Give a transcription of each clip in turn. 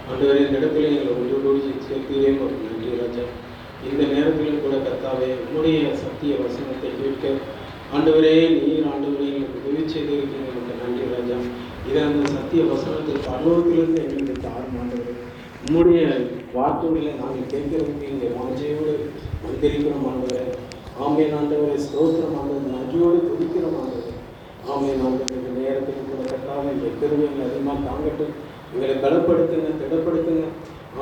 ஆண்டவரே, இந்த இடத்துல எங்களை ஒன்றோடு சேர்த்தீரே நன்றி ராஜா. இந்த நேரத்திலும் கூட கர்த்தாவே, உம்முடைய சத்திய வசனத்தை கேட்க ஆண்டவரே, நீர் ஆண்டவரே எங்களுக்கு உதவி செய்திருக்கீங்க. உங்களுக்கு நன்றி ராஜா. இதை அந்த சத்திய வசனத்தை பரலோகத்திலிருந்து எங்களுக்கு தாரும் ஆண்டவரே. உம்முடைய வார்த்தைகளை நாங்கள் கேட்கிறதுக்கு இங்கே வாஞ்சையோடு வந்திருக்கிறோம் ஆண்டவரே. ஆமேன் ஆண்டவரே, ஸ்தோத்திரம் ஆண்டவர், நன்றியோடு துதிக்கிறோம் ஆண்டவரே. ஆமேன் ஆண்டவர், இந்த நேரத்தில் கூட கர்த்தாவே எங்கள் பெருமைகளை அதிகமாக தாங்கட்டும். எங்களை பலப்படுத்துங்க, திடப்படுத்துங்க.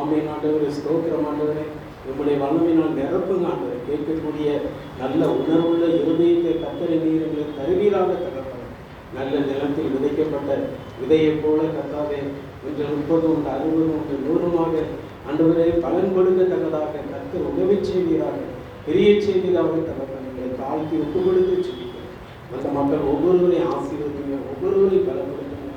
ஆமேன் ஆண்டவரே, ஸ்தோத்திரம் ஆண்டவரே. உங்களுடைய வல்லமையினால் நிரப்புங்க ஆண்டவரை. கேட்கக்கூடிய நல்ல உணர்வுள்ள இருதயத்தை கர்த்தரை நீர் எங்களுக்கு தருவீராக தகப்பனே. நல்ல நிலத்தில் விதைக்கப்பட்ட விதையைப் போல கர்த்தாவே, ஒன்று 30 ஒன்று 60 ஒன்று 100 ஆண்டவரே பலன் கொடுக்கத்தக்கதாக கர்த்தர் உதவி செய்வீராக, பெரிய செய்வீராக தகப்பனே. எங்களை தாழ்த்தி ஒப்பு கொடுத்து சொல்லிக்கிறேன். அந்த மக்கள் ஒவ்வொருவரையும் ஆசீர்வதிங்க, ஒவ்வொருவரையும் பலப்படுத்துங்க,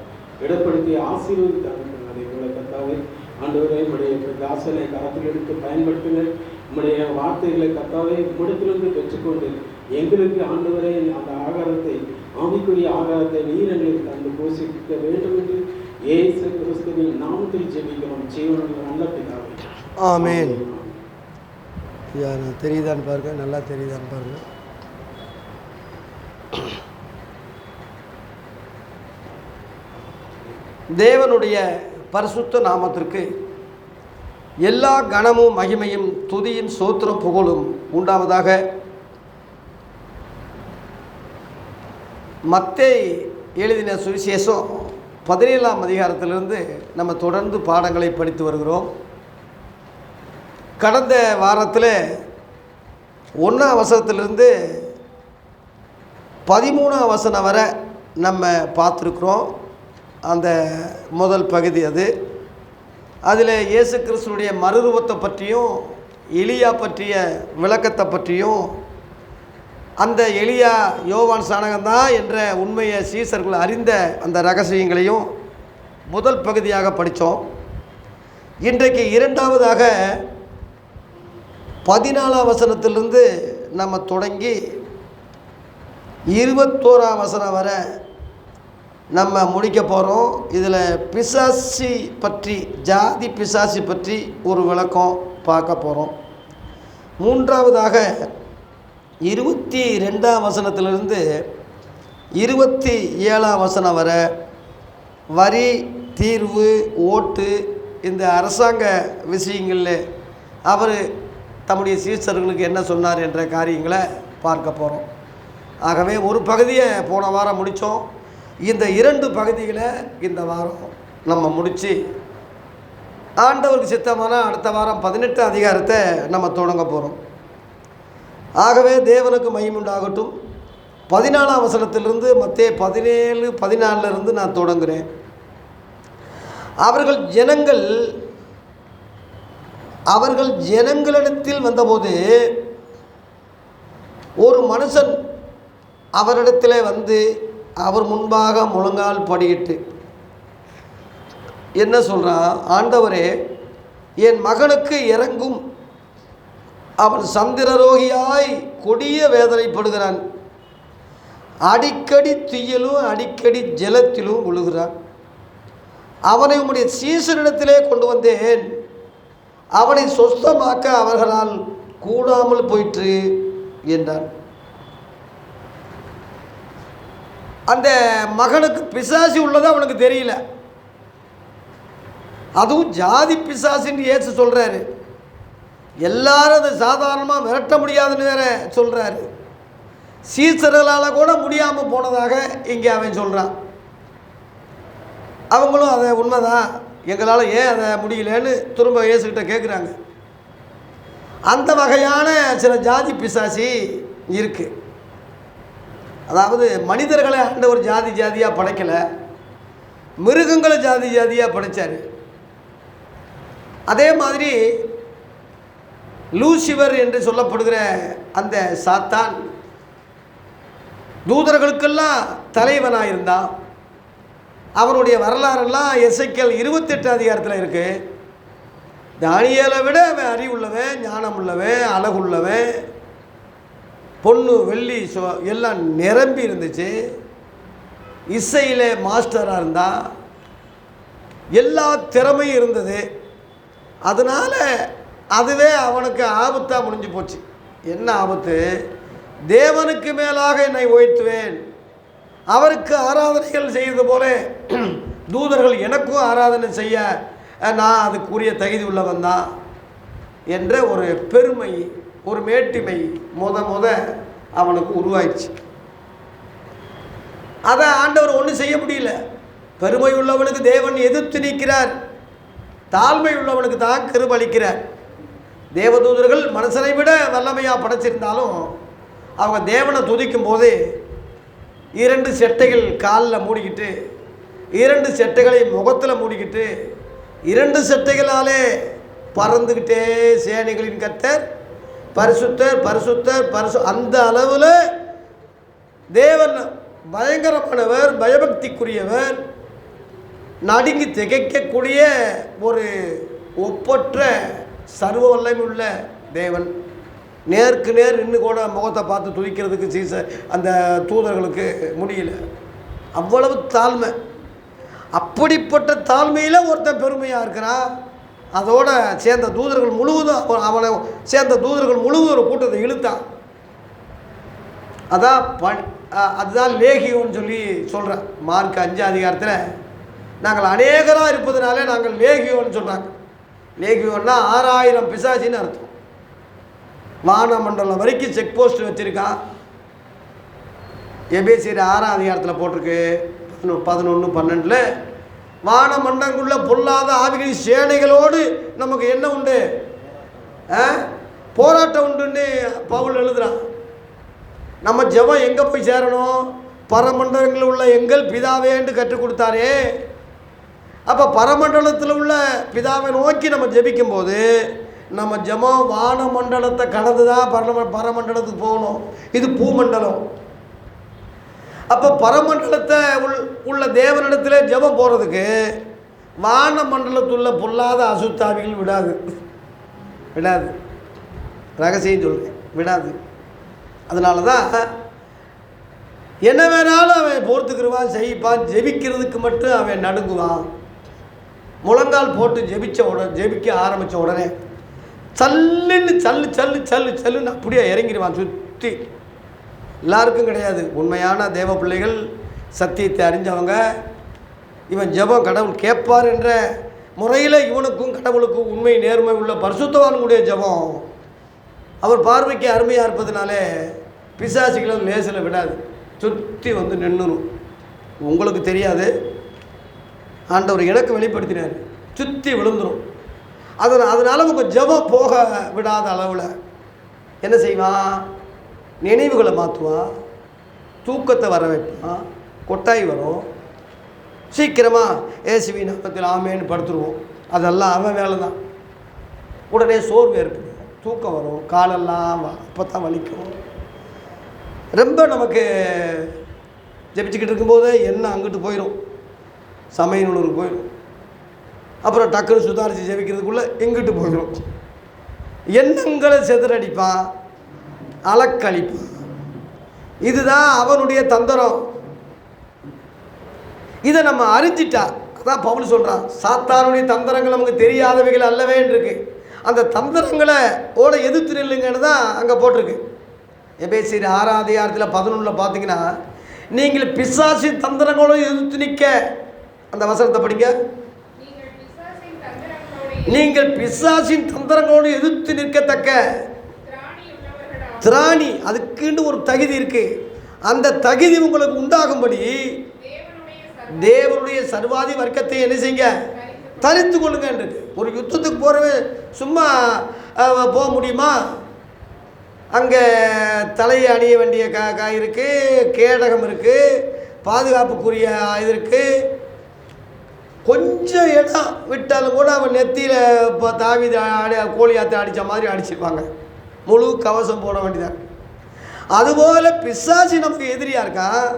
இடப்படுத்தி ஆசீர்வதித்தாங்க. அதே போல கர்த்தாவே ஆண்டவரே, உம்முடைய தாசனை கரத்தில் எடுத்து பயன்படுத்துங்க. உம்முடைய வார்த்தைகளை கர்த்தாவே உம்மிடத்திலிருந்து பெற்றுக்கொண்டு எங்களுக்கு ஆண்டவரே அந்த ஆகாரத்தை, ஆவிக்குரிய ஆகாரத்தை நீர் எங்களுக்கு தந்து போஷிக்க வேண்டும் என்று இயேசு கிறிஸ்துவின் நாமத்தில் ஜெபிக்கிறோம். ஜீவனுள்ள நல்ல பிதாவே, ஆமென். தெரியுதான்னு பாருங்க, நல்லா தெரியுதான்னு பாருங்க. தேவனுடைய பரிசுத்த நாமத்திற்கு எல்லா கனமும் மகிமையும் துதியின் சோத்திரம் புகழும் உண்டாவதாக. மத்தேயு எழுதின சுவிசேஷம் 17ஆம் அதிகாரத்திலிருந்து நம்ம தொடர்ந்து பாடங்களை படித்து வருகிறோம். கடந்த வாரத்தில் 1ஆம் வசனத்திலிருந்து 13ஆம் வசனம் வரை நம்ம பார்த்துருக்குறோம். அந்த முதல் பகுதி அதில் இயேசு கிறிஸ்துனுடைய மறுரூபத்தை பற்றியும் எலியா பற்றிய விளக்கத்தை பற்றியும், அந்த எலியா யோவான் சானகந்தான் என்ற உண்மையை சீசர்கள் அறிந்த அந்த ரகசியங்களையும் முதல் பகுதியாக படித்தோம். இன்றைக்கு இரண்டாவதாக 14ஆம் வசனத்திலிருந்து நம்ம தொடங்கி 21ஆம் வசனம் வரை நம்ம முடிக்க போகிறோம். இதில் பிசாசி பற்றி, ஜாதி பிசாசி பற்றி ஒரு விளக்கம் பார்க்க போகிறோம். மூன்றாவதாக 22ஆம் வசனத்திலிருந்து 27ஆம் வசனம் வரை வரி, தீர்வு, ஓட்டு, இந்த அரசாங்க விஷயங்களில் அவர் தம்முடைய சீசர்களுக்கு என்ன சொன்னார் என்ற காரியங்களை பார்க்க போகிறோம். ஆகவே ஒரு பகுதியை போன வாரம் முடித்தோம். இந்த 2 பகுதிகளை இந்த வாரம் நம்ம முடித்து ஆண்டவருக்கு சித்தமான அடுத்த வாரம் 18ஆம் அதிகாரத்தை நம்ம தொடங்க போகிறோம். ஆகவே தேவனுக்கு மகிமை உண்டாகட்டும். 14ஆம் வசனத்திலிருந்து மத்தேயு 17-14 நான் தொடங்குகிறேன். அவர்கள் ஜனங்களிடத்தில் வந்தபோது ஒரு மனுஷன் அவரிடத்தில் வந்து அவர் முன்பாக முழங்கால் படியிட்டு என்ன சொல்கிறான்? ஆண்டவரே, என் மகனுக்கு இறங்கும், அவன் சந்திரரோகியாய் கொடிய வேதனைப்படுகிறான், அடிக்கடி தீயிலும் அடிக்கடி ஜலத்திலும் விழுகிறான். அவனை உம்முடைய சீசரிடத்திலே கொண்டு வந்தேன், அவனை சொஸ்தமாக்க அவர்களால் கூடாமல் போயிற்று என்றான். அந்த மகனுக்கு பிசாசி உள்ளது அவனுக்கு தெரியல. அதுவும் ஜாதி பிசாசின்னு இயேசு சொல்கிறாரு. எல்லாரும் அதை சாதாரணமாக விரட்ட முடியாதுன்னு வேற சொல்கிறாரு. சீசர்களால் கூட முடியாமல் போனதாக இங்கே அவன் சொல்கிறான். அவங்களும் அதை உண்மைதான், எங்களால் ஏன் அதை முடியலன்னு திரும்ப இயேசுக்கிட்ட கேட்குறாங்க. அந்த வகையான சில ஜாதி பிசாசி இருக்குது. அதாவது மனிதர்களை ஆண்டவர் ஜாதி ஜாதியாக படைக்கலை, மிருகங்களை ஜாதி ஜாதியாக படைத்தார். அதே மாதிரி லூசிபர் என்று சொல்லப்படுகிற அந்த சாத்தான் தூதர்களுக்கெல்லாம் தலைவனாக இருந்தான். அவனுடைய வரலாறெல்லாம் எசேக்கியேல் 28 அதிகாரத்தில் இருக்குது. தானியேலை விட அவன் அறிவுள்ளவன், ஞானம் உள்ளவன், அழகுள்ளவன், பொண்ணு வெள்ளி எல்லாம் நிரம்பி இருந்துச்சு. இசையில் மாஸ்டராக இருந்தான். எல்லா திறமையும் இருந்தது. அதனால் அதுவே அவனுக்கு ஆபத்தாக முடிஞ்சு போச்சு. என்ன ஆபத்து? தேவனுக்கு மேலாக என்னை உயர்த்துவேன், அவருக்கு ஆராதனைகள் செய்வது போல தூதர்கள் எனக்கும் ஆராதனை செய்ய நான் அதுக்குரிய தகுதி உள்ளவன் தான் என்ற ஒரு பெருமை, ஒரு மேட்டிமை அவனுக்கு உருவாயிடுச்சு. அதை ஆண்டவர் ஒன்றும் செய்ய முடியல. பெருமை உள்ளவனுக்கு தேவன் எதிர்த்து நிற்கிறார், தாழ்மை உள்ளவனுக்கு தான் கிருபளிக்கிறார். தேவதூதர்கள் மனுஷனை விட வல்லமையாக படைச்சிருந்தாலும் அவங்க தேவனை துதிக்கும் போது 2 செட்டைகள் காலில் மூடிக்கிட்டு, 2 செட்டைகளை முகத்தில் மூடிக்கிட்டு, 2 செட்டைகளாலே பறந்துக்கிட்டே சேனைகளின் கர்த்தர் பரிசுத்தர் பரிசுத்தர் அந்த அளவில் தேவன் பயங்கரமானவர், பயபக்திக்குரியவர், நடுங்கி திகைக்கக்கூடிய ஒரு ஒப்பற்ற சர்வ வல்லமையுள்ள தேவன். நேருக்கு நேர் நின்று கூட முகத்தை பார்த்து துதிக்கிறதுக்கு அந்த தூதர்களுக்கு முடியல. அவ்வளவு தாழ்மை. அப்படிப்பட்ட தாழ்மையில் ஒருத்தன் பெருமையாக இருக்கிறான். அதோடு சேர்ந்த தூதர்கள் முழுவதும் அவனை சேர்ந்த தூதர்கள் முழுவதும் ஒரு கூட்டத்தை இழுத்தான். அதுதான் லேகியோன்னு சொல்லி சொல்கிறேன். மார்க் 5 அதிகாரத்தில் நாங்கள் அநேகராக இருப்பதுனாலே நாங்கள் லேகியோன்னு சொல்கிறாங்க. லேகியோன்னா 6000 பிசாசின்னு அர்த்தம். வானமண்டலம் வரைக்கும் செக் போஸ்ட் வச்சுருக்கான். எபேசியர் 6ஆம் அதிகாரத்தில் போட்டிருக்கு 11-12 வானமண்டங்குள்ள பொல்லாத ஆவிகளின் சேனைகளோடு நமக்கு என்ன உண்டு, போராட்டம் உண்டுன்னு பவுல் எழுதுகிறான். நம்ம ஜெபம் எங்கே போய் சேரணும்? பரமண்டலங்களில் உள்ள எங்கள் பிதாவேன்னு கற்றுக் கொடுத்தாரே. அப்போ பரமண்டலத்தில் உள்ள பிதாவை நோக்கி நம்ம ஜெபிக்கும்போது நம்ம ஜெபம் வானமண்டலத்தை கடந்து தான் பரமண்டலத்துக்கு போகணும். இது பூமண்டலம். அப்போ பரமண்டலத்தை உள்ள தேவனிடத்தில் ஜெபம் போகிறதுக்கு வானமண்டலத்துள்ள பொல்லாத அசுத்தாவிகள் விடாது. ரகசியம் சொல்கிறேன், விடாது. அதனால தான் என்ன வேணாலும் அவன் பொறுத்துக்கிடுவான், செய்ப்பான். ஜெபிக்கிறதுக்கு மட்டும் அவன் நடுங்குவான். முழங்கால் போட்டு ஜெபிக்க ஆரம்பித்த உடனே சல்லுன்னு சல்லுன்னு அப்படியே இறங்கிடுவான் சுற்றி. எல்லாருக்கும் கிடையாது. உண்மையான தேவ பிள்ளைகள், சத்தியத்தை அறிஞ்சவங்க, இவன் ஜெபம் கடவுள் கேட்பார் என்ற முறையில் இவனுக்கும் கடவுளுக்கும் உண்மை நேர்மை உள்ள பரிசுத்தவான்களுடைய ஜெபம் அவர் பார்வைக்கு அருமையாக இருப்பதுனாலே பிசாசுகளும் லேசில் விடாது, சுற்றி வந்து நின்றுடும். உங்களுக்கு தெரியாது, ஆண்டவர் எனக்கு வெளிப்படுத்தினார். சுற்றி விழுந்துடும். அதனால் அவங்க ஜெபம் போக விடாத அளவில் என்ன செய்வான்? நினைவுகளை மாற்றுவான், தூக்கத்தை வர வைப்பான், கொட்டாய் வரும். சீக்கிரமாக ஏசுவி நாமத்தில் ஆமேன்னு படுத்துருவோம். அதெல்லாம் அவன் வேலை தான். உடனே சோர்வு ஏற்படும், தூக்கம் வரும், காலெல்லாம் அப்போ தான் வலிக்கும். ரொம்ப நமக்கு ஜெபிச்சுக்கிட்டு இருக்கும்போது என்ன அங்கிட்டு போயிடும், சமயநூலுக்கு போயிடும். அப்புறம் டக்குன்னு சுதாரித்து ஜெபிக்கிறதுக்குள்ளே எங்கிட்டு போயிடும். எண்ணங்களை செதறடிப்பான், அலக்கழிப்பான். இதுதான் அவனுடைய தந்திரம். இதை நம்ம அறிஞ்சிட்டா, அதான் பவுல் சொல்கிறான், சாத்தானுடைய தந்திரங்கள் நமக்கு தெரியாதவைகள் அல்லவே இருக்கு. அந்த தந்திரங்களை எதிர்த்து நில்லுங்கன்னு தான் அங்கே போட்டிருக்கு. எபேசியர் 6ஆம் அதிகாரத்தில் 11 பார்த்தீங்கன்னா, நீங்கள் பிசாசின் தந்திரங்களோடு எதிர்த்து நிற்க, அந்த வசனத்தை படிங்க. நீங்கள் பிசாசின் தந்திரங்களோடு எதிர்த்து நிற்கத்தக்க திராணி, அதுக்குன்னு ஒரு தகுதி இருக்கு. அந்த தகுதி உங்களுக்கு உண்டாகும்படி தேவனுடைய சர்வாதி வர்க்கத்தை என்ன செய்யுங்க, தரித்து கொள்ளுங்க. ஒரு யுத்தத்துக்கு போகிறவே சும்மா போக முடியுமா? அங்கே தலையை அணிய வேண்டிய இருக்குது, கேடகம் இருக்குது, பாதுகாப்புக்குரிய இது இருக்குது. கொஞ்சம் இடம் விட்டாலும் கூட அவன் நெத்தியில் இப்போ தாவி கோழியாத்தை அடித்த மாதிரி அடிச்சிருப்பாங்க. முழு கவசம் போட வேண்டியதான். அதுபோல் பிசாசி நமக்கு எதிரியாக இருக்கான்.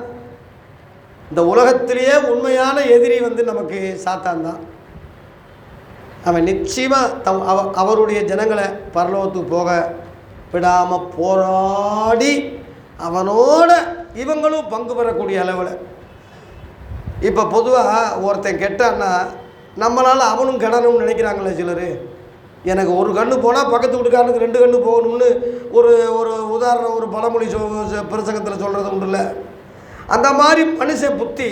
இந்த உலகத்திலேயே உண்மையான எதிரி வந்து நமக்கு சாத்தான் தான். அவன் நிச்சயமாக அவருடைய ஜனங்களை பரலோகத்துக்கு போக விடாமல் போராடி அவனோட இவங்களும் பங்கு பெறக்கூடிய அளவில். இப்போ பொதுவாக ஒருத்தன் கெட்டான்னா நம்மளால் அவனும் கெடணும்னு நினைக்கிறாங்களே சிலர். எனக்கு ஒரு கண்ணு போனால் பக்கத்து வீட்டுக்காரனுக்கு 2 கண்ணு போகணும்னு ஒரு ஒரு உதாரணம், ஒரு பழமொழி பிரசங்கத்தில் சொல்கிறது உண்டுல்ல. அந்த மாதிரி மனுஷ புத்தி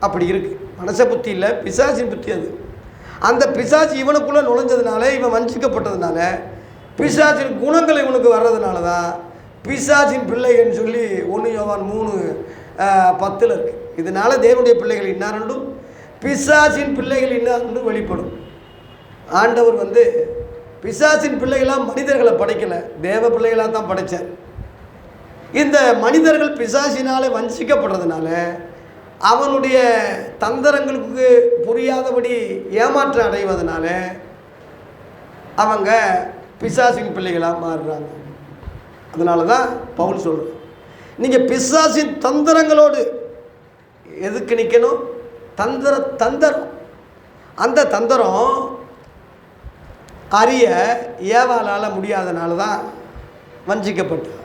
அப்படி இருக்குது. மனுஷ புத்தி இல்லை, பிசாசின் புத்தி அது. அந்த பிசாசு இவனுக்குள்ளே நுழைஞ்சதுனால, இவன் வஞ்சிக்கப்பட்டதுனால, பிசாசின் குணங்கள் இவனுக்கு வர்றதுனால தான் பிசாசின் பிள்ளைகள்னு சொல்லி 1 யோவான் 3:10 இருக்குது. இதனால் தேவனுடைய பிள்ளைகள் இன்னாரெண்டும் பிசாசின் பிள்ளைகள் இன்னாரெண்டும் வெளிப்படும். ஆண்டவர் பிசாசின் பிள்ளைகளாக மனிதர்களை படைக்கலை, தேவ பிள்ளைகளாக தான் படைத்தார். இந்த மனிதர்கள் பிசாசினாலே வஞ்சிக்கப்படுறதுனால, அவனுடைய தந்திரங்களுக்கு புரியாதபடி ஏமாற்றம் அடைவதனால அவங்க பிசாசின் பிள்ளைகளாக மாறுறாங்க. அதனால தான் பவுல் சொல்கிறார், நீங்கள் பிசாசின் தந்திரங்களோடு எதுக்கு நிற்கணும்? தந்திரம். அந்த தந்திரம் அறிய ஏவாளால் முடியாதனால தான் வஞ்சிக்கப்பட்டார்.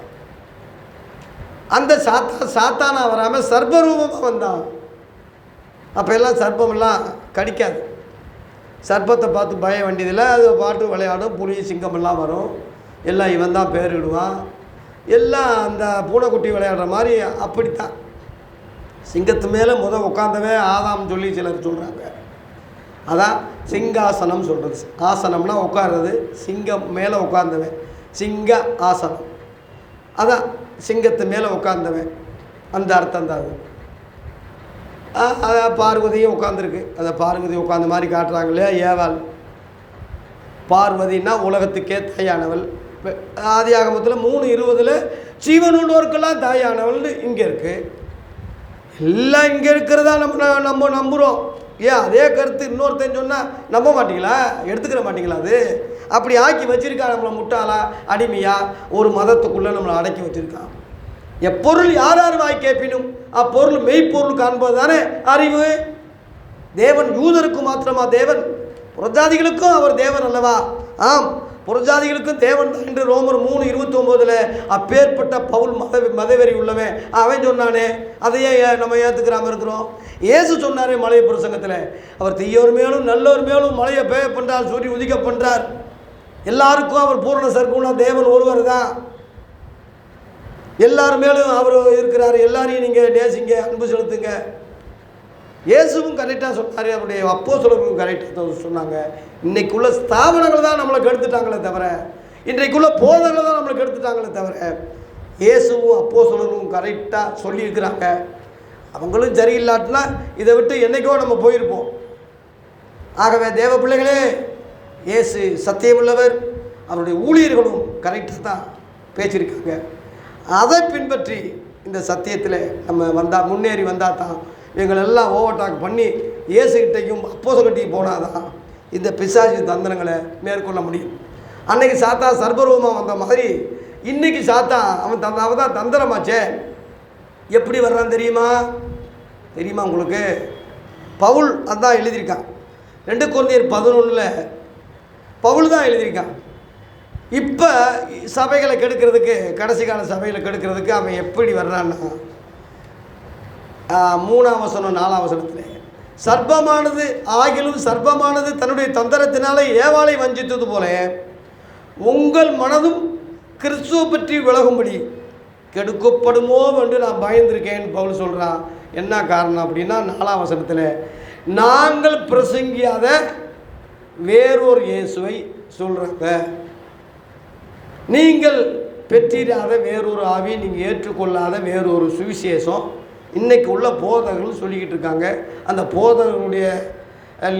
அந்த சாத்தானா வராமல் சர்ப்பரூபமாக வந்தான். அப்போ எல்லாம் சர்ப்பமெல்லாம் கடிக்காது. சர்ப்பத்தை பார்த்து பய வேண்டியதில்லை, அது பாட்டு விளையாடும். புலி சிங்கமெல்லாம் வரும், எல்லாம் இவன் தான் பேரிடுவான். எல்லாம் அந்த பூனைக்குட்டி விளையாடுற மாதிரி அப்படித்தான். சிங்கத்து மேலே உட்காந்தவே ஆதாம் சொல்லி சிலர் சொல்கிறாங்க. அதான் சிங்காசனம் சொல்கிறது. ஆசனம்னா உட்கார்றது, சிங்கம் மேலே உட்கார்ந்தவன் சிங்க ஆசனம். அதான் சிங்கத்து மேலே உட்கார்ந்தவன், அந்த அர்த்தம் தான் அது. பார்வதியும் உட்காந்துருக்கு, அதை பார்வதி உட்காந்த மாதிரி காட்டுறாங்களே. ஏவாள் பார்வதினா உலகத்துக்கே தாயானவள். ஆதியாகமத்தில் 3:20 ஜீவனுள்ளோருக்கெல்லாம் தாயானவள்னு இங்கே இருக்குது. எல்லாம் இங்கே இருக்கிறதா நம்ம நம்புகிறோம். ஏன் அதே கருத்து இன்னொருத்தன் சொன்னால் நம்ப மாட்டீங்களா? எடுத்துக்கிற மாட்டீங்களா? அது அப்படி ஆக்கி வச்சுருக்கா நம்மளை முட்டாளா, அடிமையா, ஒரு மதத்துக்குள்ளே நம்மளை அடக்கி வச்சுருக்கான். எப்பொருள் யார் வாய் கேட்பினும் அப்பொருள் மெய்ப்பொருள் காண்பது தானே அறிவு. தேவன் யூதருக்கு மாத்திரமா தேவன்? புறஜாதிகளுக்கும் அவர் தேவன் அல்லவா? ஆம், புறஜாதிகளுக்கும் தேவன் தான் என்று ரோமர் 3:29 அப்பேற்பட்ட பவுல் மதவெறி உள்ளவன் அவன் சொன்னானே, அதையே நம்ம ஏற்றுக்கிறாம இருக்கிறோம். இயேசு சொன்னாரே மலையை பிரசங்கத்தில், அவர் தீயோர் மேலும் நல்லோர் மேலும் மலையை பெய்ய பண்ணுறார், சூரிய உதிக்க பண்ணுறார். எல்லாருக்கும் அவர் பூரண சர்க்குணா தேவன் ஒருவர் தான். எல்லார் மேலும் அவர் இருக்கிறார். எல்லாரையும் நீங்கள் நேசிங்க, அன்பு செலுத்துங்க. இயேசுவும் கரெக்டாக சொன்னார், அவருடைய அப்போஸ்தலர்களும் கரெக்டாக சொன்னாங்க. இன்றைக்குள்ள ஸ்தாபனங்கள் தான் நம்மளை கெடுத்துட்டாங்களே தவிர, இன்றைக்குள்ள போதங்களை தான் நம்மளை கெடுத்துட்டாங்களே தவிர, இயேசுவும் அப்போஸ்தலர்களும் கரெக்டாக சொல்லியிருக்கிறாங்க. அவங்களும் சரியில்லாட்டினா இதை விட்டு என்றைக்கோ நம்ம போயிருப்போம். ஆகவே தேவ பிள்ளைகளே, இயேசு சத்தியமுள்ளவர், அவருடைய ஊழியர்களும் கரெக்டாக தான் பேசியிருக்காங்க. அதை பின்பற்றி இந்த சத்தியத்தில் நம்ம முன்னேறி வந்தால் தான், எங்களெல்லாம் ஓவர்டாக் பண்ணி இயேசுகிட்டையும் அப்போஸ்தலர்கிட்டையும் போனால் தான் இந்த பிசாசு தந்திரங்களை மேற்கொள்ள முடியும். அன்னைக்கு சாத்தா சர்வரூபமாக வந்த மாதிரி இன்றைக்கி சாத்தா அவன் தான் தந்திரமாச்சே. எப்படி வர்றான் தெரியுமா உங்களுக்கு? பவுல் அதான் எழுதியிருக்கான். 2 கொரிந்தியர் 11 பவுல் தான் எழுதியிருக்கான். இப்போ சபைகளை கெடுக்கிறதுக்கு, கடைசி கால சபைகளை கெடுக்கிறதுக்கு அவன் எப்படி வர்றான்னா, 3ஆம் வசனம் 4ஆம் வசனத்தில், சர்ப்பமானது ஆகிலும் சர்ப்பமானது தன்னுடைய தந்திரத்தினாலே ஏவாளை வஞ்சித்தது போல உங்கள் மனதும் கிறிஸ்துவை பற்றி விலகும்படி கெடுக்கப்படுமோ என்று நான் பயந்திருக்கேன்னு பவுல் சொல்கிறான். என்ன காரணம் அப்படின்னா, 4ஆம் வசனத்தில், நாங்கள் பிரசங்கியாத வேறொரு இயேசுவை சொல்கிறாங்க. நீங்கள் பெற்றிராத வேறொரு ஆவி, நீங்கள் ஏற்றுக்கொள்ளாத வேறொரு சுவிசேஷம் இன்றைக்கு உள்ள போதகர்கள் சொல்லிக்கிட்டு இருக்காங்க. அந்த போதகர்களுடைய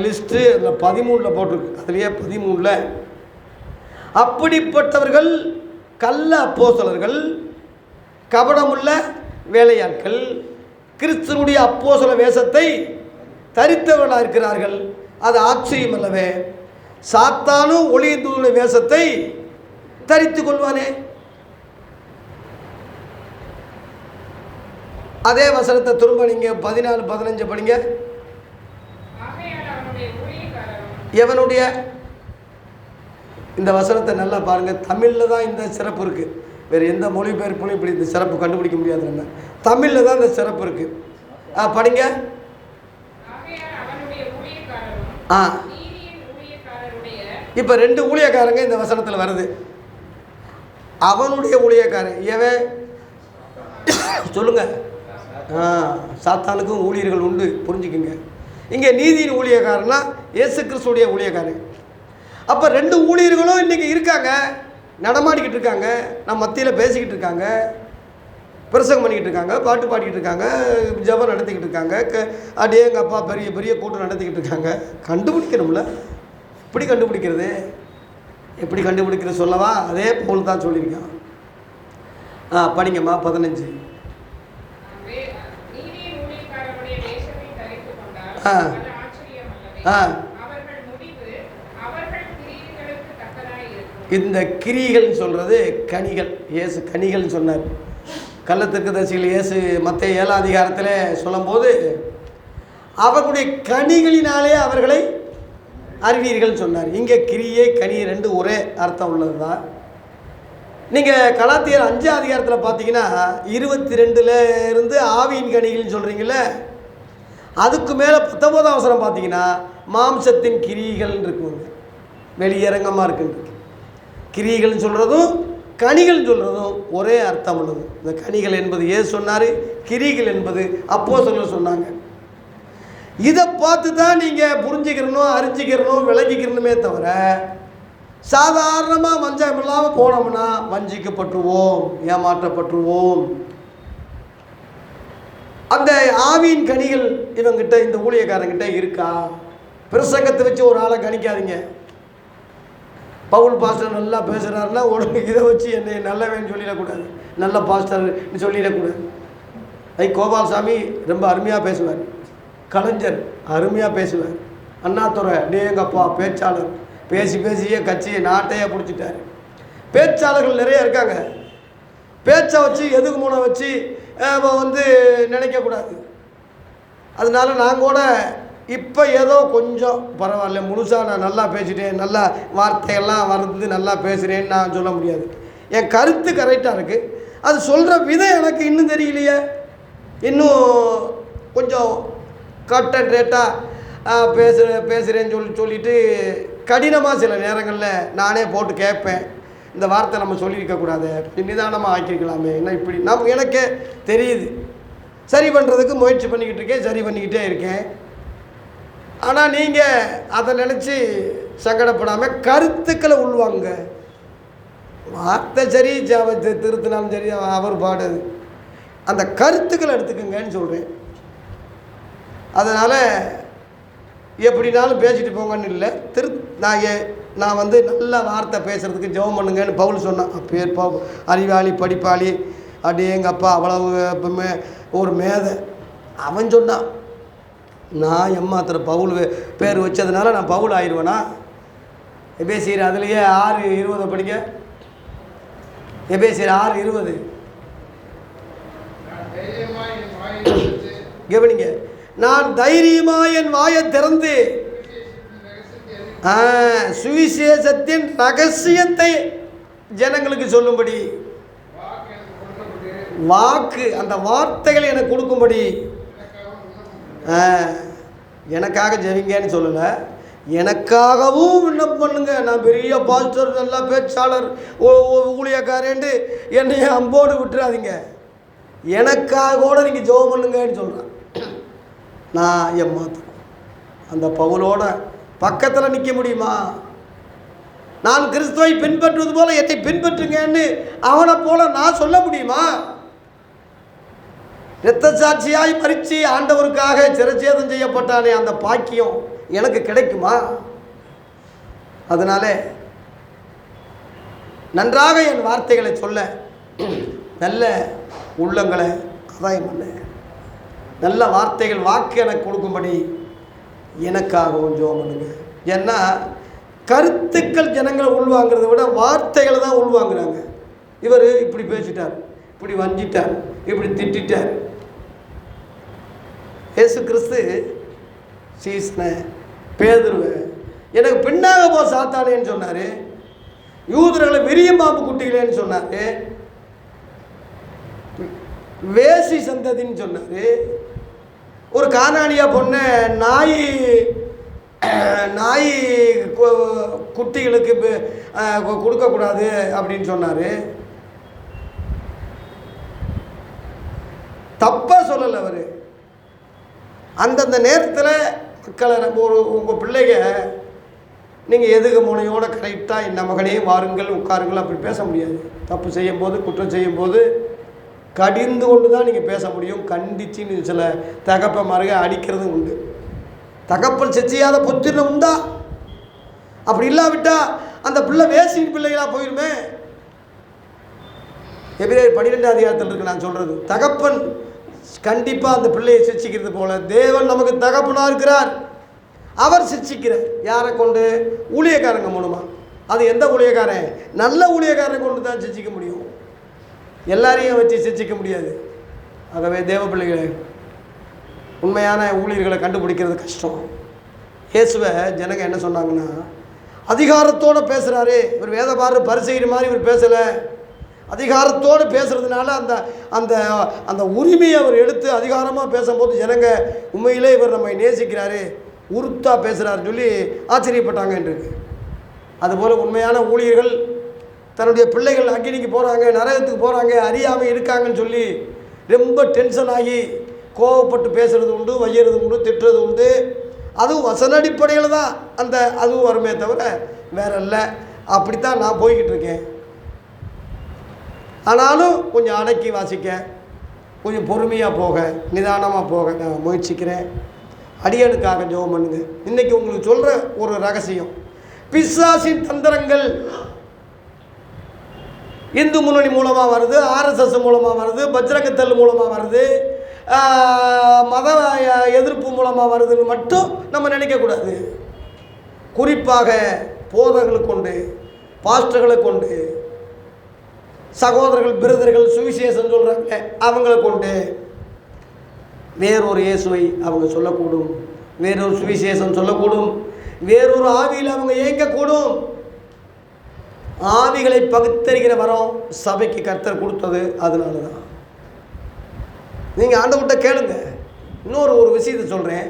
லிஸ்ட்டு அதில் 13 போட்டிருக்கு. அதுலேயே 13 அப்படிப்பட்டவர்கள் கள்ள அப்போஸ்தலர்கள், கபடமுள்ள வேலையாட்கள், கிறிஸ்துவனுடைய அப்போஸ்தல வேஷத்தை தரித்தவர்களாக இருக்கிறார்கள். அது ஆச்சரியம் அல்லவே. சாத்தானும் ஒளியந்தூருடைய வேஷத்தை தரித்து கொள்வானே. அதே வசனத்தை திரும்ப நீங்கள் 14-15 படிங்க. எவனுடைய, இந்த வசனத்தை நல்லா பாருங்கள். தமிழில் தான் இந்த சிறப்பு இருக்குது, வேறு எந்த மொழிபெயர்ப்புலையும் இப்படி இந்த சிறப்பு கண்டுபிடிக்க முடியாது. நம்ம தமிழில் தான் இந்த சிறப்பு இருக்குது. படிங்க. இப்போ 2 ஊழியக்காரங்க இந்த வசனத்தில் வருது. அவனுடைய ஊழியக்காரன் எவன் சொல்லுங்க? சாத்தானுக்கும் ஊழியர்கள் உண்டு, புரிஞ்சுக்குங்க. இங்கே நீதியின் ஊழியக்காரன்னா இயேசு கிறிஸ்துடைய ஊழியக்காரன். அப்போ 2 ஊழியர்களும் இன்றைக்கி இருக்காங்க, நடமாடிக்கிட்டு இருக்காங்க, நம்ம மத்தியில் பேசிக்கிட்டு இருக்காங்க, பிரசங்கம் பண்ணிக்கிட்டு இருக்காங்க, பாட்டு பாடிக்கிட்டு இருக்காங்க, ஜபம் நடத்திக்கிட்டு இருக்காங்க, அப்படியே எங்கள் அப்பா பெரிய பெரிய கூட்டம் நடத்திக்கிட்டு இருக்காங்க. கண்டுபிடிக்கணும்ல. எப்படி கண்டுபிடிக்கிறது? எப்படி கண்டுபிடிக்கிறது சொல்லவா? அதே போல் தான் சொல்லியிருக்கான். படிங்கம்மா 15. இந்த கிரிகள்னு சொல்கிறது கனிகள். இயேசு கனிகள்னு சொன்னார். கள்ளத்தீர்க்கதரிசிகள் இயேசு மத்தேயு 7ஆம் அதிகாரத்தில் சொல்லும்போது அவர்களுடைய கனிகளினாலே அவர்களை அறிவீர்கள் சொன்னார். இங்கே கிரியை கனி 2 ஒரே அர்த்தம் உள்ளது தான். நீங்கள் கலாத்தியர் 5ஆம் அதிகாரத்தில் பார்த்தீங்கன்னா 22 இருந்து ஆவியின் கனிகள்னு சொல்கிறீங்கள, அதுக்கு மேலே 19ஆம் வசனம் பார்த்தீங்கன்னா மாம்சத்தின் கிரிகள் இருக்குங்க. வெளியரங்கமாக இருக்குன்னு கிரிகள்னு சொல்கிறதும் கனிகள் சொல்கிறதும் ஒரே அர்த்தம் உள்ளது. இந்த கனிகள் என்பது ஏசு சொன்னார், கிரிகள் என்பது அப்போஸ்தலர்கள் சொன்னாங்க. இதை பார்த்து தான் நீங்கள் புரிஞ்சுக்கிறணும், அறிஞ்சிக்கிறணும், விளங்கிக்கிறணுமே தவிர சாதாரணமாக வஞ்சகம் இல்லாமல் போனோம்னா வஞ்சிக்கப்பட்டுருவோம், ஏமாற்றப்பட்டுருவோம். அந்த ஆவியின் கனிகள் இவங்கிட்ட, இந்த ஊழியக்காரங்கிட்ட இருக்கா? பிரசங்கத்தை வச்சு ஒரு ஆளை கணிக்காதீங்க. பவுல் பாஸ்டர் நல்லா பேசுகிறாருன்னா உடனே இதை வச்சு என்னை நல்லவேன்னு சொல்லிடக்கூடாது, நல்ல பாஸ்டர்னு சொல்லிடக்கூடாது. கோபால்சாமி ரொம்ப அருமையாக பேசுவார், கலைஞர் அருமையாக பேசுவார், அண்ணாதுரை டேங்கப்பா பேச்சாளர், பேசி பேசியே கட்சியை நாட்டையே பிடிச்சிட்டார். பேச்சாளர்கள் நிறைய இருக்காங்க. பேச்சை வச்சு எதுக்கு மூணை வச்சு நினைக்கக்கூடாது. அதனால நான் கூட இப்போ ஏதோ கொஞ்சம் பரவாயில்ல, முழுசாக நான் நல்லா பேசிட்டேன், நல்லா வார்த்தையெல்லாம் வந்து நல்லா பேசுகிறேன்னு நான் சொல்ல முடியாது. என் கருத்து கரெக்டாக இருக்குது, அது சொல்கிற விதம் எனக்கு இன்னும் தெரியலையே, இன்னும் கொஞ்சம் கட் அண்ட் ரேட்டாக பேசுகிறேன்னு சொல்லிட்டு கடினமாக சில நேரங்களில் நானே போட்டு கேட்பேன். இந்த வார்த்தை நம்ம சொல்லியிருக்கக்கூடாது, நிதானமாக ஆக்கியிருக்கலாமே, என்ன இப்படி நமக்கு எனக்கே தெரியுது. சரி பண்ணுறதுக்கு முயற்சி பண்ணிக்கிட்டு இருக்கேன், சரி பண்ணிக்கிட்டே இருக்கேன். ஆனால் நீங்கள் அதை நினச்சி சங்கடப்படாமல் கருத்துக்களை உள்வாங்க. வார்த்தை சரி, திருத்தினாலும் சரி, அவர் பாடுது, அந்த கருத்துக்களை எடுத்துக்கங்கன்னு சொல்கிறேன். அதனால் எப்படினாலும் பேசிட்டு போங்கன்னு இல்லை, நான் நல்ல வார்த்தை பேசுகிறதுக்கு ஜெபம் பண்ணுங்கன்னு பவுல் சொன்னான். பேர் அறிவாளி படிப்பாளி அப்படியே எங்கள் அப்பா அவ்வளவு எப்பவுமே ஒரு மேதை அவன் சொன்னான். நான் எம்மாத்திர பவுல் பேர் வச்சதுனால நான் பவுல் ஆயிடுவேனா? எபேசியர் அதுலேயே 6:20 படிக்க. எபேசியர் 6:20 கவனிங்க. நான் தைரியமாக என் வாயை திறந்து சுவிசேஷத்தின் ரகசியத்தை ஜனங்களுக்கு சொல்லும்படி, வாக்கு அந்த வார்த்தைகள் எனக்கு கொடுக்கும்படி, எனக்காக ஜெபிங்கன்னு சொல்லலை, எனக்காகவும் விண்ணப்பம் பண்ணுங்க. நான் பெரிய பாஸ்டர், நல்லா பேச்சாளர், ஊழியக்காரேன்ட்டு என்னைய அம்போடு விட்டுறாதீங்க, எனக்காக கூட நீங்கள் ஜெபம் பண்ணுங்கன்னு சொல்கிறேன். நான் ஏமாத்துறேன். அந்த பவுலோட பக்கத்தில் நிற்க முடியுமா? நான் கிறிஸ்துவை பின்பற்றுவது போல என்னை பின்பற்றுங்கன்னு அவனை போல நான் சொல்ல முடியுமா? இரத்த சாட்சியாய் மரித்து ஆண்டவருக்காக சிரச்சேதம் செய்யப்பட்டானே, அந்த பாக்கியம் எனக்கு கிடைக்குமா? அதனால நன்றாக என் வார்த்தைகளை சொல்ல நல்ல உள்ளங்களை ஆதாயம் பண்ண, நல்ல வார்த்தைகள் வாக்கு எனக்கு கொடுக்கும்படி எனக்காகவும் ஜெபம் பண்ணுங்க. ஏன்னா கருத்துக்கள் ஜனங்களை உள்வாங்கிறத விட வார்த்தைகளை தான் உள்வாங்குறாங்க. இவர் இப்படி பேசிட்டார், இப்படி வஞ்சிட்டார், இப்படி திட்டார். இயேசு கிறிஸ்து சீசனை பேதுருவை எனக்கு பின்னாக போ சாத்தானேன்னு சொன்னார், யூதர்களை விரிய பாம்பு குட்டிகளேன்னு சொன்னார், வேசி சந்ததின்னு சொன்னார், ஒரு கானானியா பொண்ணை நாய் நாய் குட்டிகளுக்கு கொடுக்கக்கூடாது அப்படின்னு சொன்னார். தப்பாக சொல்லலை அவர். அந்தந்த நேரத்தில் மக்களை உங்கள் பிள்ளைங்க நீங்கள் எதுக்கு முனையோட கரெக்டாக என்ன மகனே வாருங்கள் உட்காருங்கள் அப்படி பேச முடியாது. தப்பு செய்யும்போது குற்றம் செய்யும்போது கடிந்து கொண்டு தான் நீங்கள் பேச முடியும். கண்டிச்சு சில தகப்ப மருக அடிக்கிறதும் உண்டு. தகப்பன் செஞ்சியாத பொத்தின உண்டா? அப்படி இல்லாவிட்டால் அந்த பிள்ளை வேசின் பிள்ளைகளாக போயிருமே. எபிரேயர் 12ஆம் அதிகாரத்தில் இருக்கு நான் சொல்கிறது. தகப்பன் கண்டிப்பாக அந்த பிள்ளையை சிரிச்சிக்கிறது போல தேவன் நமக்கு தகப்பனாக இருக்கிறார். அவர் சிரிச்சிக்கிறார். யாரை கொண்டு? ஊழியக்காரங்க மூலமாக. அது எந்த ஊழியக்காரன்? நல்ல ஊழியக்காரன் கொண்டு தான் சிரிச்சிக்க முடியும். எல்லாரையும் வச்சு சிரிச்சிக்க முடியாது. ஆகவே தேவ பிள்ளைகளை உண்மையான ஊழியர்களை கண்டுபிடிக்கிறது கஷ்டம். இயேசுவை ஜனங்க என்ன சொன்னாங்கன்னா, அதிகாரத்தோடு பேசுகிறாரு இவர், வேதபாரர் பரிசெய்கிற மாதிரி இவர் பேசலை. அதிகாரத்தோடு பேசுகிறதுனால அந்த அந்த அந்த உரிமையை அவர் எடுத்து அதிகாரமாக பேசும்போது ஜனங்க உண்மையிலே இவர் நம்மை நேசிக்கிறாரு, உருத்தா பேசுகிறாருன்னு சொல்லி ஆச்சரியப்பட்டாங்க என்று. அதுபோல் உண்மையான ஊழியர்கள் தன்னுடைய பிள்ளைகள் அக்கினிக்கு போகிறாங்க, நரகத்துக்கு போகிறாங்க, அறியாமல் இருக்காங்கன்னு சொல்லி ரொம்ப டென்ஷன் ஆகி கோவப்பட்டு பேசுகிறது உண்டு, வையறது உண்டு, திட்டுறது உண்டு. அதுவும் வசன அடிப்படையில் தான் அதுவும் வருமே தவிர வேற இல்லை. அப்படித்தான் நான் போய்கிட்டு இருக்கேன். ஆனாலும் கொஞ்சம் அடக்கி வாசிக்க, கொஞ்சம் பொறுமையாக போக, நிதானமாக போக நான் முயற்சிக்கிறேன். அடியனுக்காக ஜெபம் பண்ணுங்க. இன்றைக்கி உங்களுக்கு சொல்கிற ஒரு ரகசியம், பிசாசின் தந்திரங்கள் இந்து முன்னணி மூலமாக வருது, RSS மூலமாக வருது, பஜ்ரங்கத்தல் மூலமாக வருது, மத எதிர்ப்பு மூலமாக வருதுன்னு மட்டும் நம்ம நினைக்கக்கூடாது. குறிப்பாக போதகர்களை கொண்டு, பாஸ்டர்களை கொண்டு, சகோதரர்கள் பிரதர்கள் சுவிசேஷம் சொல்கிறாங்க அவங்கள கொண்டு வேறொரு இயேசுவை அவங்க சொல்லக்கூடும், வேறொரு சுவிசேஷம் சொல்லக்கூடும், வேறொரு ஆவியில் அவங்க இயங்கக்கூடும். ஆவிகளை பகுத்தறிகிற வரம் சபைக்கு கர்த்தர் கொடுத்தது. அதனால தான் நீங்கள் ஆண்டவர்கிட்ட கேளுங்க. ஒரு விஷயத்தை சொல்கிறேன்,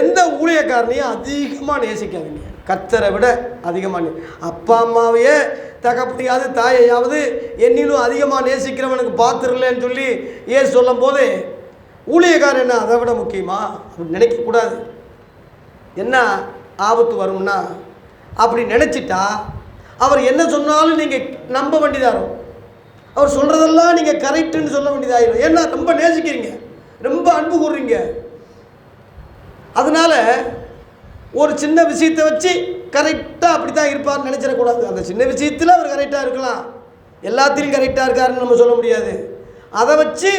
எந்த ஊழியக்காரனையும் அதிகமாக நேசிக்காதீங்க. கர்த்தரை விட அதிகமாக அப்பா அம்மாவையே தகப்படியாவது தாயையாவது என்னிலும் அதிகமாக நேசிக்கிறவனுக்கு பார்த்துருலன்னு சொல்லி ஏன் சொல்லும் போது ஊழியக்காரன் என்ன அதை விட முக்கியமா அப்படி நினைக்கக்கூடாது. என்ன ஆபத்து வரும்னா, அப்படி நினச்சிட்டா அவர் என்ன சொன்னாலும் நீங்கள் நம்ப வேண்டியதாகும். அவர் சொல்கிறதெல்லாம் நீங்கள் கரெக்டுன்னு சொல்ல வேண்டியதாகிடும். ஏன்னா ரொம்ப நேசிக்கிறீங்க, ரொம்ப அன்பு கூறுறீங்க. அதனால் ஒரு சின்ன விஷயத்தை வச்சு கரெக்டாக அப்படி தான் இருப்பார்னு நினச்சிடக்கூடாது. அந்த சின்ன விஷயத்தில் அவர் கரெக்டாக இருக்கலாம், எல்லாத்திலையும் கரெக்டாக இருக்காருன்னு நம்ம சொல்ல முடியாது. அதை வச்சு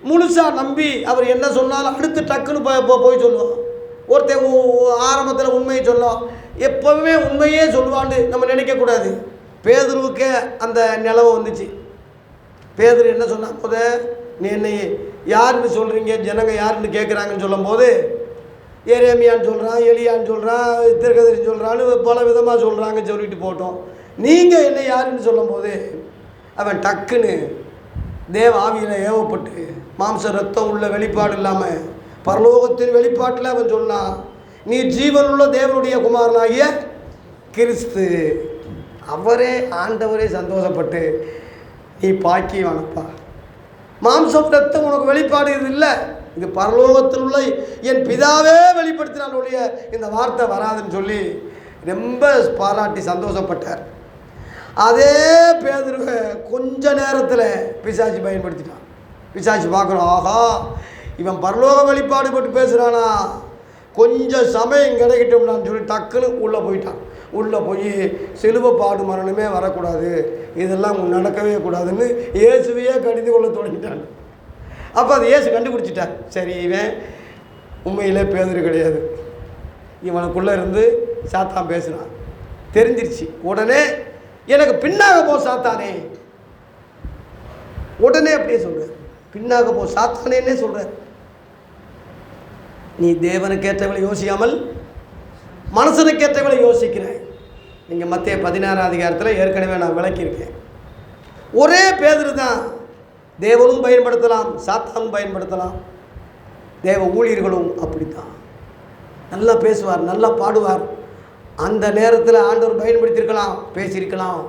முழுசாக நம்பி அவர் என்ன சொன்னாலும் அடுத்து டக்குன்னு போய் சொல்லுவோம். ஒருத்தன் ஆரம்பத்தில் உண்மையை சொல்லுவோம், எப்போவுமே உண்மையே சொல்லுவான்னு நம்ம நினைக்கக்கூடாது. பேதுருவுக்கே அந்த நிலவு வந்துச்சு. பேதுரு என்ன சொன்னான், போத நீ என்னை யாருன்னு சொல்கிறீங்க, ஜனங்க யாருன்னு கேட்குறாங்கன்னு சொல்லும் போது எரேமியான்னு சொல்கிறான், எலியான்னு சொல்கிறான், திருக்கதரின்னு சொல்கிறான்னு பல விதமாக சொல்கிறாங்கன்னு சொல்லிட்டு போட்டோம். நீங்கள் என்ன யாருன்னு சொல்லும் போது அவன் டக்குன்னு தேவ ஆவியில் ஏவப்பட்டு மாம்ச ரத்தம் உள்ள வெளிப்பாடு இல்லாமல் பரலோகத்தின் வெளிப்பாட்டில் அவன் சொன்னான், நீ ஜீவனுள்ள தேவனுடைய குமாரனாகிய கிறிஸ்து. அவரே ஆண்டவரே சந்தோஷப்பட்டு நீ பாக்கியவானப்பா, மாம்சம் ரத்தம் உனக்கு வெளிப்பாடு இது இல்லை, இது பரலோகத்தில் உள்ள என் பிதாவே வெளிப்படுத்தினாலுடைய இந்த வார்த்தை வராதுன்னு சொல்லி ரொம்ப பாராட்டி சந்தோஷப்பட்டார். அதே பேதுருவை கொஞ்ச நேரத்தில் பிசாசு பயன்படுத்திட்டான். பிசாசு பார்க்குறோம், ஆஹா இவன் பரலோக வெளிப்பாடு பட்டு பேசுகிறானா, கொஞ்சம் சமயம் கிடைக்கட்டும்னான்னு சொல்லி டக்குன்னு உள்ளே போயிட்டான். உள்ளே போய் சிலுவை பாடு மரணமே வரக்கூடாது, இதெல்லாம் நடக்கவே கூடாதுன்னு இயேசுவையே கடிந்து கொள்ள தொடங்கிட்டான். அப்போ அது இயேசு கண்டுபிடிச்சிட்டார். சரி, இவன் உண்மையிலே பேதுரு கிடையாது, இவனுக்குள்ளே இருந்து சாத்தான் பேசுகிறான் தெரிஞ்சிருச்சு. உடனே எனக்கு பின்னாக போ சாத்தானே, உடனே அப்படியே சொல்கிறார், பின்னாக போ சாத்தானேன்னே சொல்கிறார். நீ தேவனுக்கேற்றவளை யோசிக்காமல் மனுஷனுக்கேற்றவளை யோசிக்கிறேன். நீங்கள் மத்திய 16ஆம் அதிகாரத்தில் ஏற்கனவே நான் விளக்கியிருக்கேன். ஒரே பேதுரு தான் தேவனும் பயன்படுத்தலாம், சாத்தானும் பயன்படுத்தலாம், தேவ ஊழியர்களும் அப்படித்தான். நல்லா பேசுவார், நல்லா பாடுவார். அந்த நேரத்தில் ஆண்டவர் பயன்படுத்தியிருக்கலாம், பேசியிருக்கலாம்.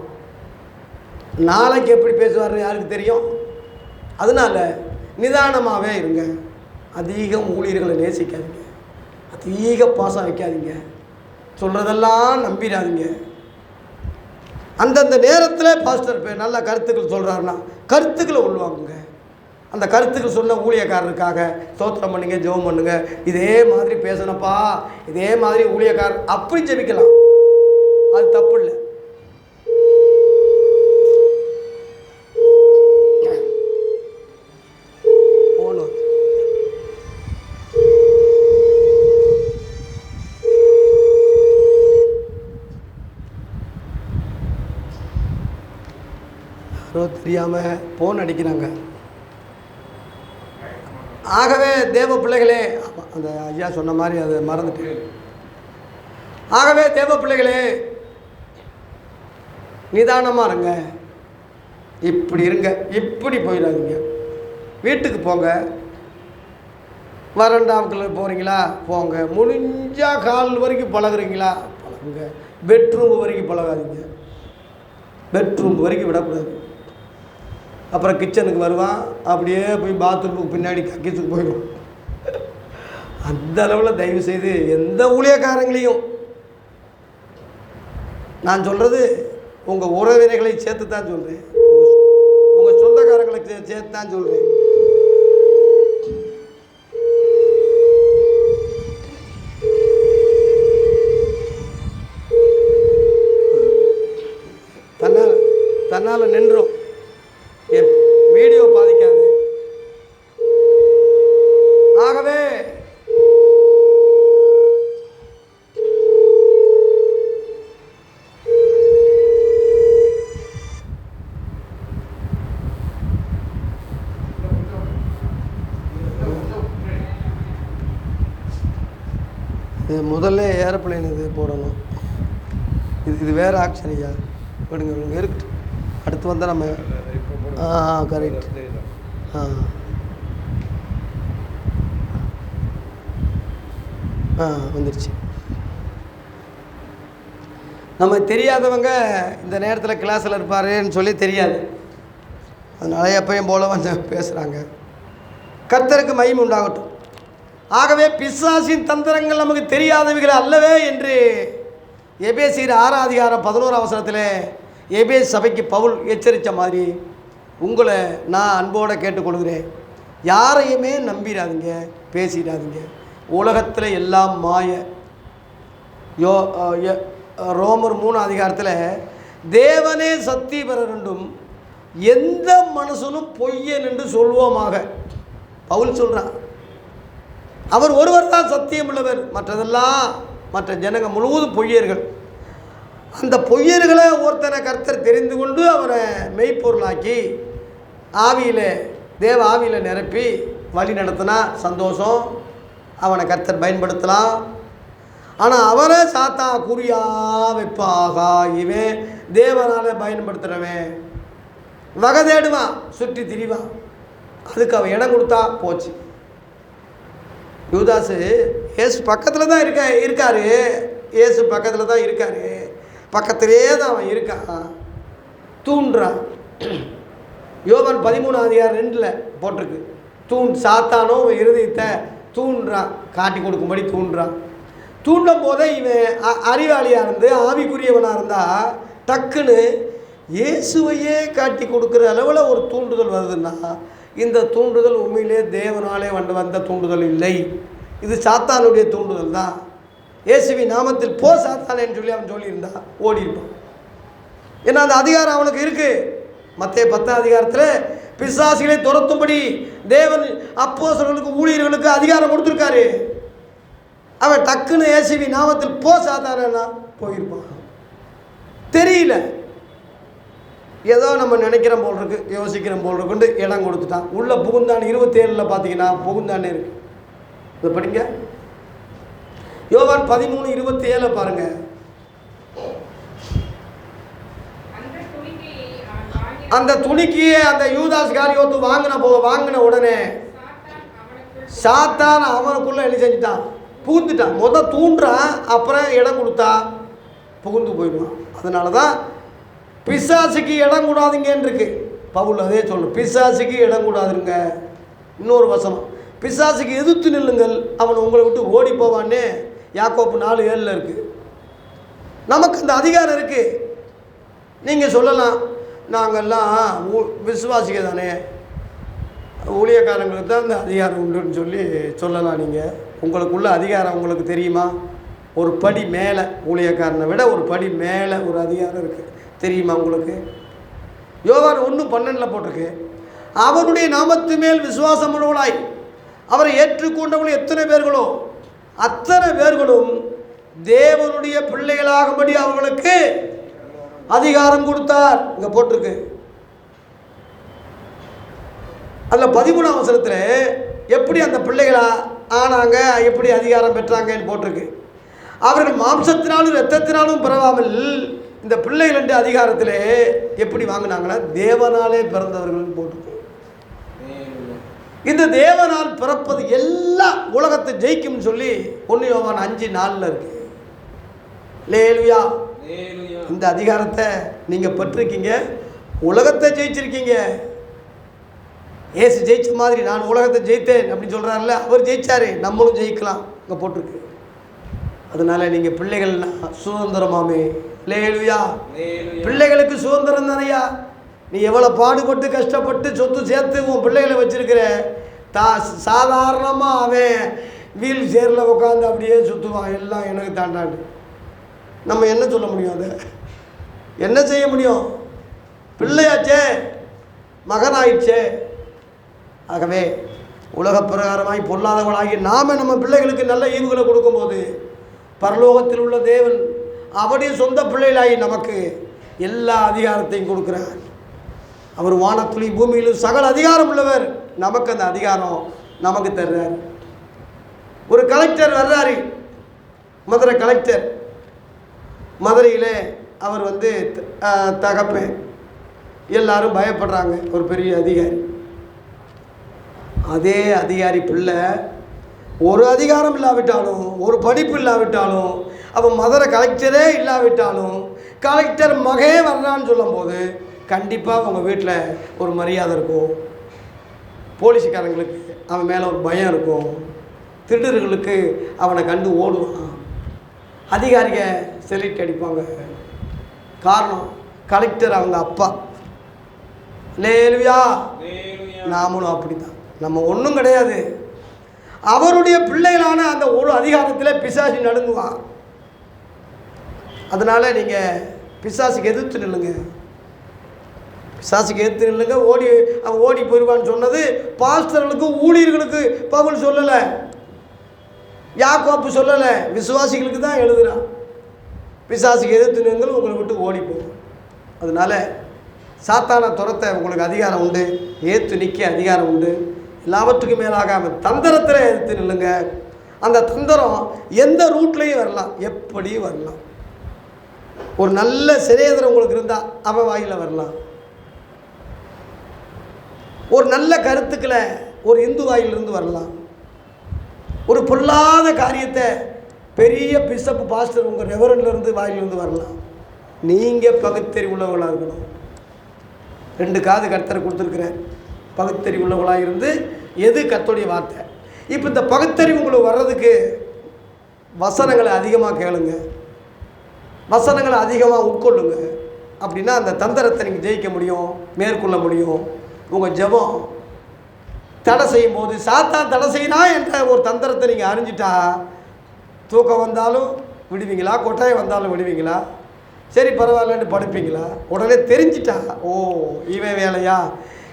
நாளைக்கு எப்படி பேசுவார் யாருக்கு தெரியும்? அதனால் நிதானமாகவே இருங்க. அதிகம் ஊழியர்களை நேசிக்காதீங்க, அதிக பாசம் வைக்காதீங்க, சொல்கிறதெல்லாம் நம்பிடாதீங்க. அந்தந்த நேரத்தில் பாஸ்டர் நல்ல கருத்துக்கள் சொல்கிறாருன்னா கருத்துக்களை உள்வாங்குங்க. அந்த கருத்துக்கள் சொன்ன ஊழியக்காரருக்காக ஸ்தோத்திரம் பண்ணுங்க, ஜெபம் பண்ணுங்க. இதே மாதிரி பேசணுப்பா, இதே மாதிரி ஊழியக்காரர் அப்படி ஜெபிக்கலாம், அது தப்பு இல்லை. தெரியாமல் ஃபோன் அடிக்கிறாங்க. ஆகவே தேவ பிள்ளைகளே, அந்த ஐயா சொன்ன மாதிரி அதை மறந்துட்டு, ஆகவே தேவ பிள்ளைகளே நிதானமாக இருங்க, இப்படி இருங்க, இப்படி போயிடாதீங்க. வீட்டுக்கு போங்க, வரண்டாவுக்குள்ள போகிறீங்களா போங்க, முடிஞ்சால் கால் வரைக்கும் பழகுறீங்களா பழகுங்க, பெட்ரூம் வரைக்கும் பழகாதீங்க, பெட்ரூம் வரைக்கும் விடக்கூடாது. அப்புறம் கிச்சனுக்கு வருவான், அப்படியே போய் பாத்ரூமுக்கு பின்னாடி கக்கிஸுக்கு போயிடும். அந்த அளவில் தயவு செய்து எந்த ஊழியக்காரங்களையும், நான் சொல்கிறது உங்கள் உறவினர்களை சேர்த்து தான் சொல்கிறேன், உங்கள் சொந்தக்காரங்களுக்கு சேர்த்து தான் சொல்கிறேன். தன்னால் நின்றும், என் வீடியோ பாதிக்காது. ஆகவே முதல்ல ஏரோப்ளேன் இது போடணும். இது வேறு ஆக்ஷன் ஐயா, விடுங்க விடுங்க இருக்கட்டும். அடுத்து வந்தால் நம்ம கரெக்ட். வந்துடுச்சு. நம்ம தெரியாதவங்க இந்த நேரத்தில் கிளாஸில் இருப்பாருன்னு சொல்லி தெரியாது, அதனால எப்பயும் போல வந்து பேசுகிறாங்க. கர்த்தருக்கு மகிமை உண்டாகட்டும். ஆகவே பிசாசின் தந்திரங்கள் நமக்கு தெரியாதவைகள் அல்லவே என்று எபேசியர் 6:11 எபேசு சபைக்கு பவுல் எச்சரித்த மாதிரி உங்களை நான் அன்போடு கேட்டுக்கொள்கிறேன். யாரையுமே நம்பிடாதீங்க, பேசிடாதீங்க. உலகத்தில் எல்லாம் மாய. ரோமர் 3 தேவனே சக்தி பெற வேண்டும், எந்த மனுஷனும் பொய்யன் என்று சொல்வோமாக. பவுல் சொல்கிறான், அவர் ஒருவர் தான் சத்தியம் உள்ளவர், மற்றதெல்லாம் மற்ற ஜனங்க முழுவதும் பொய்யர்கள். அந்த பொய்யர்களை ஒருத்தனை கர்த்தர் தெரிந்து கொண்டு அவனை மெய்ப்பொருளாக்கி ஆவியில் தேவ ஆவியில் நிரப்பி வழி நடத்தினா சந்தோஷம், அவனை கர்த்தர் பயன்படுத்தலாம். ஆனால் அவரை சாத்தா குறியா வைப்பாகா, இவன் தேவனால் பயன்படுத்துகிறவன் வகை தேடுவான், சுற்றி திரிவான். அதுக்கு அவன் இடம் கொடுத்தா போச்சு. யூதாசு ஏசு பக்கத்தில் தான் இருக்காரு, ஏசு பக்கத்தில் தான் இருக்காரு, பக்கத்திலே தான் அவன் இருக்கான், தூண்டுறான். யோவான் 13:2 போட்டிருக்கு, சாத்தானோ இருதயத்தை தூண்டுறான், காட்டி கொடுக்கும்படி தூண்டுறான். தூண்டும் போதே இவன் அறிவாளியாக இருந்து ஆவிக்குரியவனாக இருந்தால் டக்குன்னு இயேசுவையே காட்டி கொடுக்குற அளவில் ஒரு தூண்டுதல் வருதுன்னா, இந்த தூண்டுதல் உண்மையிலே தேவனாலே வந்த தூண்டுதல் இல்லை, இது சாத்தானுடைய தூண்டுதல் தான். இயேசுவின் நாமத்தில் போ சாத்தானேன்னு சொல்லி அவன் சொல்லியிருந்தா ஓடிருப்பான். ஏன்னா அந்த அதிகாரம் அவனுக்கு இருக்குது. மத்தேயு 10 பிசாசுகளை துரத்தும்படி தேவன் அப்போஸ்தலர்களுக்கு ஊழியர்களுக்கு அதிகாரம் கொடுத்துருக்காரு. அவன் டக்குன்னு இயேசுவின் நாமத்தில் போ சாத்தானேன்னா போயிருப்பான். தெரியல, ஏதோ நம்ம நினைக்கிற போல் இருக்கு, யோசிக்கிற போல் இருக்குன்னு இடம் கொடுத்துட்டான். உள்ளே புகுந்தான். 27 பார்த்தீங்கன்னா புகுந்தானே இருக்கு. இதை படிங்க, யோவான் 13:27 பாருங்க. அந்த துணிக்கையே அந்த யூதாஸ் காரியோத்து வாங்கின உடனே சாத்தான் அவனுக்குள்ள என்ன செஞ்சுட்டான், புகுந்துட்டான். தூண்டுறான், அப்புறம் இடம் கொடுத்தா புகுந்து போயிடுவான். அதனால தான் பிசாசுக்கு இடம் கூடாதுங்கன்னு இருக்கு. பவுல் அதே சொல்லணும், பிசாசுக்கு இடம் கூடாதுங்க. இன்னொரு வசனம், பிசாசுக்கு எதிர்த்து நில்லுங்கள், அவன் உங்களை விட்டு ஓடி போவான்னு யாக்கோப்பு 4:7 இருக்குது. நமக்கு அந்த அதிகாரம் இருக்குது. நீங்கள் சொல்லலாம், நாங்கள்லாம் விசுவாசிக்க தானே, ஊழியக்காரங்களுக்கு தான் அந்த அதிகாரம் உண்டுன்னு சொல்லலாம். நீங்கள் உங்களுக்குள்ள அதிகாரம் உங்களுக்கு தெரியுமா? ஒரு படி மேலே, ஊழியக்காரனை விட ஒரு படி மேலே ஒரு அதிகாரம் இருக்குது, தெரியுமா உங்களுக்கு? யோவான் 1:12 போட்டிருக்கு, அவருடைய நாமத்து மேல் விசுவாசம் உள்ளவளாய் அவரை ஏற்றுக்கொண்டவர்கள் எத்தனை பேர்களோ அத்தனை பேர்களும் தேவனுடைய பிள்ளைகளாகும்படி அவர்களுக்கு அதிகாரம் கொடுத்தார். இங்கே போட்டிருக்கு. அதில் 13ஆம் வசனத்தில் எப்படி அந்த பிள்ளைகளா ஆனாங்க, எப்படி அதிகாரம் பெற்றாங்கன்னு போட்டிருக்கு. அவர்கள் மாம்சத்தினாலும் இரத்தத்தினாலும் பிறவாமல் இந்த பிள்ளைகள் என்ற அதிகாரத்தில் எப்படி வாங்கினாங்கன்னா தேவனாலே பிறந்தவர்கள் போட்டிருக்கு. இந்த தேவனால் பிறப்பது எல்லா உலகத்தை ஜெயிக்கும்னு சொல்லி 1 யோவான் 5:4 இருக்கு. லேலுயா, இந்த அதிகாரத்தை நீங்கள் பெற்றிருக்கீங்க, உலகத்தை ஜெயிச்சிருக்கீங்க. ஏசு ஜெயிச்ச மாதிரி நான் உலகத்தை ஜெயித்தேன் அப்படின்னு சொல்கிறாருல்ல, அவர் ஜெயிச்சாரு, நம்மளும் ஜெயிக்கலாம், இங்கே போட்டிருக்கு. அதனால் நீங்கள் பிள்ளைகள்னா சுதந்திரமாமே. லேலுயா, பிள்ளைகளுக்கு சுதந்திரம் தானையா. நீ எவ்வளோ பாடுபட்டு கஷ்டப்பட்டு சொத்து சேர்த்து உன் பிள்ளைகளை வச்சுருக்கிற, சாதாரணமாக அவன் வீல் சேரில் உட்காந்து அப்படியே சுற்றுவான், எல்லாம் எனக்கு தாண்டாண்டு. நம்ம என்ன சொல்ல முடியும்? அதை என்ன செய்ய முடியும்? பிள்ளையாச்சே, மகனாயிடுச்சே. ஆகவே உலக பிரகாரமாய் பொல்லாதவளாகி நாம் நம்ம பிள்ளைகளுக்கு நல்ல ஈவுகளை கொடுக்கும்போது பரலோகத்தில் உள்ள தேவன் அவருடைய சொந்த பிள்ளைகளாகி நமக்கு எல்லா அதிகாரத்தையும் கொடுக்குறார். அவர் வானத்துளி பூமியிலும் சகல அதிகாரம் உள்ளவர். நமக்கு அந்த அதிகாரம் நமக்கு தர்றார். ஒரு கலெக்டர் வர்றாரு, மதுரை கலெக்டர். மதுரையில் அவர் தகப்பேன், எல்லாரும் பயப்படுறாங்க. ஒரு பெரிய அதிகாரி. அதே அதிகாரி பிள்ளை ஒரு அதிகாரம் இல்லாவிட்டாலும், ஒரு படிப்பு இல்லாவிட்டாலும், அவன் மதுரை கலெக்டரே இல்லாவிட்டாலும் கலெக்டர் மகே வர்றான்னு சொல்லும் போது கண்டிப்பாக அவங்க வீட்டில் ஒரு மரியாதை இருக்கும். போலீஸுக்காரங்களுக்கு அவன் மேலே ஒரு பயம் இருக்கும். திருடர்களுக்கு அவனை கண்டு ஓடுவான். அதிகாரிக செலிட் அடிப்பாங்க. காரணம், கலெக்டர் அவங்க அப்பா. லேலுயா, நாமளும் அப்படி தான். நம்ம ஒன்றும் கிடையாது. அவருடைய பிள்ளைகளான அந்த ஒரு அதிகாரத்தில் பிசாசு நடுங்குவான். அதனால் நீங்கள் பிசாசுக்கு எதிர்த்து நில்லுங்க, பிசாசுக்கு எதிர்த்து நில்லுங்க. அவன் ஓடி போயிடுவான்னு சொன்னது பாஸ்டர்களுக்கு ஊழியர்களுக்கு பவுல் சொல்லலை, யாக்கோப்பு சொல்லலை, விசுவாசிகளுக்கு தான் எழுதுகிறான். பிசாசுக்கு எதிர்த்து நில்லுங்கள், உங்களை விட்டு ஓடி போகும். அதனால் சாத்தான துரத்தை உங்களுக்கு அதிகாரம் உண்டு, ஏற்று நிற்க அதிகாரம் உண்டு. எல்லாவற்றுக்கும் மேலாக அவன் தந்திரத்தில் எடுத்து நில்லுங்க. அந்த தந்திரம் எந்த ரூட்லேயும் வரலாம், எப்படியும் வரலாம். ஒரு நல்ல சிறையதர் உங்களுக்கு இருந்தால் அவன் வாயில் வரலாம். ஒரு நல்ல கருத்துக்களை ஒரு இந்து வாயிலிருந்து வரலாம். ஒரு பொல்லாத காரியத்தை பெரிய பிஷப் பாஸ்டர் உங்கள் ரெவரன்லேருந்து வாயிலிருந்து வரலாம். நீங்கள் பகுத்தறிவு உள்ளவர்களாக இருக்கணும். 2 காது கர்த்தர் கொடுத்துருக்குறேன். பகுத்தறிவு உள்ளவர்களாக இருந்து எது கர்த்தருடைய வார்த்தை. இப்போ இந்த பகுத்தறிவு உங்களுக்கு வர்றதுக்கு வசனங்களை அதிகமாக கேளுங்க, வசனங்களை அதிகமாக உட்கொள்ளுங்க. அப்படின்னா அந்த தந்திரத்தை நீங்கள் ஜெயிக்க முடியும், மேற்கொள்ள முடியும். உங்கள் ஜெபம் தடை செய்யும் போது சாத்தான் தடை செய்யலாம் என்ற ஒரு தந்திரத்தை நீங்கள் அறிஞ்சிட்டா, தூக்கம் வந்தாலும் விடுவீங்களா, கொட்டாயம் வந்தாலும் விடுவீங்களா, சரி பரவாயில்லன்னு படுப்பீங்களா? உடனே தெரிஞ்சிட்டா, ஓ இவன் வேலையா,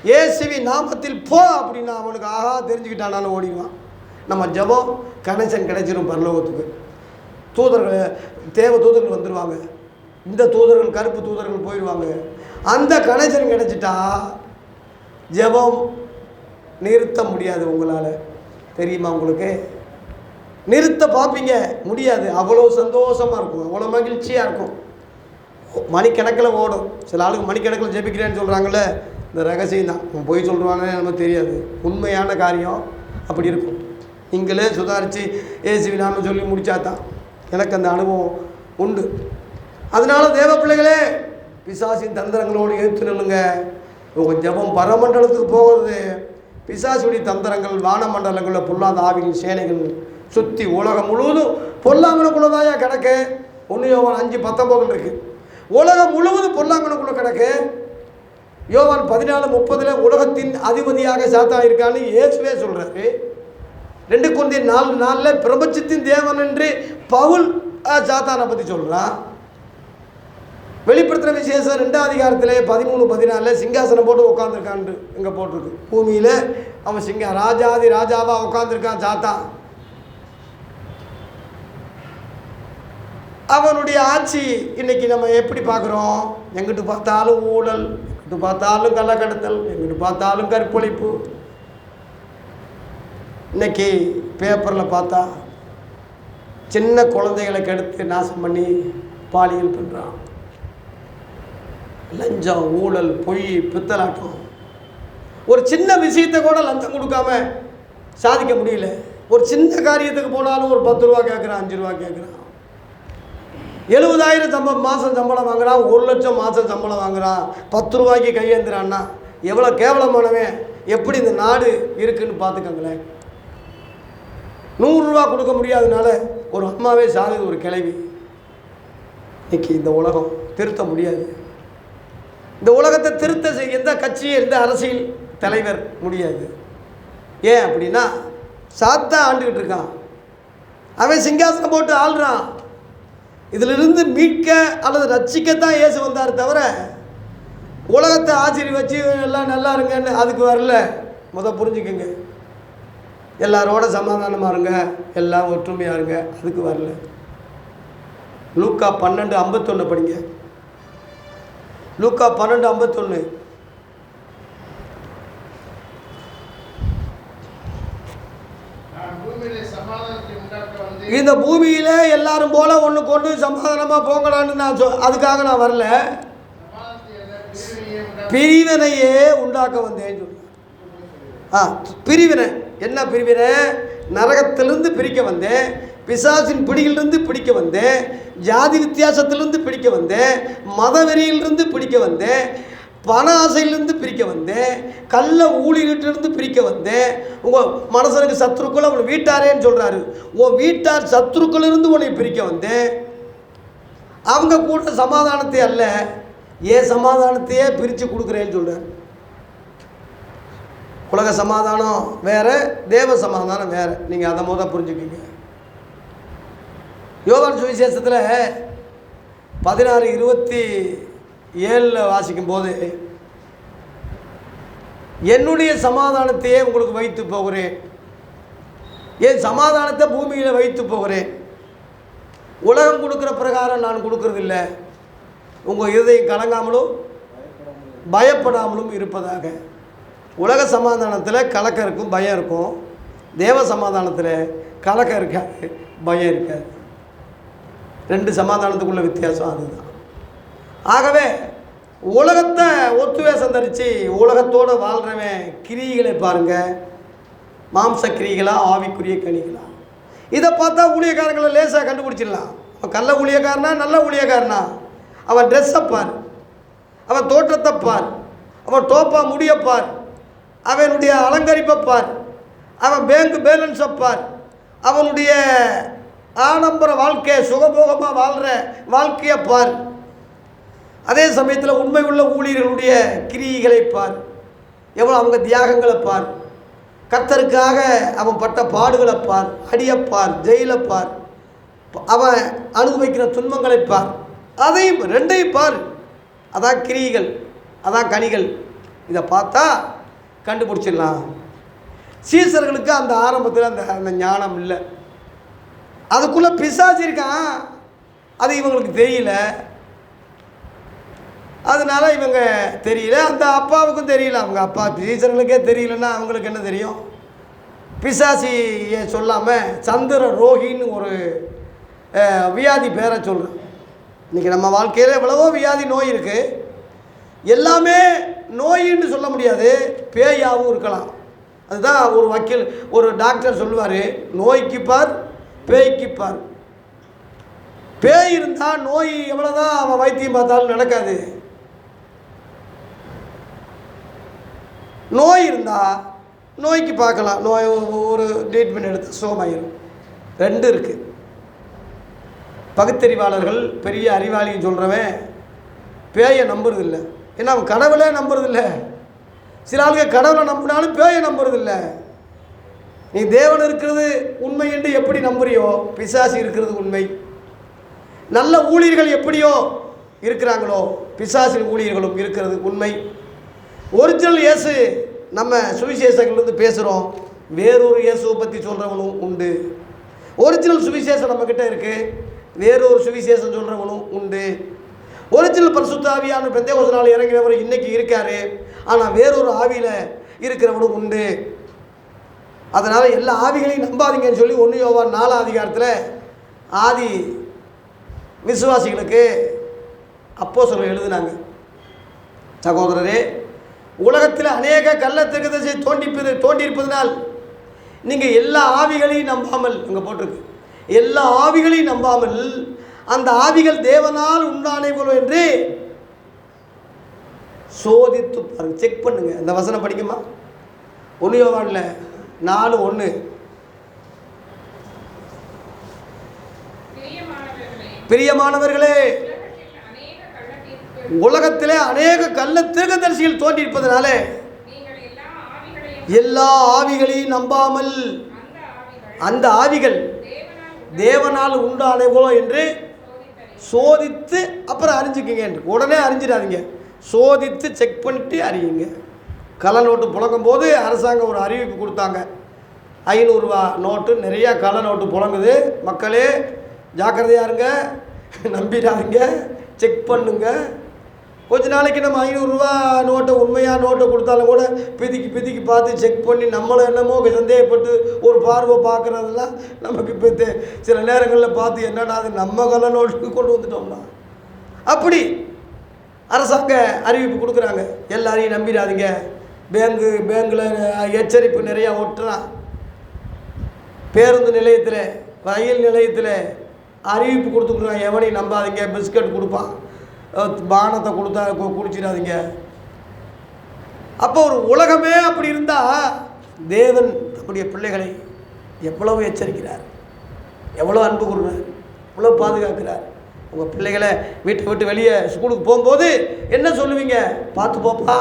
இயேசுவி நாமத்தில் போ அப்படின்னா அவனுக்கு ஆஹா தெரிஞ்சுக்கிட்டானாலும் ஓடிடுவான். நம்ம ஜெபம் கனெக்ஷன் கிடைச்சிடும் பரலோகத்துக்கு. தூதர்கள், தேவ தூதர்கள் வந்துடுவாங்க. இந்த தூதர்கள், கருப்பு தூதர்கள் போயிடுவாங்க. அந்த கனெக்ஷன் கிடைச்சிட்டா ஜெபம் நிறுத்த முடியாது உங்களால். தெரியுமா உங்களுக்கு? நிறுத்த பார்ப்பீங்க, முடியாது. அவ்வளோ சந்தோஷமாக இருக்கும், அவ்வளோ மகிழ்ச்சியாக இருக்கும். மணிக்கணக்கில் ஓடும். சில ஆளுக்கு மணிக்கணக்கில் ஜெபிக்கிறேன்னு சொல்கிறாங்கள, இந்த ரகசியம் தான். போய் சொல்கிறானே நமக்கு தெரியாது. உண்மையான காரியம் அப்படி இருக்கும். நீங்களே சுதாரித்து ஏசுவி நாம சொல்லி முடிச்சாதான். எனக்கு அந்த அனுபவம் உண்டு. அதனால தேவ பிள்ளைகளே, பிசாசின் தந்திரங்களோடு எதிர்த்து நில்லுங்க. உங்கள் ஜெபம் பரமண்டலத்துக்கு போகிறது. பிசாசுடைய தந்திரங்கள் வானமண்டலங்களில் பொல்லாத ஆவிகளின் சேனைகள் சுற்றி உலகம் முழுவதும் பொல்லாங்கனுக்குள்ளதாயா கிடக்கு. 1 யோவான் 5:19 இருக்குது. உலகம் முழுவதும் பொல்லாங்கனுக்குள்ளே கிடக்கு. யோவான் 14:30 உலகத்தின் அதிபதியாக சாத்தான் இருக்கான்னு இயேசுவே சொல்கிறாரு. 2 கொரிந்தியர் 4:4 பிரபஞ்சத்தின் தேவன் என்று பவுல் சாத்தானை பற்றி சொல்கிறான். வெளிப்படுத்துகிற விசேஷம் 2ஆம் அதிகாரத்தில் 13-14 சிங்காசனம் போட்டு உட்காந்துருக்கான்னு இங்கே போட்டிருக்கு. பூமியில் அவன் ராஜாதி ராஜாவாக உட்காந்துருக்கான் சாத்தான். அவனுடைய ஆட்சி இன்னைக்கு நம்ம எப்படி பார்க்குறோம்? எங்கிட்டு பார்த்தாலும் ஊழல், எங்கிட்டு பார்த்தாலும் கள்ளக்கடத்தல், எங்கிட்டு பார்த்தாலும் கற்பழிப்பு. இன்னைக்கு பேப்பரில் பார்த்தா சின்ன குழந்தைகளை கெடுத்து நாசம் பண்ணி பாலியல் பண்ணுறான். லஞ்சம், ஊழல், பொய், பித்தலாட்டம். ஒரு சின்ன விஷயத்தை கூட லஞ்சம் கொடுக்காம சாதிக்க முடியல. ஒரு சின்ன காரியத்துக்கு போனாலும் ஒரு 10 ரூபா கேட்குறான், 5 ரூபா கேட்குறான். 70,000 மாதம் சம்பளம் வாங்குறான், 1 லட்சம் மாதம் சம்பளம் வாங்குறான். 10 ரூபாய்க்கு கையேந்துறான்னா எவ்வளோ கேவலமானவன். எப்படி இந்த நாடு இருக்குன்னு பார்த்துக்கங்களேன். 100 ரூபா கொடுக்க முடியாதனால ஒரு அம்மாவே சாகுது, ஒரு கிழவி. இன்னைக்கு இந்த உலகம் திருத்த முடியாது. இந்த உலகத்தை திருத்த எந்த கட்சி, எந்த அரசியல் தலைவர் முடியாது. ஏன் அப்படின்னா சாத்தான் ஆண்டுகிட்டு இருக்கான். அவன் சிங்காசனம் போட்டு ஆள்றான். இதிலிருந்து மீட்க அல்லது ரட்சிக்கத்தான் இயேசு வந்தார் தவிர உலகத்தை ஆசீர்வச்சு எல்லாம் நல்லா இருங்கன்னு அதுக்கு வரல. புரிஞ்சுக்குங்க. எல்லாரோட சமாதானமாக இருங்க, எல்லாம் ஒற்றுமையாக இருங்க, அதுக்கு வரல. லூக்கா 12:51 படிங்க. லூக்கா 12:51. இந்த பூமியில எல்லாரும் போல ஒன்றுக்கு ஒன்று சமாதானமாக போங்களான்னு அதுக்காக நான் வரல, பிரிவினையே உண்டாக்க வந்தேன்னு சொல்றேன். பிரிவினை என்ன பிரிவினை? நரகத்திலிருந்து பிரிக்க வந்தேன், பிசாசின் பிடியிலிருந்து பிடிக்க வந்தேன், ஜாதி வித்தியாசத்திலிருந்து பிடிக்க வந்தேன், மத வெறியிலிருந்து பிடிக்க வந்தேன், பண ஆசையிலிருந்து பிரிக்க வந்தேன், கள்ள ஊழியிலிருந்து பிரிக்க வந்தேன். உங்கள் மனசனுக்கு சத்துருக்கள் அவன் வீட்டாரேன்னு சொல்கிறாரு. உன் வீட்டார் சத்துருக்களிலிருந்து உன்னை பிரிக்க வந்தேன். அவங்க கூட சமாதானத்தை அல்ல, ஏன் சமாதானத்தையே பிரித்து கொடுக்குறேன்னு சொல்கிறார். உலக சமாதானம் வேறு, தேவ சமாதானம் வேறு. நீங்கள் அதை புரிஞ்சுக்கிங்க. யோவான் சுவிசேஷத்தில் 16:27 வாசிக்கும் போது, என்னுடைய சமாதானத்தையே உங்களுக்கு வைத்து போகிறேன், என் சமாதானத்தை பூமியில் வைத்து போகிறேன், உலகம் கொடுக்குற பிரகாரம் நான் கொடுக்கறதில்ல, உங்கள் இருதயம் கலங்காமலும் பயப்படாமலும் இருப்பதாக. உலக சமாதானத்தில் கலக்கம் இருக்கும், பயம் இருக்கும். தேவ சமாதானத்தில் கலக்கம் இருக்காது, பயம் இருக்காது. 2 சமாதானத்துக்குள்ள வித்தியாசம் அதுதான். ஆகவே உலகத்தை ஒத்துவேஷம் தரித்து உலகத்தோடு வாழ்கிறவன் கிரிகளை பாருங்கள், மாம்ச கிரிகளா ஆவிக்குரிய கனிகளா. இதை பார்த்தா ஊழியக்காரங்களை லேசாக கண்டுபிடிச்சிடலாம். அவன் கள்ள ஊழியக்காரனா நல்ல ஊழியக்காரனா, அவன் ட்ரெஸ்ஸை பார், அவன் தோற்றத்தை பார், அவன் டோப்பா முடியப்பார், அவனுடைய அலங்கரிப்பை பார், அவன் பேங்க் பேலன்ஸை பார், அவனுடைய ஆடம்பர வாழ்க்கை, சுகபோகமாக வாழ்கிற வாழ்க்கையை பார். அதே சமயத்தில் உண்மை உள்ள ஊழியர்களுடைய கிரியைகளை பார், எவ்வளோ அவங்க தியாகங்களை பார், கர்த்தருக்காக அவன் பட்ட பாடுகளை பார், அடியப்பார், ஜெயிலப்பார், அவன் அனுபவிக்கிற துன்பங்களை பார். அதையும் 2ஐயும் பார். அதான் கிரியைகள், அதான் கனிகள். இதை பார்த்தா கண்டுபிடிச்சிடலாம். சீசர்களுக்கு அந்த ஆரம்பத்தில் அந்த ஞானம் இல்லை. அதுக்குள்ளே பிசாசு இருக்கான், அது இவங்களுக்கு தெரியல. அதனால இவங்க தெரியல, அந்த அப்பாவுக்கும் தெரியல. அவங்க அப்பா டீச்சர்களுக்கே தெரியலன்னா அவங்களுக்கு என்ன தெரியும்? பிசாசியை சொல்லாமல் சந்திர ரோகின்னு ஒரு வியாதி பேரை சொல்கிறேன். இன்றைக்கி நம்ம வாழ்க்கையில் எவ்வளவோ வியாதி நோய் இருக்குது. எல்லாமே நோயின்னு சொல்ல முடியாது, பேயாகவும் இருக்கலாம். அதுதான் ஒரு வக்கீல், ஒரு டாக்டர் சொல்லுவார், நோய்க்கு பார் பேய்க்கு பார். பேய் இருந்தால் நோய் எவ்வளோதான் அவன் வைத்தியம் பார்த்தாலும் நடக்காது. நோய் இருந்தால் நோய்க்கு பார்க்கலாம், நோய் ஒரு ட்ரீட்மெண்ட் எடுத்து சோமாயிரும். ரெண்டு இருக்குது. பகுத்தறிவாளர்கள் பெரிய அறிவாளின்னு சொல்கிறவன் பேயை நம்புறதில்லை. ஏன்னா அவன் கடவுளே நம்புறதில்லை. சில ஆளுங்க கடவுளை நம்பினாலும் பேயை நம்புறதில்லை. நீ தேவன் இருக்கிறது உண்மை என்று எப்படி நம்புறியோ, பிசாசு இருக்கிறது உண்மை. நல்ல ஊழியர்கள் எப்படியோ இருக்கிறாங்களோ, பிசாசின் ஊழியர்களும் இருக்கிறது உண்மை. ஒரிஜினல் இயேசு நம்ம சுவிசேஷங்கள்லேருந்து பேசுகிறோம், வேறொரு இயேசுவை பற்றி சொல்கிறவனும் உண்டு. ஒரிஜினல் சுவிசேஷம் நம்மக்கிட்ட இருக்குது, வேறொரு சுவிசேஷம் சொல்கிறவனும் உண்டு. ஒரிஜினல் பரிசுத்த ஆவியான பெந்தேகோஸ்து நாள் இறங்கினவர் இன்றைக்கி இருக்கார், ஆனால் வேறொரு ஆவியில் இருக்கிறவனும் உண்டு. அதனால் எல்லா ஆவிகளையும் நம்பாதீங்கன்னு சொல்லி 1 யோவான் 4ஆம் அதிகாரத்தில் ஆதி விசுவாசிகளுக்கு அப்போஸ்தலர் எழுதினாங்க. சகோதரரே, உலகத்தில் அநேக கள்ள தீர்க்கதரிசி தோன்றியிருப்பதனால் நீங்கள் எல்லா ஆவிகளையும் நம்பாமல், அங்கே போட்டிருக்கு, எல்லா ஆவிகளையும் நம்பாமல் அந்த ஆவிகள் தேவனால் உண்டானவைகளோ என்று சோதித்து பாருங்க, செக் பண்ணுங்க. அந்த வசனம் படிக்குமா? 1 யோவான்ல 4:1. பிரியமானவர்களே, உலகத்திலே அநேக கள்ள தீர்க்கதரிசிகள் தோன்றியிருப்பதனால எல்லா ஆவிகளையும் நம்பாமல் அந்த ஆவிகள் தேவனால் உண்டானவோ என்று சோதித்து அப்புறம் அறிஞ்சிக்கிங்க. உடனே அறிஞ்சிடாதீங்க, சோதித்து செக் பண்ணிட்டு அறியுங்க. கள்ள நோட்டு புழங்கும் போது அரசாங்கம் ஒரு அறிவிப்பு கொடுத்தாங்க, 500 ரூபா நோட்டு நிறையா கள்ள நோட்டு புழங்குது, மக்களே ஜாக்கிரதையாக இருங்க, நம்பிடாதீங்க, செக் பண்ணுங்க. கொஞ்ச நாளைக்கு நம்ம 500 ரூபா நோட்டை உண்மையாக நோட்டை கொடுத்தாலும் கூட பிதிக்கி பார்த்து செக் பண்ணி நம்மளை என்னமோ சந்தேகப்பட்டு ஒரு பார்வை பார்க்குறதெல்லாம் நமக்கு இப்போ சில நேரங்களில் பார்த்து என்னடா அது நம்ம கள்ள நோட்டுக்கு கொண்டு வந்துட்டோம்னா. அப்படி அரசாங்க அறிவிப்பு கொடுக்குறாங்க, எல்லாரையும் நம்பிடாதீங்க. பேங்கில் எச்சரிப்பு நிறையா ஒட்டுறான், பேருந்து நிலையத்தில் ரயில் நிலையத்தில் அறிவிப்பு கொடுத்துக்குறான், எவனையும் நம்பாதீங்க, பிஸ்கட் கொடுப்பான், பானத்தை கொடுத்தா குடிச்சிடாதீங்க. அப்போ ஒரு உலகமே அப்படி இருந்தால் தேவன் நம்முடைய பிள்ளைகளை எவ்வளவு எச்சரிக்கிறார், எவ்வளோ அன்பு கூறுறார், எவ்வளோ பாதுகாக்கிறார். உங்கள் பிள்ளைகளை வீட்டை விட்டு வெளியே ஸ்கூலுக்கு போகும்போது என்ன சொல்லுவீங்க? பார்த்து போப்பா,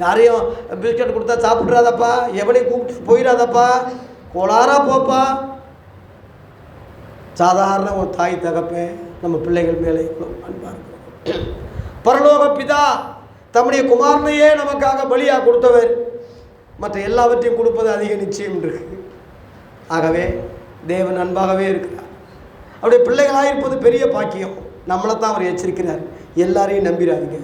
யாரையும் பிஸ்கட் கொடுத்தா சாப்பிட்றாதப்பா, எவனையும் கூப்பிட்டு போயிடாதப்பா, கோளாராக போப்பா. சாதாரண ஒரு தாய் தகப்பேன் நம்ம பிள்ளைகள் மேலே அன்பாக இருக்கிறோம். பரலோக பிதா தம்முடைய குமாரனையே நமக்காக பலியாக கொடுத்தவர், மற்ற எல்லாவற்றையும் கொடுப்பது அதிக நிச்சயம் இருக்கு. ஆகவே தேவன் அன்பாகவே இருக்கிறார். அவருடைய பிள்ளைகளாக இருப்பது பெரிய பாக்கியம். நம்மளை தான் அவர் எச்சரிக்கிறார், எல்லாரையும் நம்பிடாதீங்க.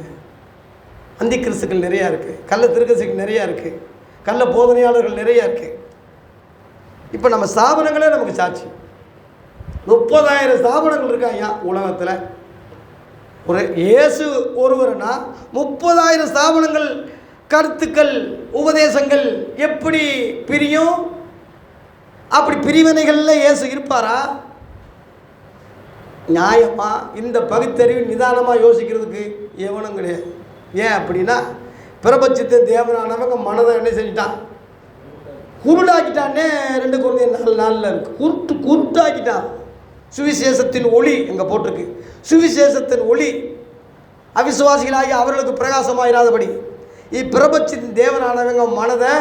அந்தி கிறிஸ்துக்கள் நிறையா இருக்குது, கள்ள திருக்கசிகள் நிறையா இருக்குது, கள்ள போதனையாளர்கள் நிறையா இருக்குது. இப்போ நம்ம ஸ்தாபனங்களே நமக்கு சாட்சி. 30,000 ஸ்தாபனங்கள் இருக்காங்க உலகத்தில். ஒரு இயேசு ஒருவர்னா 30,000 ஸ்தாபனங்கள், கருத்துக்கள், உபதேசங்கள் எப்படி பிரியும்? அப்படி பிரிவினைகளில் இயேசு இருப்பாரா? நியாயமா இந்த பகுத்தறிவு நிதானமாக யோசிக்கிறதுக்கு எவனும் கிடையாது. ஏன் அப்படின்னா, பிரபஞ்சத்தை தேவனானவங்க மனதை என்ன செஞ்சிட்டான்? குருடாக்கிட்டானே. 2 Corinthians 4:4 இருக்கு, குருட்டாக்கிட்டான். சுவிசேஷத்தின் ஒளி எங்கே போட்டிருக்கு, சுவிசேஷத்தின் ஒளி அவிசுவாசிகளாகி அவர்களுக்கு பிரகாசமாயிராதபடி இப்பிரபஞ்சத்தின் தேவனானவங்க மனதை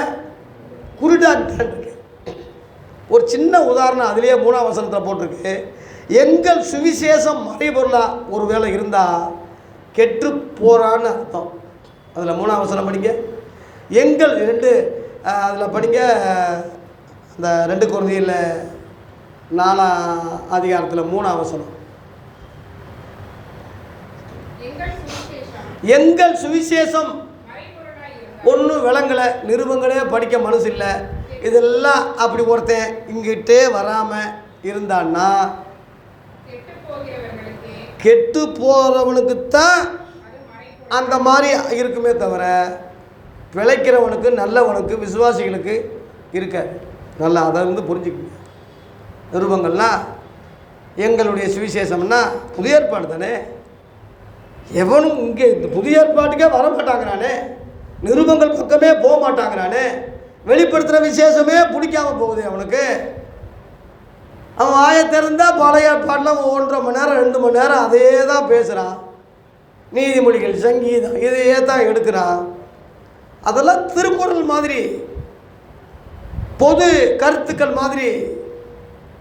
குருடாக்கிட்டான். ஒரு சின்ன உதாரணம் அதிலேயே 3ஆம் வசனத்தில் போட்டிருக்கு. எங்கள் சுவிசேஷம் மறைபொருளாக ஒரு வேளை இருந்தால் கெட்டு போகிறான்னு அர்த்தம். அதில் 3ஆம் வசனம் படிங்க, எங்கள் 2 அதில் படிங்க, அந்த 2 Corinthians 4ஆம் அதிகாரத்தில் 3ஆம் வசனம். எங்கள் சுவிசேஷம் ஒன்றும் விளங்கலை, நிருபங்களே படிக்க மனசு இல்லை. இதெல்லாம் அப்படி ஒருத்தன் இங்கிட்டே வராமல் இருந்தான்னா கெட்டு போகிறவனுக்குத்தான் அந்த மாதிரி இருக்குமே தவிர பிழைக்கிறவனுக்கு, நல்லவனுக்கு, விசுவாசிகளுக்கு இருக்காது. நல்லா அதை வந்து புரிஞ்சுக்கங்க. நிருபங்கள்லாம் எங்களுடைய சுவிசேஷம்னா புதிய ஏற்பாடு தானே. எவனும் இங்கே இந்த புதிய ஏற்பாட்டுக்கே வர மாட்டாங்கிறானே, நிருபங்கள் பக்கமே போக மாட்டாங்கிறானே, வெளிப்படுத்துகிற விசேஷமே பிடிக்காம போகுது அவனுக்கு. அவன் வாயை திறந்தால் பழைய ஏற்பாட்டில் 1.5 மணி நேரம் 2 மணி நேரம் அதே தான் பேசுகிறான். நீதிமொழிகள், சங்கீதம் இதையே தான் எடுக்கிறான். அதெல்லாம் திருக்குறள் மாதிரி, பொது கருத்துக்கள் மாதிரி,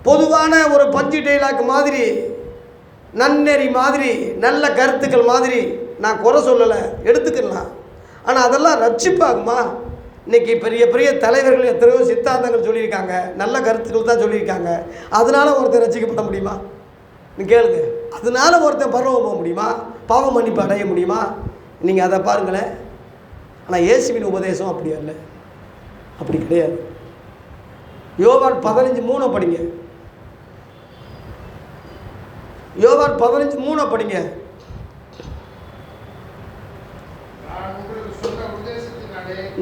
பொதுவான ஒரு பஞ்சு டைலாக் மாதிரி, நன்னெறி மாதிரி, நல்ல கருத்துக்கள் மாதிரி. நான் குறை சொல்லலை, எடுத்துக்கலாம். ஆனால் அதெல்லாம் ரட்சிப்பாகுமா? இன்றைக்கி பெரிய பெரிய தலைவர்கள் எத்தனையோ சித்தாந்தங்கள் சொல்லியிருக்காங்க, நல்ல கருத்துக்கள் தான் சொல்லியிருக்காங்க. அதனால் ஒருத்தர் ரட்சிக்கப்பட முடியுமா? நீ கேளுங்க. அதனால் ஒருத்தர் பரவ போக முடியுமா? பாவ மன்னிப்பு அடைய முடியுமா? நீங்கள் அதை பாருங்களேன். ஆனால் இயேசுவின் உபதேசம் அப்படி அல்ல, அப்படி கிடையாது. யோவான் 15:3 படிங்க. யோவான் 15:3 படிங்க.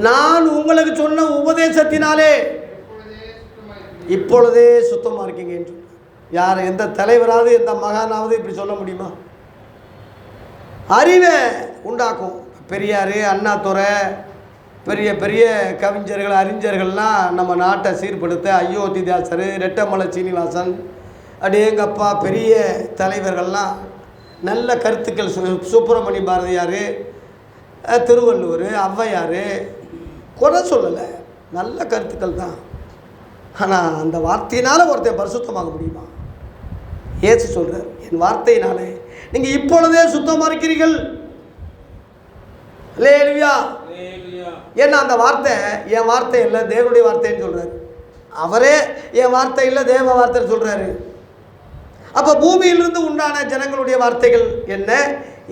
நான் உங்களுக்கு சொன்ன உபதேசத்தினாலே இப்பொழுதே சுத்தமாக இருக்கீங்க என்று. யார், எந்த தலைவராவது எந்த மகானாவது இப்படி சொல்ல முடியுமா? அறிவை உண்டாக்கும். பெரியார், அண்ணாதுரை, பெரிய பெரிய கவிஞர்கள், அறிஞர்கள்லாம் நம்ம நாட்டை சீர்படுத்த, அயோத்திதாசர், ரெட்டமலை சீனிவாசன், அடேங்கப்பா பெரிய தலைவர்கள்லாம் நல்ல கருத்துக்கள். சுப்பிரமணிய பாரதியார், திருவள்ளுவர், ஔவையார், குறை சொல்லலை, நல்ல கருத்துக்கள் தான். ஆனால் அந்த வார்த்தையினால் ஒருத்தர் பரிசுத்தமாக முடியுமா? இயேசு சொல்கிறார், என் வார்த்தையினாலே நீங்கள் இப்பொழுதே சுத்தமாக இருக்கிறீர்கள். அல்லேலூயா. ஏன்னா அந்த வார்த்தை என் வார்த்தை இல்லை, தேவனுடைய வார்த்தைன்னு சொல்கிறார். அவரே என் வார்த்தை இல்லை, தேவ வார்த்தை சொல்கிறாரு. அப்போ பூமியிலிருந்து உண்டான ஜனங்களுடைய வார்த்தைகள் என்ன,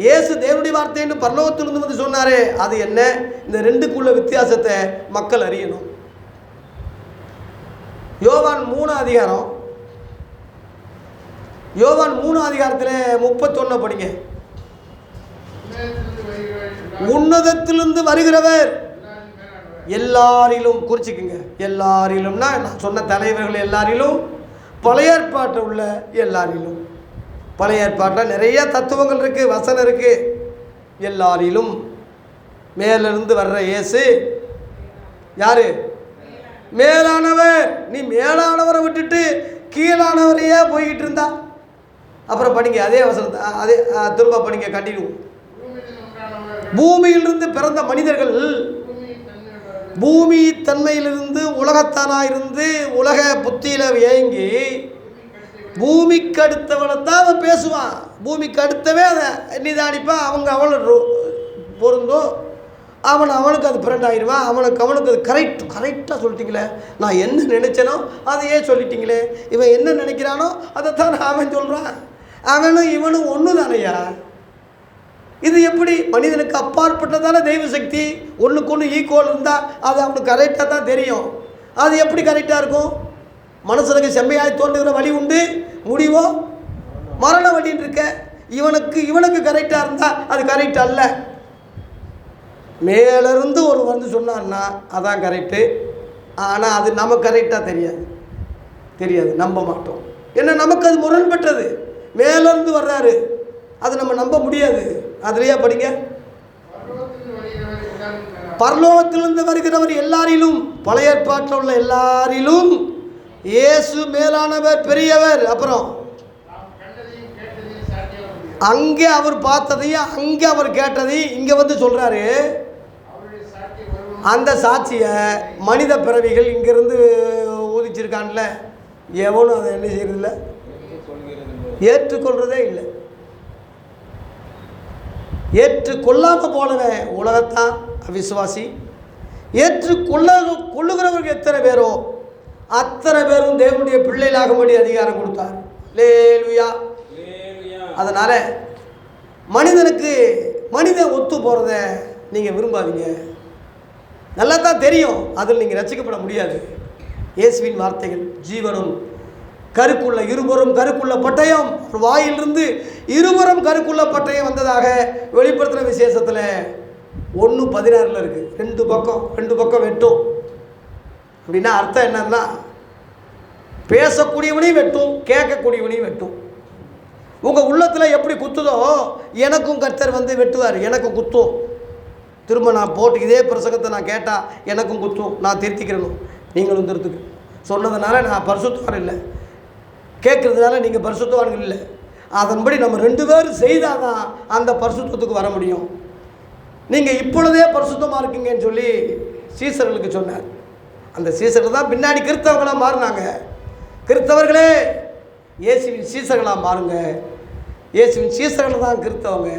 இயேசு தேவனுடைய வார்த்தைன்னு பரலோகத்திலிருந்து வந்து சொன்னாரே அது என்ன? இந்த ரெண்டுக்குள்ள வித்தியாசத்தை மக்கள் அறியணும். யோவான் 3 அதிகாரம், யோவான் 3 அதிகாரத்தில் 31 படிங்க. உன்னதத்திலிருந்து வருகிறவர் எல்லாரிலும், குறிச்சிக்குங்க, எல்லாரிலும்னா நான் சொன்ன தலைவர்கள் எல்லாரிலும், பழைய ஏற்பாட்டில் உள்ள எல்லாரிலும். பழைய ஏற்பாட்டில் நிறைய தத்துவங்கள் இருக்குது, வசனம் இருக்குது. எல்லாரிலும் மேலிருந்து வர்ற இயேசு யாரு? மேலானவர். நீ மேலானவரை விட்டுட்டு கீழானவரையே போய்கிட்டு இருந்தா அப்புறம் படிங்க அதே வசனத்தை, அதே திரும்ப படிங்க, கண்டினியூ. பூமியிலிருந்து பிறந்த மனிதர்கள் பூமி தன்மையிலிருந்து உலகத்தானாயிருந்து உலக புத்தியில் ஏங்கி பூமிக்கு அடுத்தவனை தான் அவன் பேசுவான். பூமிக்கு அடுத்தவே அதை நிதானிப்பான். அவளை பொருந்தும், அவனுக்கு அது ஃப்ரெண்ட் ஆகிடுவான். அவனுக்கு அது கரெக்டாக சொல்லிட்டீங்களே, நான் என்ன நினச்சேனோ அதையே சொல்லிட்டீங்களே, இவன் என்ன நினைக்கிறானோ அதைத்தான் அவன் சொல்கிறான். அவனும் இவனும் ஒன்று தானையா? இது எப்படி? மனிதனுக்கு அப்பாற்பட்டதான தெய்வ சக்தி. ஒன்றுக்கு ஒன்று ஈக்குவல் இருந்தால் அது அவனுக்கு கரெக்டாக தான் தெரியும். அது எப்படி கரெக்டாக இருக்கும்? மனுஷனுக்கு செம்மையாய் தோன்றுகிற வழி உண்டு, முடிவோ மரண வழின்னு இருக்க. இவனுக்கு கரெக்டாக இருந்தால் அது கரெக்ட் அல்ல. மேலிருந்து ஒரு வந்து சொன்னார்னா அதான் கரெக்டு. ஆனால் அது நமக்கு கரெக்டாக தெரியாது, நம்ப மாட்டோம். ஏன்னா நமக்கு அது முரண்பட்டது. மேலிருந்து வர்றாரு, அது நம்ம நம்ப முடியாது. அதுலேயே படிங்க. பரலோகத்திலிருந்து வருகிறவர் எல்லாரிலும், பழைய ஏற்பாட்டில் உள்ள எல்லாரிலும் இயேசு மேலானவர், பெரியவர். அப்புறம் அங்கே அவர் பார்த்ததையும் அங்கே அவர் கேட்டதையும் இங்கே வந்து சொல்கிறாரு. அந்த சாட்சியை மனித பிறவிகள் இங்கேருந்து ஊதிச்சிருக்கான்ல, எவனும் அதை என்ன செய்யறதில்லை, ஏற்றுக்கொள்கிறதே இல்லை. ஏற்றுக்கொள்ளாமல் போனவன் உலகத்தான் அவிசுவாசி. கொள்ளுகிறவர்கள் எத்தனை பேரோ அத்தனை பேரும் தேவனுடைய பிள்ளைகளாகும்படி அதிகாரம் கொடுத்தார். அல்லேலூயா. அதனால் மனிதன் ஒத்து போகிறத நீங்கள் விரும்பாதீங்க. நல்லா தான் தெரியும், அதில் நீங்கள் ரசிக்கப்பட முடியாது. இயேசுவின் வார்த்தைகள் ஜீவனும் கருக்குள்ள இருபுறம் கருக்குள்ள பட்டயம், வாயிலிருந்து இருபுறம் கருக்குள்ள பட்டயம் வந்ததாக வெளிப்படுத்துகிற விசேஷத்தில் 1:16 இருக்குது. ரெண்டு பக்கம் வெட்டும். அப்படின்னா அர்த்தம் என்னன்னா, பேசக்கூடியவனையும் வெட்டும், கேட்கக்கூடியவனையும் வெட்டும். உங்கள் உள்ளத்தில் எப்படி குத்துதோ எனக்கும் கர்த்தர் வந்து வெட்டுவார், எனக்கும் குத்தும். திரும்ப நான் போட்டு இதே பிரசங்கத்தை நான் கேட்டால் எனக்கும் குத்தும், நான் திருத்திக்கிறணும், நீங்களும் திருத்துக்கு. சொன்னதுனால நான் பரிசுத்தவான் இல்லை, கேட்குறதுனால நீங்கள் பரிசுத்தவான்கள் இல்லை. அதன்படி நம்ம 2 பேரும் செய்தால் தான் அந்த பரிசுத்தத்துக்கு வர முடியும். நீங்கள் இப்பொழுதே பரிசுத்தமாக இருக்கீங்கன்னு சொல்லி சீசர்களுக்கு சொன்னார். அந்த சீசர்கள் தான் பின்னாடி கிறிஸ்தவர்களாக மாறினாங்க. கிறிஸ்தவர்களே இயேசுவின் சீசர்களாக மாறுங்க. இயேசுவின் சீசர்கள் தான் கிறிஸ்தவங்க.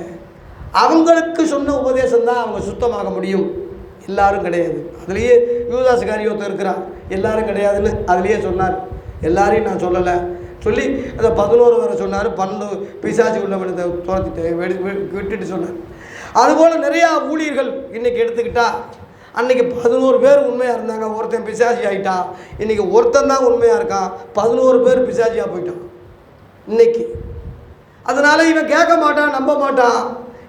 அவங்களுக்கு சொன்ன உபதேசம் தான் அவங்க சுத்தமாக முடியும். எல்லாரும் கிடையாது. அதுலேயே யூதாஸ் காரியோத்தர் இருக்கிறான், எல்லாரும் கிடையாதுன்னு அதுலேயே சொன்னார். எல்லாரையும் நான் சொல்லலை சொல்லி அதை 11 வரை சொன்னார். 12 பிசாசு உள்ளவனை துரத்திட்டு விட்டுட்டு சொன்னார். அதுபோல் நிறையா ஊழியர்கள் இன்றைக்கி எடுத்துக்கிட்டால், அன்றைக்கி 11 பேர் உண்மையாக இருந்தாங்க, ஒருத்தன் பிசாசி ஆகிட்டான். இன்றைக்கி ஒருத்தன் தான் உண்மையாக இருக்கான், 11 பேர் பிசாசியாக போயிட்டான் இன்றைக்கி. அதனால் இவன் கேட்க மாட்டான், நம்ப மாட்டான்.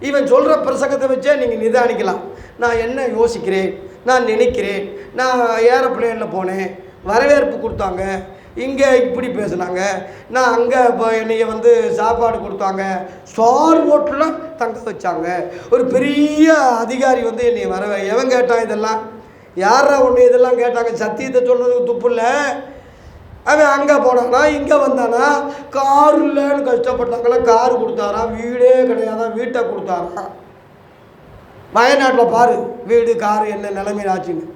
இவன் சொல்கிற பிரசங்கத்தை வச்சே நீங்கள் நிதானிக்கலாம். நான் என்ன யோசிக்கிறேன், நான் நினைக்கிறேன், நான் ஏரோப்ளேனில் போனேன், வரவேற்பு கொடுத்தாங்க, இங்கே இப்படி பேசுனாங்க, நான் அங்கே இப்போ என்னைய வந்து சாப்பாடு கொடுத்தாங்க, ஸ்டார் ஹோட்டலில் தங்க வச்சாங்க, ஒரு பெரிய அதிகாரி வந்து என்னை எவன் கேட்டான் இதெல்லாம், யாரா ஒன்று இதெல்லாம் கேட்டாங்க, சத்தியத்தை சொல்கிறதுக்கு துப்பு இல்லை. அவன் அங்கே போனானா, இங்கே வந்தானா, கார் இல்லைன்னு கஷ்டப்பட்டாங்களா, காரு கொடுத்தாரான், வீடே கிடையாதான், வீட்டை கொடுத்தாரான். வயநாட்டில் பாரு வீடு காரு என்ன நிலைமையில் ஆச்சுன்னு.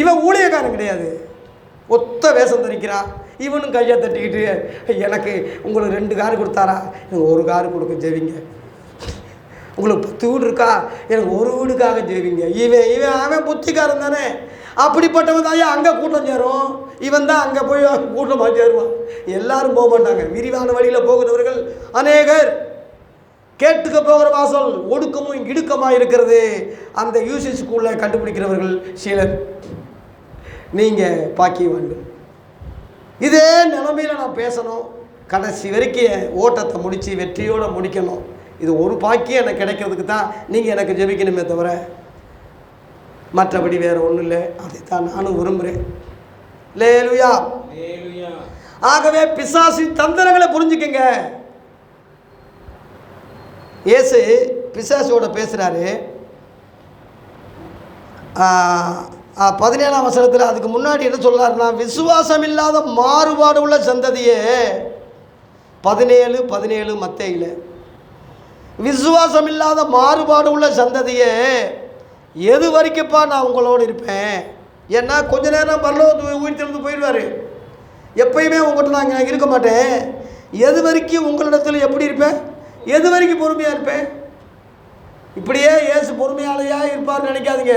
இவன் ஊழியக்காரன் கிடையாது, ஒத்த வேஷம் தரிக்கிறான். இவனும் கையை தட்டிக்கிட்டு எனக்கு உங்களுக்கு 2 காரு கொடுத்தாரா, எனக்கு 1 காரு கொடுக்க ஜெவிங்க, உங்களுக்கு 10 வீடு இருக்கா, எனக்கு 1 வீடுக்காக ஜெவிங்க. அவன் புத்திக்காரன் தானே. அப்படிப்பட்டவன் தான் அங்கே கூட்டம் சேரும், இவன் தான் அங்கே போய் கூட்டமாக சேருவான். எல்லாரும் போக மாட்டாங்க. விரிவான வழியில் போகிறவர்கள் அநேகர். கேட்டுக்க போகிற வாசல் ஒடுக்கமும் இடுக்கமாக இருக்கிறது. அந்த யூசி ஸ்கூலில் கண்டுபிடிக்கிறவர்கள் சிலர். நீங்கள் பாக்கியவான்கள். இதே நிலைமையில் நான் பேசணும், கடைசி வரைக்கும் ஓட்டத்தை முடித்து வெற்றியோடு முடிக்கணும். இது ஒரு பாக்கியம் எனக்கு கிடைக்கிறதுக்கு தான் நீங்கள் எனக்கு ஜெபிக்கணுமே தவிர மற்றபடி வேறு ஒன்றும் இல்லை. அதைத்தான் நானும் விரும்புகிறேன். லேலுயா. ஆகவே பிசாசின் தந்திரங்களை புரிஞ்சுக்கங்க. இயேசு பிசாசோட பேசுகிறாரு. 17ஆம் வசனத்தில். அதுக்கு முன்னாடி என்ன சொல்கிறாருன்னா, விசுவாசம் இல்லாத மாறுபாடு உள்ள சந்ததியே. 17 மத்தேயில, விசுவாசம் இல்லாத மாறுபாடு உள்ள சந்ததியே, எது வரைக்கும்ப்பா நான் உங்களோடு இருப்பேன். ஏன்னா கொஞ்ச நேரம் பரலோகத்து உயிர்த்தெழுந்து போயிடுவார். எப்பயுமே உங்கள்கிட்ட நான் இருக்க மாட்டேன். எது வரைக்கும் உங்களிடத்தில் எப்படி இருப்பேன், எது வரைக்கும் பொறுமையாக இருப்பேன். இப்படியே இயேசு பொறுமையாலையாக இருப்பார்னு நினைக்காதீங்க.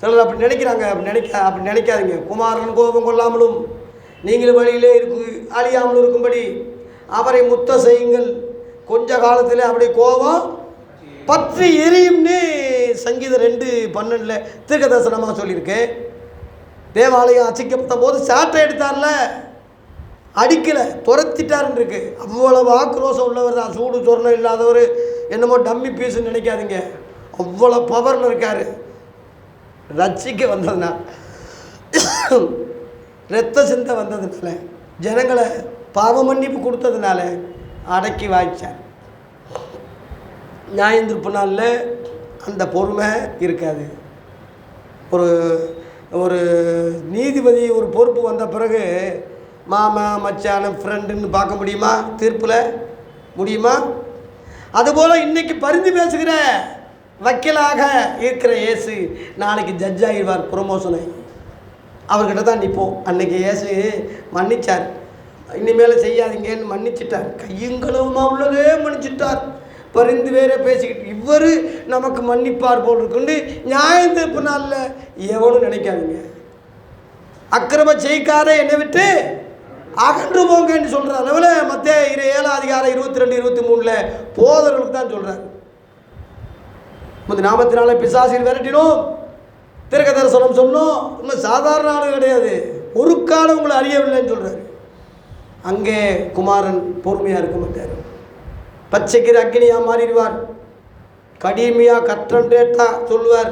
சிலர் அப்படி நினைக்கிறாங்க. அப்படி நினைக்காதீங்க. குமாரன் கோபம் கொள்ளாமலும் நீங்களும் வழியிலே அழியாமலும் இருக்கும்படி அவரை முத்த செய்யுங்கள். கொஞ்ச காலத்தில் அப்படி கோபம் பற்றி எரியும்னு சங்கீதம் 2:12 தீர்க்கதரிசனமாக சொல்லியிருக்கு. தேவாலயம் அச்சிக்கப்பட்ட போது சாட்டை எடுத்தார்ல, அடிக்கலை, துரத்திட்டாருன்னு இருக்கு. அவ்வளவு ஆக்ரோஷம் உள்ளவர் தான். சூடு சொரணம் இல்லாதவர், என்னமோ டம்மி பீஸுன்னு நினைக்காதீங்க. அவ்வளோ பவர்னு இருக்கார். ரட்சிக்க வந்ததுனால, இரத்த சிந்தை வந்ததுனால, ஜனங்களை பாவ மன்னிப்பு கொடுத்ததுனால அடக்கி வாய்ச்சார். நியாயந்திருப்பு நாளில் அந்த பொறுமை இருக்காது. ஒரு நீதிபதி ஒரு பொறுப்பு வந்த பிறகு மாமா மச்சான ஃப்ரெண்டுன்னு பார்க்க முடியுமா? தீர்ப்பில் முடியுமா? அதுபோல் இன்றைக்கி பரிந்து பேசுகிற வக்கீலாக இருக்கிற இயேசு நாளைக்கு ஜட்ஜ் ஆகிடுவார். ப்ரொமோஷனை அவர்கிட்ட தான் நிற்போம். அன்றைக்கி இயேசு மன்னிச்சார், இனிமேல் செய்யாதீங்கன்னு மன்னிச்சிட்டார். கையுங்களுமா உள்ளதே மன்னிச்சிட்டார். பரிந்து வேற பேசிக்கிட்டு இவர் நமக்கு மன்னிப்பார் போல் இருக்குண்டு நியாயம் தீர்ப்பு நாளில் எவனும் நினைக்காதீங்க. அக்கிரம செய்கார என்னை விட்டு அகன்று போங்கன்னு சொல்கிற அளவில் மத்தேயு 7ஆம் அதிகாரம் 22-23 போதர்களுக்கு தான் சொல்கிறார். நாமத்தினால பிசாசில் விரட்டினோம், தீர்க்க தரிசனம் சொன்னோம். இன்னும் சாதாரண ஆள் கிடையாது, ஒரு காலம் உங்களை அறியவில்லைன்னு சொல்கிறார். அங்கே குமாரன் பொறுமையாக இருக்க மாட்டார். பச்சைக்கிற அக்னியாக மாறிடுவார். கடுமையாக கற்றண்டேட்டா சொல்லுவார்.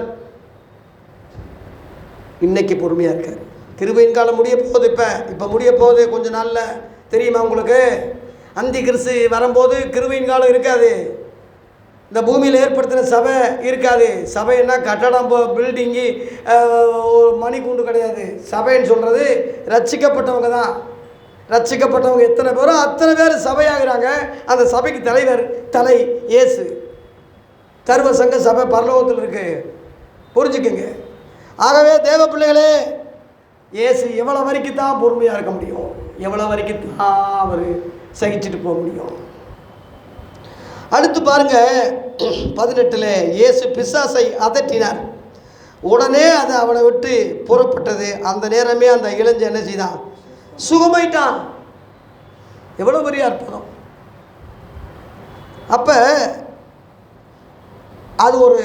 இன்னைக்கு பொறுமையாக இருக்கார். கிருபையின் காலம் முடிய போகுது. இப்போ முடிய போகுது. கொஞ்ச நாளில் தெரியுமா உங்களுக்கு? அந்தி கிறிஸ்து வரும்போது கிருபையின் காலம் இருக்காது. இந்த பூமியில் ஏற்படுத்தின சபை இருக்காது. சபைன்னா கட்டடம், பில்டிங்கு, ஒரு மணிக்கூண்டு கிடையாது. சபைன்னு சொல்கிறது ரட்சிக்கப்பட்டவங்க தான். ரட்சிக்கப்பட்டவங்க எத்தனை பேரோ அத்தனை பேர் சபையாகிறாங்க. அந்த சபைக்கு தலை இயேசு. சர்வ சங்க சபை பரலோகத்தில் இருக்குது, புரிஞ்சுக்குங்க. ஆகவே தேவ பிள்ளைகளே, இயேசு எவ்வளோ வரைக்கும் தான் பொறுமையாக இருக்க முடியும்? எவ்வளோ வரைக்கும் தான் அவர் சகிச்சுட்டு போக முடியும்? அடுத்து பாருங்க, 18 இயேசு பிசாசை அதட்டினார். உடனே அது அவனை விட்டு புறப்பட்டது. அந்த நேரமே அந்த இளைஞன் என்ன செய்தான்? சுகமாயிட்டான். எவ்வளோ பெரிய அற்புதம்! அப்போ அது ஒரு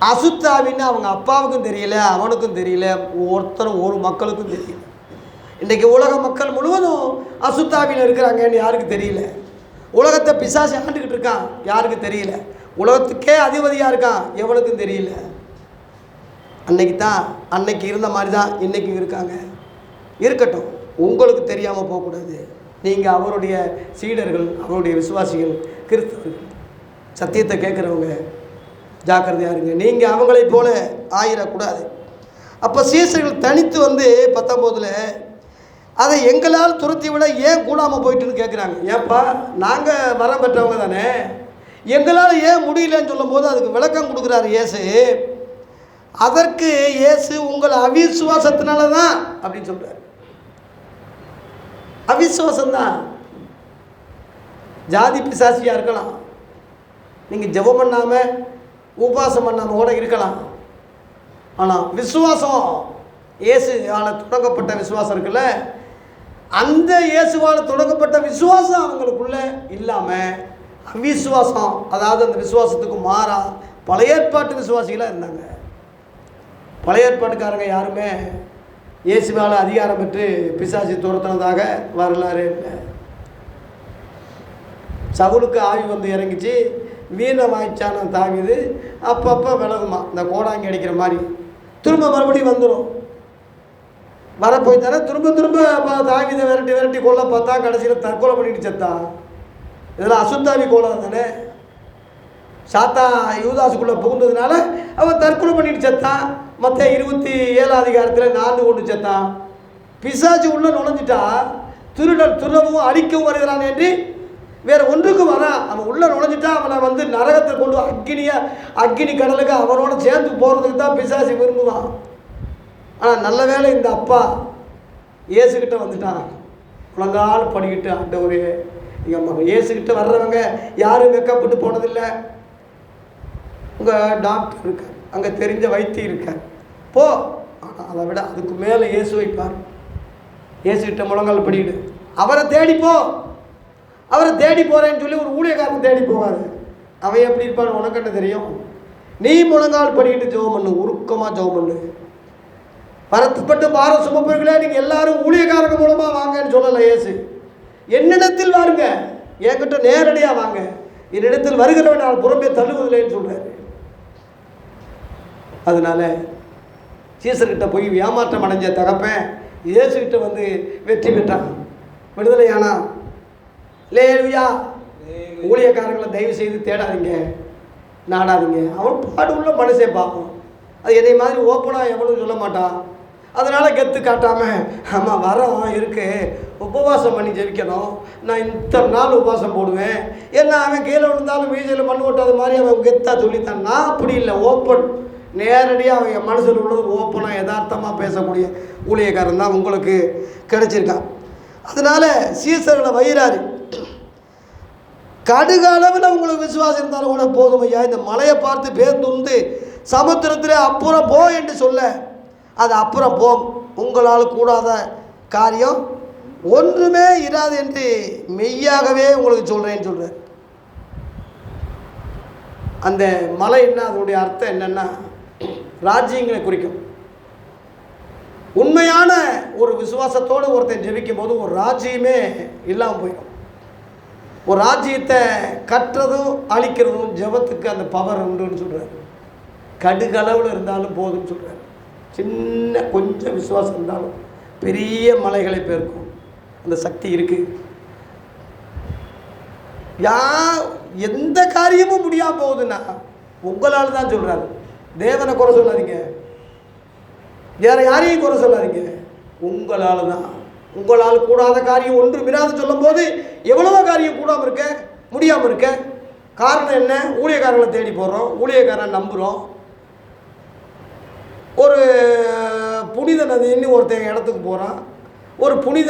அசுத்தாவின்னு அவங்க அப்பாவுக்கும் தெரியல, அவனுக்கும் தெரியல, ஒருத்தரும் ஒரு மக்களுக்கும் தெரியல. இன்றைக்கி உலக மக்கள் முழுவதும் அசுத்தாவியில் இருக்கிறாங்கன்னு யாருக்கு தெரியல. உலகத்தை பிசாசு ஆண்டுக்கிட்டு இருக்கான், யாருக்கு தெரியல. உலகத்துக்கே அதிபதியாக இருக்கான், எவனுக்கும் தெரியல. அன்னைக்கு இருந்த மாதிரி தான் இன்றைக்கும் இருக்காங்க. இருக்கட்டும், உங்களுக்கு தெரியாமல் போகக்கூடாது. நீங்கள் அவருடைய சீடர்கள், அவருடைய விசுவாசிகள், கிறிஸ்தவர்கள், சத்தியத்தை கேட்குறவங்க ஜாக்கிரதையாக இருங்க. நீங்கள் அவங்களை போல ஆயிடக்கூடாது. அப்போ சீசர்கள் தனித்து 19 அதை எங்களால் துரத்தி விட ஏன் கூடாமல் போயிட்டுன்னு கேட்குறாங்க. ஏப்பா, நாங்கள் வரம் பெற்றவங்க தானே, எங்களால் ஏன் முடியலன்னு சொல்லும் போது அதுக்கு விளக்கம் கொடுக்குறாரு இயேசு. அதற்கு இயேசு உங்கள் அவிசுவாசத்தினால தான் அப்படின்னு சொல்கிறார். அவிசுவாசம்தான். ஜாதி பிசாசியாக இருக்கலாம், நீங்கள் ஜெபம் பண்ணாமல் உபவாசம் பண்ணாமல் கூட இருக்கலாம். ஆனால் விசுவாசம், இயேசுவால் தொடங்கப்பட்ட விசுவாசம் இருக்குல்ல, அந்த இயேசுவால் தொடங்கப்பட்ட விசுவாசம் அவங்களுக்குள்ள இல்லாமல் அவிசுவாசம், அதாவது அந்த விசுவாசத்துக்கு மாறா பழைய ஏற்பாட்டு விசுவாசிகளாக இருந்தாங்க. பழைய ஏற்பாட்டுக்காரங்க யாருமே இயேசுவால் அதிகாரம் பெற்று பிசாசி துரத்துனதாக வரலாறு இல்லை. சவுலுக்கு ஆவி இறங்கிச்சு, வீணை வாய்ச்சான தாவிது அப்பப்போ விலகுமா, இந்த கோடாங்கி அடிக்கிற மாதிரி திரும்ப மறுபடியும் வந்துடும். வரப்போய் தானே திரும்ப தாவிதை விரட்டி கொள்ள பார்த்தா கடைசியில் தற்கொலை பண்ணிட்டு செத்தான். இதெல்லாம் அசுத்தாவி கோலம் தானே. சாத்தா யூதாசுக்குள்ளே புகுந்ததுனால அவன் தற்கொலை பண்ணிட்டு செத்தான். மற்ற 27 அதிகாரத்தில் 4 கொண்டு செத்தான். பிசாசு உள்ளே நுழைஞ்சிட்டா திருடவும் அழிக்கவும் வருகிறான் என்று வேறு ஒன்றுக்கும் வரான். அவன் உள்ளே நுழைஞ்சிட்டா அவனை நரகத்தை கொண்டு அக்கினி கடலுக்கு அவனோட சேர்ந்து போகிறதுக்கு தான் பிசாசு விரும்புவான். ஆனால் நல்ல வேளை இந்த அப்பா இயேசுக்கிட்ட வந்துட்டான். முழங்கால் படிக்கிட்டு ஆண்டவரே எங்கள் மகன். இயேசுக்கிட்ட வர்றவங்க யாரும் வெக்கப்பட்டு போனதில்லை. உங்கள் டாக்டர் இருக்கார், அங்கே தெரிஞ்ச வைத்தியம் இருக்கார், போ. ஆனால் அதை விட அதுக்கு மேலே இயேசு வைப்பார். இயேசுக்கிட்ட முழங்கால் படிக்கிட்டு அவரை தேடிப்போ. அவரை தேடி போகிறேன்னு சொல்லி ஒரு ஊழியக்காரன் தேடி போவார். அவன் எப்படி இருப்பான்னு உனக்கு என்ன தெரியும்? நீ முழங்கால் படிக்கிட்டு ஜெபம் பண்ணு, உருக்கமாக ஜெபம் பண்ணு. வருத்தப்பட்டு பாரம் சுமப்பவர்களே, நீங்கள் எல்லாரும் ஊழியக்காரங்க மூலமாக வாங்கன்னு சொல்லலை இயேசு. என்னிடத்தில் வாருங்க, என்கிட்ட நேரடியாக வாங்க, என்னிடத்தில் வருகிறவன் நான் புறம்பே தள்ளுவதில்லைன்னு சொல்கிறாரு. அதனால் சீசர்கிட்ட போய் ஏமாற்றம் அடைஞ்ச தகப்பன் இயேசுகிட்ட வெற்றி பெற்றான், விடுதலையானா. லேலுயா. ஊழியக்காரங்களை தயவு செய்து தேடாதீங்க, நாடாதீங்க. அவன் பாடு உள்ள மனசே பார்ப்போம். அது என்னை மாதிரி ஓப்பனாக எவ்வளவு சொல்ல மாட்டான். அதனால் கெத்து காட்டாமல், ஆமாம் வரோம் இருக்குது, உபவாசம் பண்ணி ஜெபிக்கணும், நான் இத்தனை நாள் உபவாசம் போடுவேன், ஏன்னா அவன் கீழே விழுந்தாலும் வீதியில் மண் ஓட்டாத மாதிரி அவன் கெத்தாக சொல்லித்தான். நான் அப்படி இல்லை, ஓப்பன், நேரடியாக அவங்க மனசில் உள்ளது ஓப்பனாக யதார்த்தமாக பேசக்கூடிய ஊழியக்காரன் தான் உங்களுக்கு கிடைச்சிருக்கான். அதனால் சீசர்களை வயிறாரு. கடுகளவில் உங்களுக்கு விசுவாசம் இருந்தாலும் கூட போதும் ஐயா, இந்த மலையை பார்த்து பேர்ந்து சமுத்திரத்தில் அப்புறம் போ என்று சொல்ல அது அப்புறம் போம். உங்களால் கூடாத காரியம் ஒன்றுமே இராது என்று மெய்யாகவே உங்களுக்கு சொல்கிறேன்னு சொல்கிறார். அந்த மலை என்ன, அதனுடைய அர்த்தம் என்னென்னா ராஜ்யங்களை குறிக்கும். உண்மையான ஒரு விசுவாசத்தோடு ஒருத்தன் ஜெபிக்கும் போது ஒரு ராஜ்யமே இல்லாமல் போயிடும். ஒரு ராஜ்யத்தை கட்டுறதும் அழிக்கிறதும் ஜெபத்துக்கு அந்த பவர் உண்டுன்னு சொல்கிறார். கடுகளவில் இருந்தாலும் போதும்னு சொல்கிறார். சின்ன கொஞ்சம் விசுவாசம் இருந்தாலும் பெரிய மலைகளை பெருக்கும் அந்த சக்தி இருக்குது. எந்த காரியமும் முடியாமல் போகுதுன்னா உங்களால் தான் சொல்கிறாரு. தேவனை குறை சொல்லாதீங்க, வேற யாரையும் குறை சொல்லாதீங்க, உங்களால் தான். உங்களால் கூடாத காரியம் ஒன்று விடாது சொல்லும் போது எவ்வளவோ காரியம் கூடாமல் இருக்க முடியாமல் இருக்க. காரணம் என்ன? ஊழியக்காரங்களை தேடி போடுறோம், ஊழியக்காரன் நம்புகிறோம். ஒரு புனித நதின்னு ஒருத்தன் இடத்துக்கு போகிறான், ஒரு புனித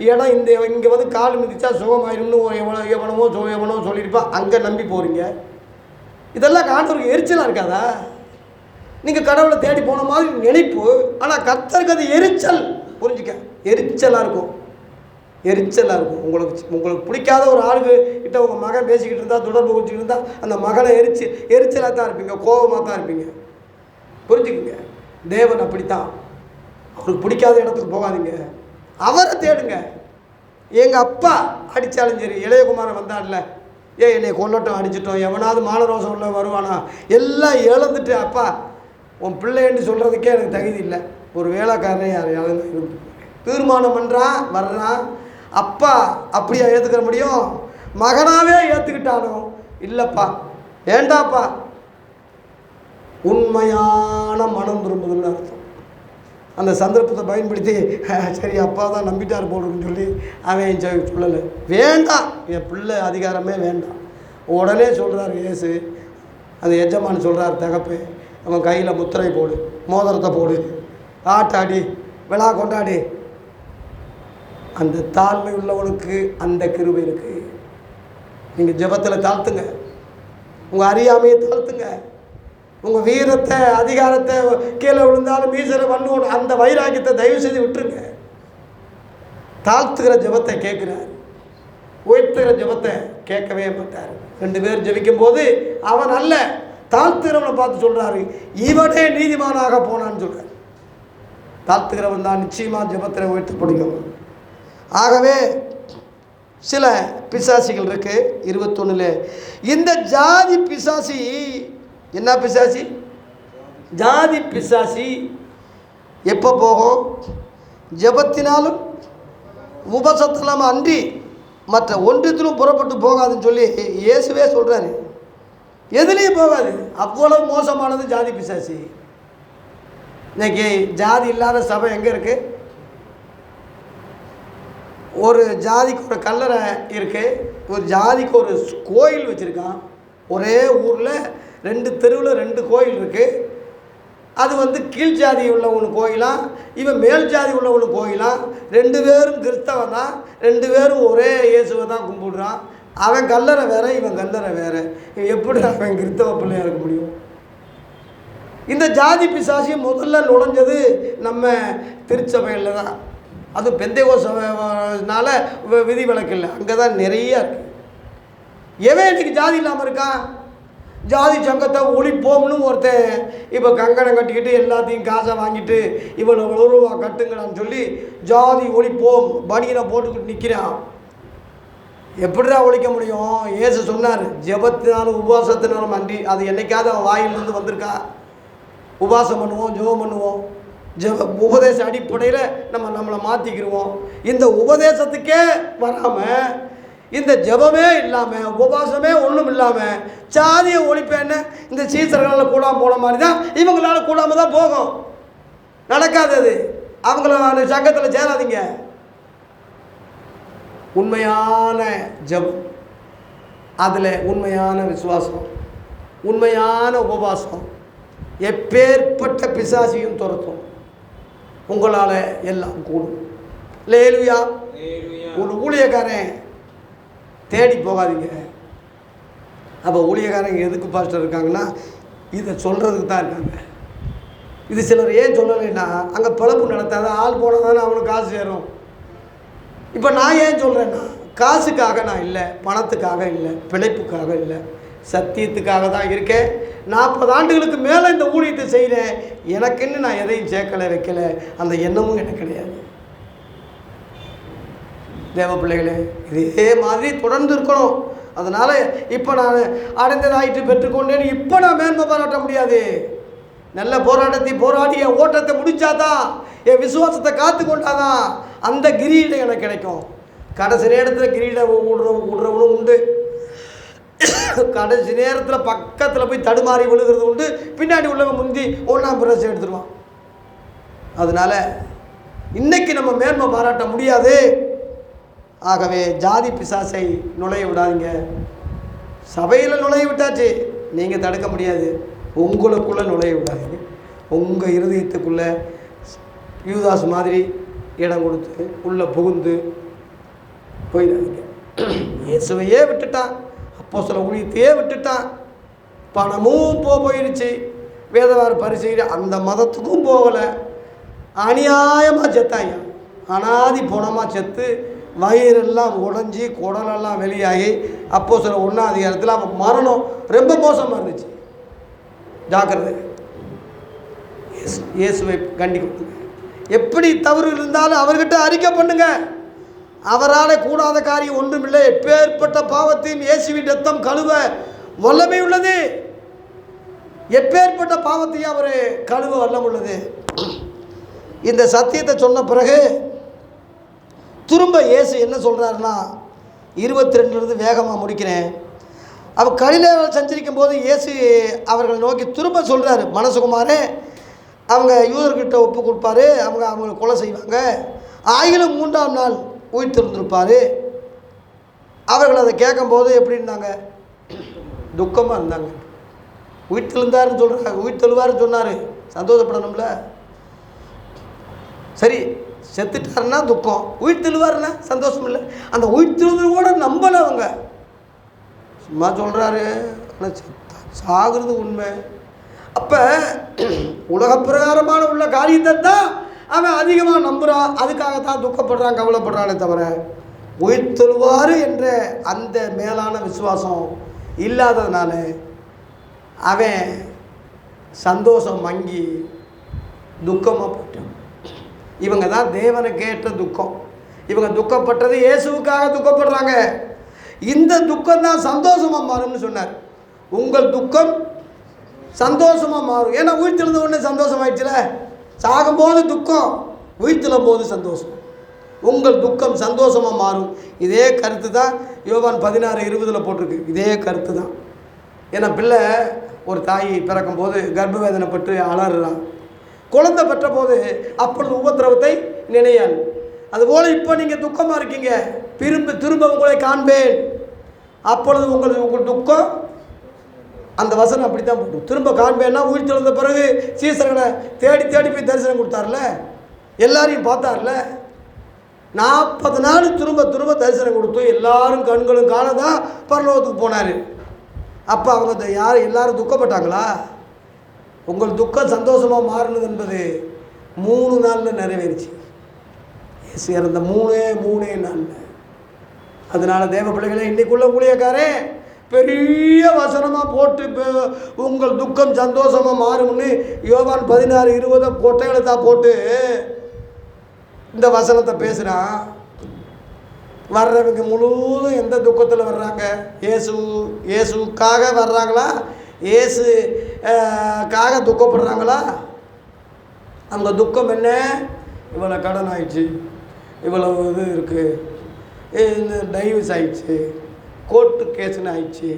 இடம் இங்கே வந்து கால் மிதிச்சா சுகமாயிரும்னு எவனோ சொல்லியிருப்பான், அங்கே நம்பி போகிறீங்க. இதெல்லாம் ஆண்டவருக்கு எரிச்சலாக இருக்காதா? நீங்கள் கடவுளை தேடி போன மாதிரி நினைப்பு, ஆனால் கர்த்தருக்கு அது எரிச்சல். புரிஞ்சுக்க, எரிச்சலாக இருக்கும், எரிச்சலாக இருக்கும். உங்களுக்கு பிடிக்காத ஒரு ஆளுக்கு கிட்ட உங்கள் மகன் பேசிக்கிட்டு இருந்தால், தொடர்பு வச்சுக்கிட்டு இருந்தால், அந்த மகனை எரிச்சலாக தான் இருப்பீங்க, கோபமாக தான் இருப்பீங்க. புரிஞ்சுக்குங்க, தேவன் அப்படித்தான். அவருக்கு பிடிக்காத இடத்துக்கு போகாதீங்க, அவரை தேடுங்க. எங்கள் அப்பா அடித்தாலும் சரி, இளையகுமாரன் வந்தான்ல, என்னை கொல்லட்டும், அடிச்சிட்டோம், எவனாவது மானரோசம் உள்ள வருவானா, எல்லாம் இழந்துட்டு, அப்பா உன் பிள்ளைன்னு சொல்கிறதுக்கே எனக்கு தகுதி இல்லை, ஒரு வேலைக்காரனே யாரையாவது இருந்து தீர்மானம் பண்ணுறான், வர்றான். அப்பா அப்படியா ஏற்றுக்கிற முடியும்? மகனாகவே ஏற்றுக்கிட்டாலும் இல்லைப்பா, வேண்டாப்பா. உண்மையான மனம் திரும்புதுன்னு அர்த்தம். அந்த சந்தர்ப்பத்தை பயன்படுத்தி சரி அப்பா தான் நம்பிட்டார் போடுன்னு சொல்லி அவன் சொல்லலை, வேண்டாம் என் பிள்ளை அதிகாரமே வேண்டாம். உடனே சொல்கிறார் இயேசு, அந்த எஜமான் சொல்கிறார், தகப்பே அவன் கையில் முத்திரை போடு, மோதிரத்தை போடு, ஆட்டாடி விழா கொண்டாடி. அந்த தாழ்மை உள்ளவனுக்கு அந்த கிருபை இருக்குது. நீங்கள் ஜெபத்தில் தாழ்த்துங்க, உங்கள் அறியாமையை தாழ்த்துங்க, உங்கள் வீரத்தை அதிகாரத்தை கீழே விழுந்தாலும் மீசரை பண்ணுவோம், அந்த வைராக்கியத்தை தயவு செய்து விட்டுருங்க. தாழ்த்துகிற ஜெபத்தை கேட்குறாரு, உயர்த்துகிற ஜெபத்தை கேட்கவே மாட்டார். 2 பேர் ஜெபிக்கும் போது அவன் அல்ல, தாழ்த்துகிறவனை பார்த்து சொல்கிறாரு, இவனே நீதிமானாக போனான்னு சொல்கிறார். தாழ்த்துகிறவன் தான் நிச்சயமாக ஜெபத்தில் உயர்த்தப்படுகிறோம். ஆகவே சில பிசாசிகள் இருக்குது. 21 இந்த ஜாதி பிசாசி, என்ன பிசாசி? ஜாதி பிசாசி எப்போ போகும்? ஜெபத்தினாலும் உபசத்தினாலும் அன்றி மற்ற ஒன்றத்திலும் புறப்பட்டு போகாதுன்னு சொல்லி இயேசுவே சொல்கிறாரு. எதுலேயும் போகாது, அவ்வளவு மோசமானது ஜாதி பிசாசி. இன்னைக்கு ஜாதி இல்லாத சபை எங்கே இருக்குது? ஒரு ஜாதிக்கு ஒரு கல்லறை இருக்குது, ஒரு ஜாதிக்கு ஒரு கோயில் வச்சுருக்கான். ஒரே ஊரில் 2 தெருவில் 2 கோயில் இருக்குது. அது வந்து கீழ் ஜாதி உள்ளவனுக்கு கோயிலாம், இவன் மேல் ஜாதி உள்ளவனுக்கு கோயிலாம். 2 பேரும் கிறிஸ்தவன் தான், 2 பேரும் ஒரே இயேசுவை தான் கும்பிடுறான். அவன் கல்லறை வேறு, இவன் கல்லறை வேறு. எப்படி அவன் கிறிஸ்தவ பிள்ளையாக இருக்க முடியும்? இந்த ஜாதி பிசாசியம் முதல்ல நுழைஞ்சது நம்ம திருச்சபையில் தான். அது பெந்தேகோஸ்தனால விதி விலக்கு இல்லை, அங்கே தான் நிறைய இருக்குது. எவன் இன்றைக்கி ஜாதி இல்லாமல் இருக்கான்? ஜாதி சங்கத்தை ஒழிப்போம்னு ஒருத்தன் இப்போ கங்கணம் கட்டிக்கிட்டு எல்லாத்தையும் காசை வாங்கிட்டு இவ்வளோ ரூபா கட்டுங்களான்னு சொல்லி ஜாதி ஒழிப்போம் பனியனை போட்டுக்கிட்டு நிற்கிறான். எப்படிதான் ஒழிக்க முடியும்? இயேசு சொன்னார், ஜெபத்தினாலும் உபவாசத்தினாலும் அன்றி. அது என்னைக்காவது அவன் வாயிலிருந்து வந்திருக்கா? உபவாசம் பண்ணுவோம், ஜெபம் பண்ணுவோம், உபதேச அடிப்படையில் நம்மளை மாற்றிக்கிடுவோம். இந்த உபதேசத்துக்கே வராமல், இந்த ஜெபமே இல்லாமல், உபவாசமே ஒன்றும் இல்லாமல் ஜாதியை ஒழிப்பேன்னு இந்த சீசர்களால் கூடாமல் போன மாதிரி தான் இவங்களால கூடாமல் தான் போகும். நடக்காது அது. அவங்கள அந்த சங்கத்தில் சேராதீங்க. உண்மையான ஜெபம், அதில் உண்மையான விசுவாசம், உண்மையான உபவாசம் எப்பேற்பட்ட பிசாசியும் துரத்தும். உங்களால் எல்லாம் கூடும். லேலுயா. ஒரு ஊழியக்காரன் தேடி போகாதீங்க. அப்போ ஊழியக்காரங்க எதுக்கு பாஸ்டர் இருக்காங்கன்னா இதை சொல்கிறதுக்கு தான் இருக்காங்க. இது சிலர் ஏன் சொல்லலைன்னா, அங்கே பிழப்பு நடத்தாத ஆள் போனால் தானே அவனுக்கு காசு சேரும். இப்போ நான் ஏன் சொல்கிறேன்னா, காசுக்காக நான் இல்லை, பணத்துக்காக இல்லை, பிழைப்புக்காக இல்லை, சத்தியத்துக்காக தான் இருக்கேன். 40 ஆண்டுகளுக்கு மேலே இந்த ஊழியத்தை செய்கிறேன். எனக்குன்னு நான் எதையும் சேர்க்கலை, வைக்கலை, அந்த எண்ணமும் எனக்கு கிடையாது. தேவ பிள்ளைகளே, இதே மாதிரி தொடர்ந்து இருக்கணும். அதனால் இப்போ நான் அடைந்ததாயிட்டு பெற்றுக்கொண்டேன்னு இப்போ நான் மேன்மை பாராட்ட முடியாது. நல்ல போராட்டத்தை போராடி என் ஓட்டத்தை முடிச்சாதான், என் விசுவாசத்தை காத்து கொண்டாதான் அந்த கிரீடம் எனக்கு கிடைக்கும். கடைசி நேரத்தில் கிரீடம் விடுறவனும் உண்டு, கடைசி நேரத்தில் பக்கத்தில் போய் தடுமாறி விழுகிறது உண்டு, பின்னாடி உள்ளவன் முந்தி ஒன்றாம் பிரசை எடுத்துருவான். அதனால் இன்னைக்கு நம்ம மேன்மை பாராட்ட முடியாது. ஆகவே ஜாதி பிசாசை நுழைய விடாதீங்க. சபையில் நுழைய விட்டாச்சு, நீங்கள் தடுக்க முடியாது. உங்களுக்குள்ளே நுழைய விடாதீங்க. உங்கள் இருதயத்துக்குள்ளே யூதாஸ் மாதிரி இடம் கொடுத்து உள்ளே புகுந்து போயிடாதீங்க. இயேசுவையே விட்டுட்டான், அப்போஸ்தல ஊழியத்தையே விட்டுட்டான், பணமும் போயிடுச்சு, வேதவார பரிசெய்கிற அந்த மதத்துக்கும் போகலை, அநியாயமாக செத்தாங்க. அனாதி பணமாக செத்து வயிறெல்லாம் உடஞ்சி குடலெல்லாம் வெளியாகி அப்போஸ்தல 1ஆம் அதிகாரத்தில் அவன் மரணம் ரொம்ப மோசமாக இருந்துச்சு. ஜாக்கிரதை, இயேசுவை கண்டிக்க. எப்படி தவறு இருந்தாலும் அவர்கிட்ட அறிக்கை பண்ணுங்க. அவரால் கூடாத காரியம் ஒன்றுமில்லை. எப்பேற்பட்ட பாவத்தின் இயேசுவின் ரத்தம் கழுவ வல்லமை உள்ளது. எப்பேற்பட்ட பாவத்தையும் அவர் கழுவ வல்லம் உள்ளது. இந்த சத்தியத்தை சொன்ன பிறகு திரும்ப இயேசு என்ன சொல்கிறாருன்னா, 22 வேகமாக முடிக்கிறேன். அவர் கலிலேயாவில் சஞ்சரிக்கும் போது இயேசு அவர்களை நோக்கி திரும்ப சொல்கிறாரு, மனசுகுமாரே, அவங்க யூதர்கிட்ட ஒப்பு கொடுப்பாரு, அவங்களை கொலை செய்வாங்க, ஆயிலும் 3ஆம் நாள் உயிர்த்தெழுந்திருப்பார். அவர்கள் அதை கேட்கும்போது எப்படி இருந்தாங்க? துக்கமாக இருந்தாங்க. உயிர்த்தெழுந்தாருன்னு சொல்கிறாங்க, உயிர்த்தெழுவாருன்னு சொன்னார், சந்தோஷப்படணும்ல. சரி, செத்துட்டாருன்னா துக்கம், உயிர்த்தெழுவாருன்னா சந்தோஷம் இல்லை. அந்த உயிர்த்தெழுவது கூட நம்பலை அவங்க, சும்மா சொல்கிறாரு, ஆனால் சாகிறது உண்மை. அப்போ உலக பிரகாரமான உள்ள காரியத்தை தான் அவன் அதிகமாக நம்புகிறான், அதுக்காகத்தான் துக்கப்படுறான், கவலைப்படுறானே தவிர உயிர்த்தெழுவார் என்ற அந்த மேலான விசுவாசம் இல்லாததுனால அவன் சந்தோஷம் மங்கி துக்கமாக போயிட்டான். இவங்க தான் தேவனுக்கு ஏற்ற துக்கம். இவங்க துக்கப்பட்டது இயேசுவுக்காக துக்கப்படுறாங்க. இந்த துக்கம் தான் சந்தோஷமாக மாறும்னு சொன்னார். உங்கள் துக்கம் சந்தோஷமாக மாறும். ஏன்னா உயிர்த்தெழுந்த உடனே சந்தோஷம் ஆயிடுச்சுல. சாகும்போது துக்கம், உயிர்த்தெழும் போது சந்தோஷம். உங்கள் துக்கம் சந்தோஷமாக மாறும். இதே கருத்து தான் யோவான் 16:20 போட்டிருக்கு. இதே கருத்து தான். ஏன்னா பிள்ளை ஒரு தாய் பிறக்கும்போது கர்ப்ப வேதனைப்பட்டு அலறான். குழந்தை பெற்ற போது அப்பொழுது உபத்திரவத்தை நினையான். அதுபோல் இப்போ நீங்கள் துக்கமாக இருக்கீங்க, திரும்ப உங்களை காண்பேன், அப்பொழுது உங்கள் துக்கம், அந்த வசனம் அப்படி தான் போட்டு திரும்ப காண்பேன்னா உயிர்த்தெழுந்த பிறகு சீசர்களை தேடி போய் தரிசனம் கொடுத்தார்ல, எல்லாரையும் பார்த்தார்ல. 40 நாள் திரும்ப தரிசனம் கொடுத்து எல்லாரும் கண்களும் காண தான் பரலோகத்துக்கு போனார். அப்போ அவங்க எல்லாரும் துக்கப்பட்டாங்களா? உங்கள் துக்கம் சந்தோஷமாக மாறினது என்பது 3 நாளில் நிறைவேறிச்சு. இயேசு இறந்த 3 நாளில். அதனால் தேவ பிள்ளைகளை இன்றைக்குள்ள ஊழியக்காரே பெரிய வசனமாக போட்டு உங்கள் துக்கம் சந்தோஷமாக மாறும்னு யோவான் 16:20 கொட்டைகளை போட்டு இந்த வசனத்தை பேசுகிறான். வர்றவங்க முழுவதும் எந்த துக்கத்தில் வர்றாங்க? இயேசுக்காக வர்றாங்களா? இயேசுக்காக துக்கப்படுறாங்களா? அந்த துக்கம் என்ன? இவ்வளோ கடன் ஆயிடுச்சு, இவ்வளோ இது இருக்குது, இந்த டைவர்ஸ் ஆயிடுச்சு, கோர்ட்டு கேஸுன்னு ஆயிடுச்சு,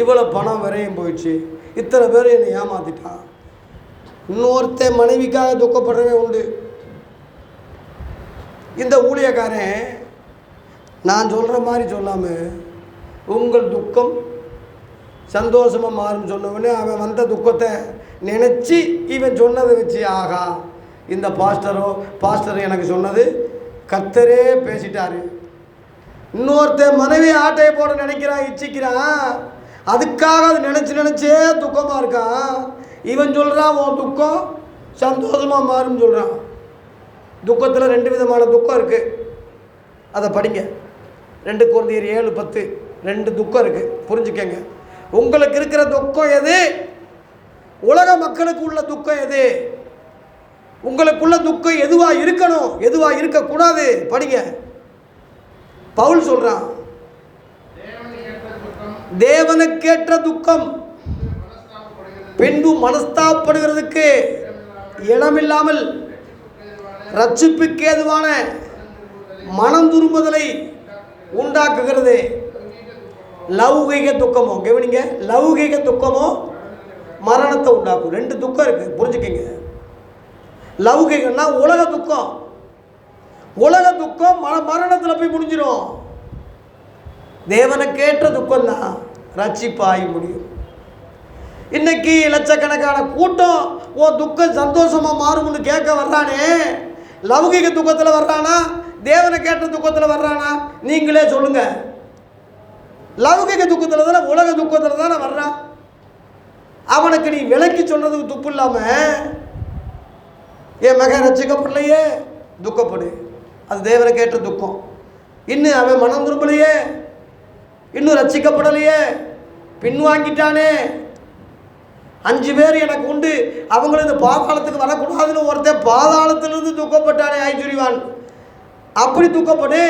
இவ்வளோ பணம் வரையும் போயிடுச்சு, இத்தனை பேர் என்னை ஏமாற்றிட்டான். இன்னொருத்தன் மனைவிக்காக துக்கப்படுறவே உண்டு. இந்த ஊழியக்காரன் நான் சொல்கிற மாதிரி சொல்லாமல் உங்கள் துக்கம் சந்தோஷமாக மாறும் சொன்னவொடனே அவன் வந்த துக்கத்தை நினச்சி இவன் சொன்னதை வச்சு, ஆகா இந்த பாஸ்டர் எனக்கு சொன்னது கர்த்தரே பேசிட்டாரு. இன்னொருத்தன் மனைவி ஆட்டையை போட நினைக்கிறான், இச்சிக்கிறான், அதுக்காக அது நினச்சே துக்கமாக இருக்கான். இவன் சொல்கிறான் உன் துக்கம் சந்தோஷமாக மாறும்னு சொல்கிறான். துக்கத்தில் 2 விதமான துக்கம் இருக்குது, அதை படிங்க. 2 கொரிந்தியர் 7:10 2 துக்கம் இருக்குது, புரிஞ்சுக்கங்க. உங்களுக்கு இருக்கிற துக்கம் எது? உலக மக்களுக்கு உள்ள துக்கம் எது? உங்களுக்குள்ள துக்கம் எதுவாக இருக்கணும், எதுவாக இருக்கக்கூடாது? படிங்க. பவுல் சொல்றான், தேவனுக்கேற்ற துக்கம் பின்பு மனஸ்தாபப்படுகிறதுக்கு இடமில்லாமல் ரட்சிப்புக்கு ஏதுவான மனம் திரும்புதலை உண்டாக்குகிறது. லௌகிக துக்கமோ, கவனிங்க, லௌகிக துக்கமோ மரணத்தை உண்டாக்கும். ரெண்டு துக்கம் இருக்கு, புரிஞ்சுக்கிங்க. லௌகிகம்னா உலக துக்கம். உலக துக்கம் மரணத்தில் போய் முடிஞ்சிடும். தேவனுக்கேற்ற துக்கம் தான் ரட்சிப்பாகி முடியும். இன்னைக்கு லட்சக்கணக்கான கூட்டம் துக்கம் சந்தோஷமாக மாறும்னு கேட்க வர்றானே, லௌகிக துக்கத்தில் வர்றானா தேவனுக்கேற்ற துக்கத்தில் வர்றானா? நீங்களே சொல்லுங்க. லௌகிக துக்கத்தில் தானே, உலக துக்கத்தில் தானே வர்றான். அவனுக்கு நீ விலக்கி சொல்றதுக்கு துப்பு இல்லாமல், என் மகன் ரட்சிக்கப்படலையே, துக்கப்படு, அது தேவனுக்கேற்ற துக்கம். இன்னும் அவன் மனம் திரும்பலையே, இன்னும் ரட்சிக்கப்படலையே, பின்வாங்கிட்டானே, 5 பேர் எனக்கு உண்டு, அவங்களும் இந்த பாதாளத்துக்கு வரக்கூடாதுன்னு ஒருத்தன் பாதாளத்திலிருந்து துக்கப்பட்டானே ஐஸ்வர்யவான், அப்படி துக்கப்படு.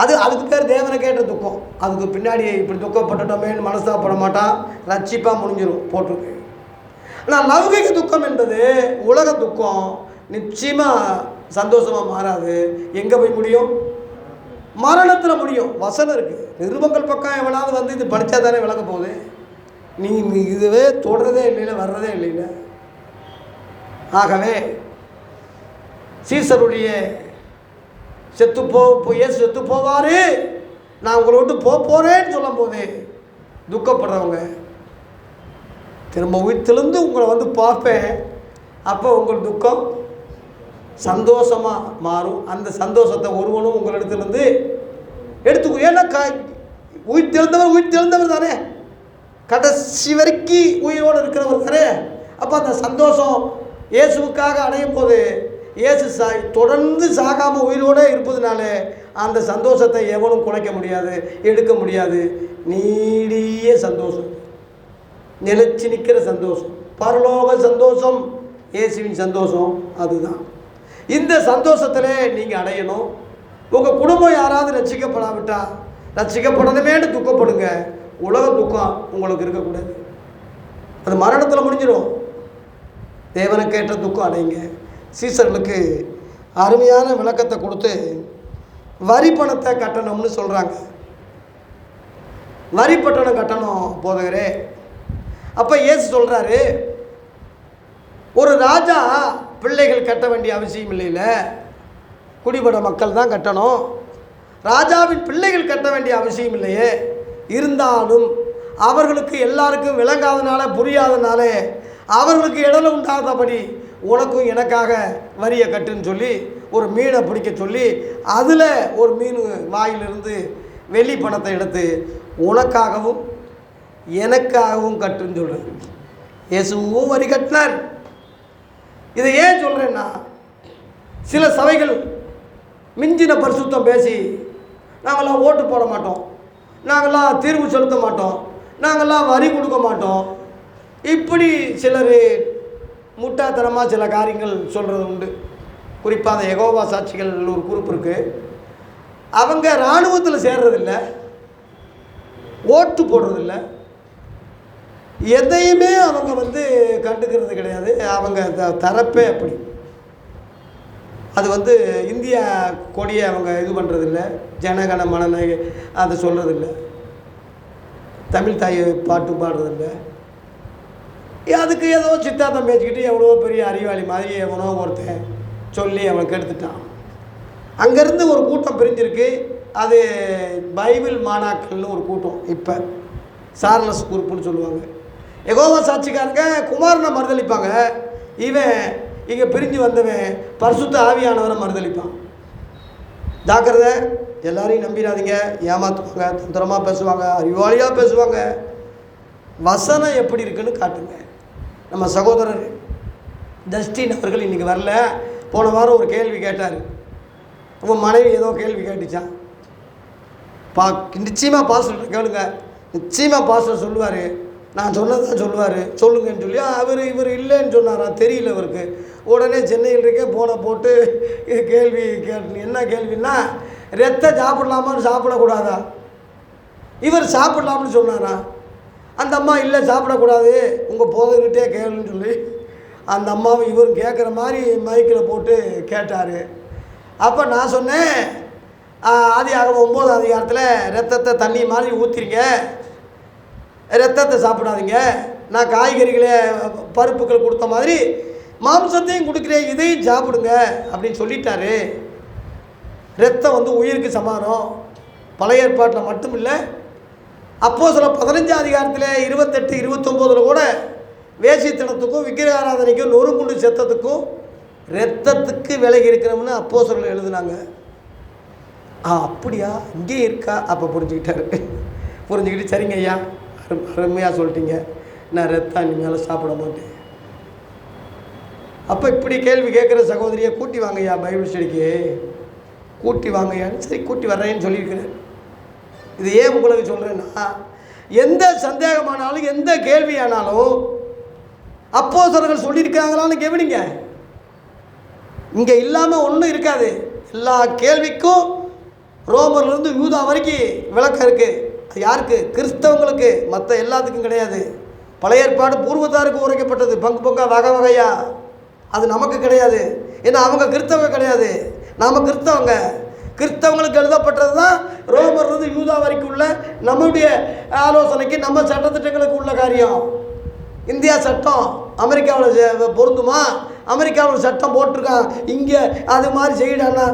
அதுக்கு பேர் தேவனுக்கேற்ற துக்கம். அதுக்கு பின்னாடி இப்படி துக்கப்பட்டுட்டோமேன்னு மனசாப்பட மாட்டான், ரட்சிப்பாக முடிஞ்சிடும், போட்டிருக்கு. ஆனால் லௌகிக துக்கம் என்பது உலக துக்கம், நிச்சயமாக சந்தோஷமாக மாறாது. எங்கே போய் முடியும்? மரணத்தில் முடியும். வசனம் இருக்குது. நிருபங்கள் பக்கம் எவனாவது வந்து இது படித்தா தானே விளக்க போகுது. நீ இதுவே தொடரதே இல்லைல்ல, வர்றதே இல்லைல்ல. ஆகவே சீசருடைய இயேசு செத்து போவார், நான் உங்களை விட்டு போகிறேன்னு சொல்லும் போது துக்கப்படுறவங்க, திரும்ப உயிர்த்திலிருந்து உங்களை வந்து பார்ப்பேன், அப்போ உங்கள் துக்கம் சந்தோஷமாக மாறும். அந்த சந்தோஷத்தை ஒருவனும் உங்களிடத்துலேருந்து எடுத்துக்கோ. ஏன்னா உயிர்த்தெழுந்தவர் தானே, கடைசி வரைக்கும் உயிரோடு இருக்கிறவர் தானே. அப்போ அந்த சந்தோஷம் இயேசுவுக்காக அடையும் போது, இயேசு தொடர்ந்து சாகாமல் உயிரோடு இருப்பதுனால அந்த சந்தோஷத்தை எவனும் குறைக்க முடியாது, எடுக்க முடியாது. நீடிய சந்தோஷம், நிலைச்சி நிற்கிற சந்தோஷம், பரலோக சந்தோஷம், இயேசுவின் சந்தோஷம், அதுதான். இந்த சந்தோஷத்தில் நீங்கள் அடையணும். உங்கள் குடும்பம் யாராவது ரட்சிக்கப்படாவிட்டா ரட்சிக்கப்படணுமேனு துக்கப்படுங்க. உலக துக்கம் உங்களுக்கு இருக்கக்கூடாது, அது மரணத்தில் முடிஞ்சிடும். தேவனுக்கேற்ற துக்கம் அடைங்க. சீசர்களுக்கு அருமையான விளக்கத்தை கொடுத்து வரி பணத்தை கட்டணும்னு சொல்கிறாங்க. வரி பட்டணம் கட்டணும் போதகரே. அப்போ இயேசு சொல்கிறாரு, ஒரு ராஜா பிள்ளைகள் கட்ட வேண்டிய அவசியம் இல்லைல்ல, குடிபட மக்கள் தான் கட்டணும். ராஜாவின் பிள்ளைகள் கட்ட வேண்டிய அவசியம் இல்லையே. இருந்தாலும் அவர்களுக்கு எல்லாருக்கும் விளங்காதனால, புரியாதனால, அவர்களுக்கு இடல உண்டாதபடி உனக்கும் எனக்காக வரியை கட்டுன்னு சொல்லி ஒரு மீனை பிடிக்க சொல்லி, அதில் ஒரு மீன் வாயிலிருந்து வெள்ளி பணத்தை எடுத்து உனக்காகவும் எனக்காகவும் கட்டுன்னு சொல்கிறேன். இயேசுவும் வரி கட்டினார். இதை ஏன் சொல்கிறேன்னா, சில சபைகள் மிஞ்சின பரிசுத்தம் பேசி, நாங்கள்லாம் ஓட்டு போட மாட்டோம், நாங்கள்லாம் தீர்வு செலுத்த மாட்டோம், நாங்கள்லாம் வரி கொடுக்க மாட்டோம், இப்படி சிலர் முட்டாத்தனமாக சில காரியங்கள் சொல்கிறது உண்டு. குறிப்பாக அந்த யெகோவா சாட்சிகள் ஒரு குரூப் இருக்குது. அவங்க இராணுவத்தில் சேர்றதில்லை, ஓட்டு போடுறதில்லை, எதையுமே அவங்க வந்து கண்டுக்கிறது கிடையாது. அவங்க தரப்பே அப்படி. அது இந்திய கொடியை அவங்க இது பண்ணுறதில்ல, ஜனகன மனனை அதை சொல்கிறதில்ல, தமிழ் தாய் பாட்டு பாடுறதில்ல. அதுக்கு ஏதோ சித்தாந்தம் பேசிக்கிட்டு எவ்வளோ பெரிய அறிவாளி மாதிரி எவனோ ஒருத்தன் சொல்லி அவன் கெடுத்துட்டான். அங்கேருந்து ஒரு கூட்டம் பிரிஞ்சிருக்கு. அது பைபிள் மாணாக்கள்னு ஒரு கூட்டம், இப்போ சார்லஸ் குரூப்புன்னு சொல்லுவாங்க. யெகோவா சாட்சிக்காரங்க குமாரனை மறுதளிப்பாங்க, இவன் இங்கே பிரிஞ்சு வந்தவன் பரிசுத்த ஆவியானவரை மறுதளிப்பான். ஜாக்கிரதை, எல்லாரையும் நம்பிடாதீங்க. ஏமாற்றுவாங்க, தந்திரமாக பேசுவாங்க, அறிவாளியாக பேசுவாங்க. வசனம் எப்படி இருக்குன்னு காட்டுங்க. நம்ம சகோதரர் ஜஸ்டின் அவர்கள் இன்றைக்கி வரல. போன வாரம் ஒரு கேள்வி கேட்டார். உங்கள் மனைவி ஏதோ கேள்வி கேட்டுச்சான். நிச்சயமாக பாஸ்டர் கேளுங்க, நிச்சயமாக பாஸ்டர் சொல்லுவார், நான் சொன்னதான் சொல்லுவார், சொல்லுங்கன்னு சொல்லி இவர் இல்லைன்னு சொன்னாரா, தெரியல அவருக்கு. உடனே சென்னையில் இருக்க போனை போட்டு கேள்வி கேட்டு, என்ன கேள்வின்னா, ரத்தம் சாப்பிடலாமான்னு சாப்பிடக்கூடாதா, இவர் சாப்பிடலாம்னு சொன்னாரா. அந்த அம்மா இல்லை சாப்பிடக்கூடாது, உங்கள் போதகிட்டே கேளுன்னு சொல்லி அந்த அம்மாவை இவர் கேட்குற மாதிரி மைக்கில் போட்டு கேட்டார். அப்போ நான் சொன்னேன், ஆதியாகமம் 9ஆம் அதிகாரத்தில் ரத்தத்தை தண்ணி மாதிரி ஊற்றிருங்க, ரத்தத்தை சாப்பிடாதீங்க, நான் காய்கறிகளை பருப்புகள் கொடுத்த மாதிரி மாம்சத்தையும் கொடுக்குறேன், இதையும் சாப்பிடுங்க அப்படின்னு சொல்லிட்டாரு. ரத்தம் வந்து உயிருக்கு சமானம். பழைய ஏற்பாட்டில் மட்டும் இல்லை, அப்போஸ்தலர் 15ஆம் அதிகாரத்தில் 28, 29 கூட வேசித்தனத்துக்கும் விக்கிரகாராதனைக்கும் நொறுங்குண்டு செத்தத்துக்கும் ரத்தத்துக்கு விலகி இருக்கிறோம்னு அப்போஸ்தலர்கள் எழுதுனாங்க. அப்படியா, இங்கே இருக்கா? அப்போ புரிஞ்சுக்கிட்டாரு. புரிஞ்சுக்கிட்டு சரிங்க ஐயா, அருமையாக சொல்லிட்டீங்க, நான் ரத்தம் இனிமேல் சாப்பிட மாட்டேன். அப்போ இப்படி கேள்வி கேட்குற சகோதரியை கூட்டி வாங்கய்யா, பைபிள் ஸ்டடிக்கு கூட்டி வாங்கய்யான்னு சரி கூட்டி வர்றேன்னு சொல்லியிருக்கிறேன். இது ஏன் உங்களுக்கு சொல்கிறேன்னா, எந்த சந்தேகமானாலும் எந்த கேள்வியானாலும் அப்போஸ்தலர்கள் சொல்லியிருக்காங்களான்னு கவனிங்க. இங்கே இல்லாமல் ஒன்றும் இருக்காது. எல்லா கேள்விக்கும் ரோமர்லேருந்து யூதா வரைக்கும் விளக்கம் இருக்குது. அது யாருக்கு? கிறிஸ்தவங்களுக்கு, மற்ற எல்லாத்துக்கும் கிடையாது. பழைய ஏற்பாடு பூர்வத்தாருக்கு உரைக்கப்பட்டது, பங்கு பங்கா வகை வகையா. அது நமக்கு கிடையாது. ஏன்னா அவங்க கிறிஸ்தவங்க கிடையாது, நாம் கிறிஸ்தவங்க. கிறிஸ்தவங்களுக்கு எழுதப்பட்டது தான் ரோமர்லேருந்து யூதா வரைக்கும் உள்ள நம்முடைய ஆலோசனைக்கு நம்ம சட்டத்திட்டங்களுக்கு உள்ள காரியம். இந்தியா சட்டம் அமெரிக்காவில் பொருந்துமா? அமெரிக்காவில் சட்டம் போட்டிருக்கான், இங்கே அது மாதிரி செய்யடான்னா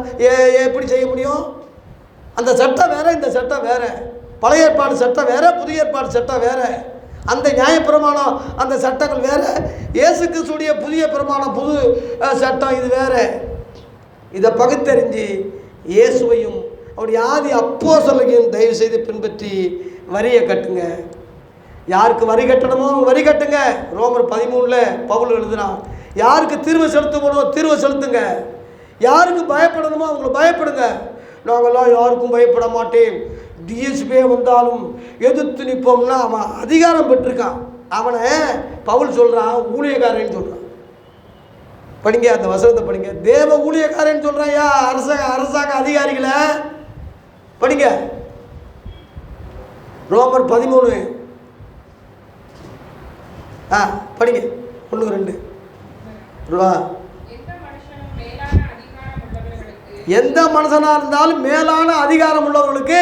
எப்படி செய்ய முடியும்? அந்த சட்டம் வேறு, இந்த சட்டம் வேறு. பழைய ஏற்பாடு சட்டம் வேறு, புதிய ஏற்பாடு சட்டம் வேறு. அந்த நியாயப்பிரமாணம் அந்த சட்டங்கள் வேறு, இயேசு கிறிஸ்துவுடைய புதிய பிரமாணம் புது சட்டம் இது வேறு. இதை பகுத்தறிஞ்சு இயேசுவையும் அவருடைய ஆதி அப்போஸ்தலரையும் தயவு செய்து பின்பற்றி வரியை கட்டுங்க. யாருக்கு வரி கட்டணுமோ அவங்க வரி கட்டுங்க. ரோமர் 13 பவுல் எழுதுறான், யாருக்கு தீர்வு செலுத்தணுமோ தீர்வு செலுத்துங்க, யாருக்கு பயப்படணுமோ அவங்களை பயப்படுங்க. நாங்கள்லாம் யாருக்கும் பயப்பட மாட்டேன், டிஎஸ்பியே வந்தாலும் எதிர்த்து நிற்போம்னா அவன் அதிகாரம் பெற்றிருக்கான். அவனை பவுல் சொல்கிறான் ஊழியக்காரன்னு சொல்கிறான். படிங்க, அந்த வசனத்தை படிங்க. தேவ ஊழியக்காரன்னு சொல்கிறான். யா அரசாங்க அதிகாரிகளை படிங்க. ரோமர் 13 படிங்க, 1-2 ரூபா. எந்த மனுஷனாக இருந்தாலும் மேலான அதிகாரம் உள்ளவர்களுக்கு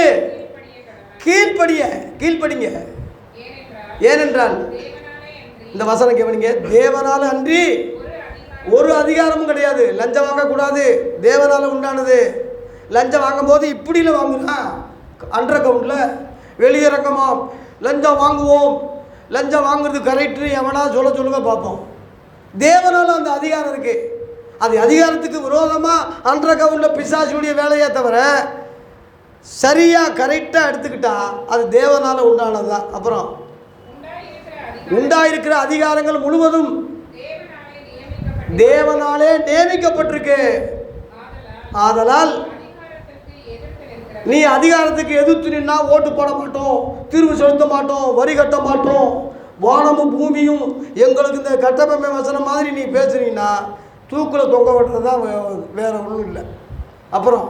கீழ்ப்படிங்க. ஏனென்றால் இந்த வசனம் கவனிங்க, தேவனால அன்றி ஒரு அதிகாரமும் கிடையாது. லஞ்சம் வாங்கக்கூடாது, தேவனால் உண்டானது. லஞ்சம் வாங்கும்போது இப்படியில் வாங்குறான், அண்டர் அக்கௌண்ட்டில் வெளியிறக்கமாக லஞ்சம் வாங்குவோம், லஞ்சம் வாங்குறது கரெக்டு எவனா சொல்லுங்க பார்ப்போம். தேவனால் அந்த அதிகாரம் இருக்குது. அது அதிகாரத்துக்கு விரோதமாக அண்டர் அக்கௌண்ட்டில் பிசாசுடைய வேலையே தவிர சரியாக கரெக்டாக எடுத்துக்கிட்டா அது தேவனால் உண்டானது தான். அப்புறம் உண்டாயிருக்கிற அதிகாரங்கள் முழுவதும் தேவனாலே நியமிக்கப்பட்டிருக்கு. ஆதலால் நீ அதிகாரத்துக்கு எதிர்த்து நின்னா ஓட்டு போட மாட்டோம், தீர்வு செலுத்த மாட்டோம், வரி கட்ட மாட்டோம், வானமும் பூமியும் எங்களுக்கு இந்த கட்டபொம்மை வசனம் மாதிரி நீ பேசுறீங்கன்னா தூக்கில் தொங்க விட்டுறது தான், வேற ஒன்றும் இல்லை. அப்புறம்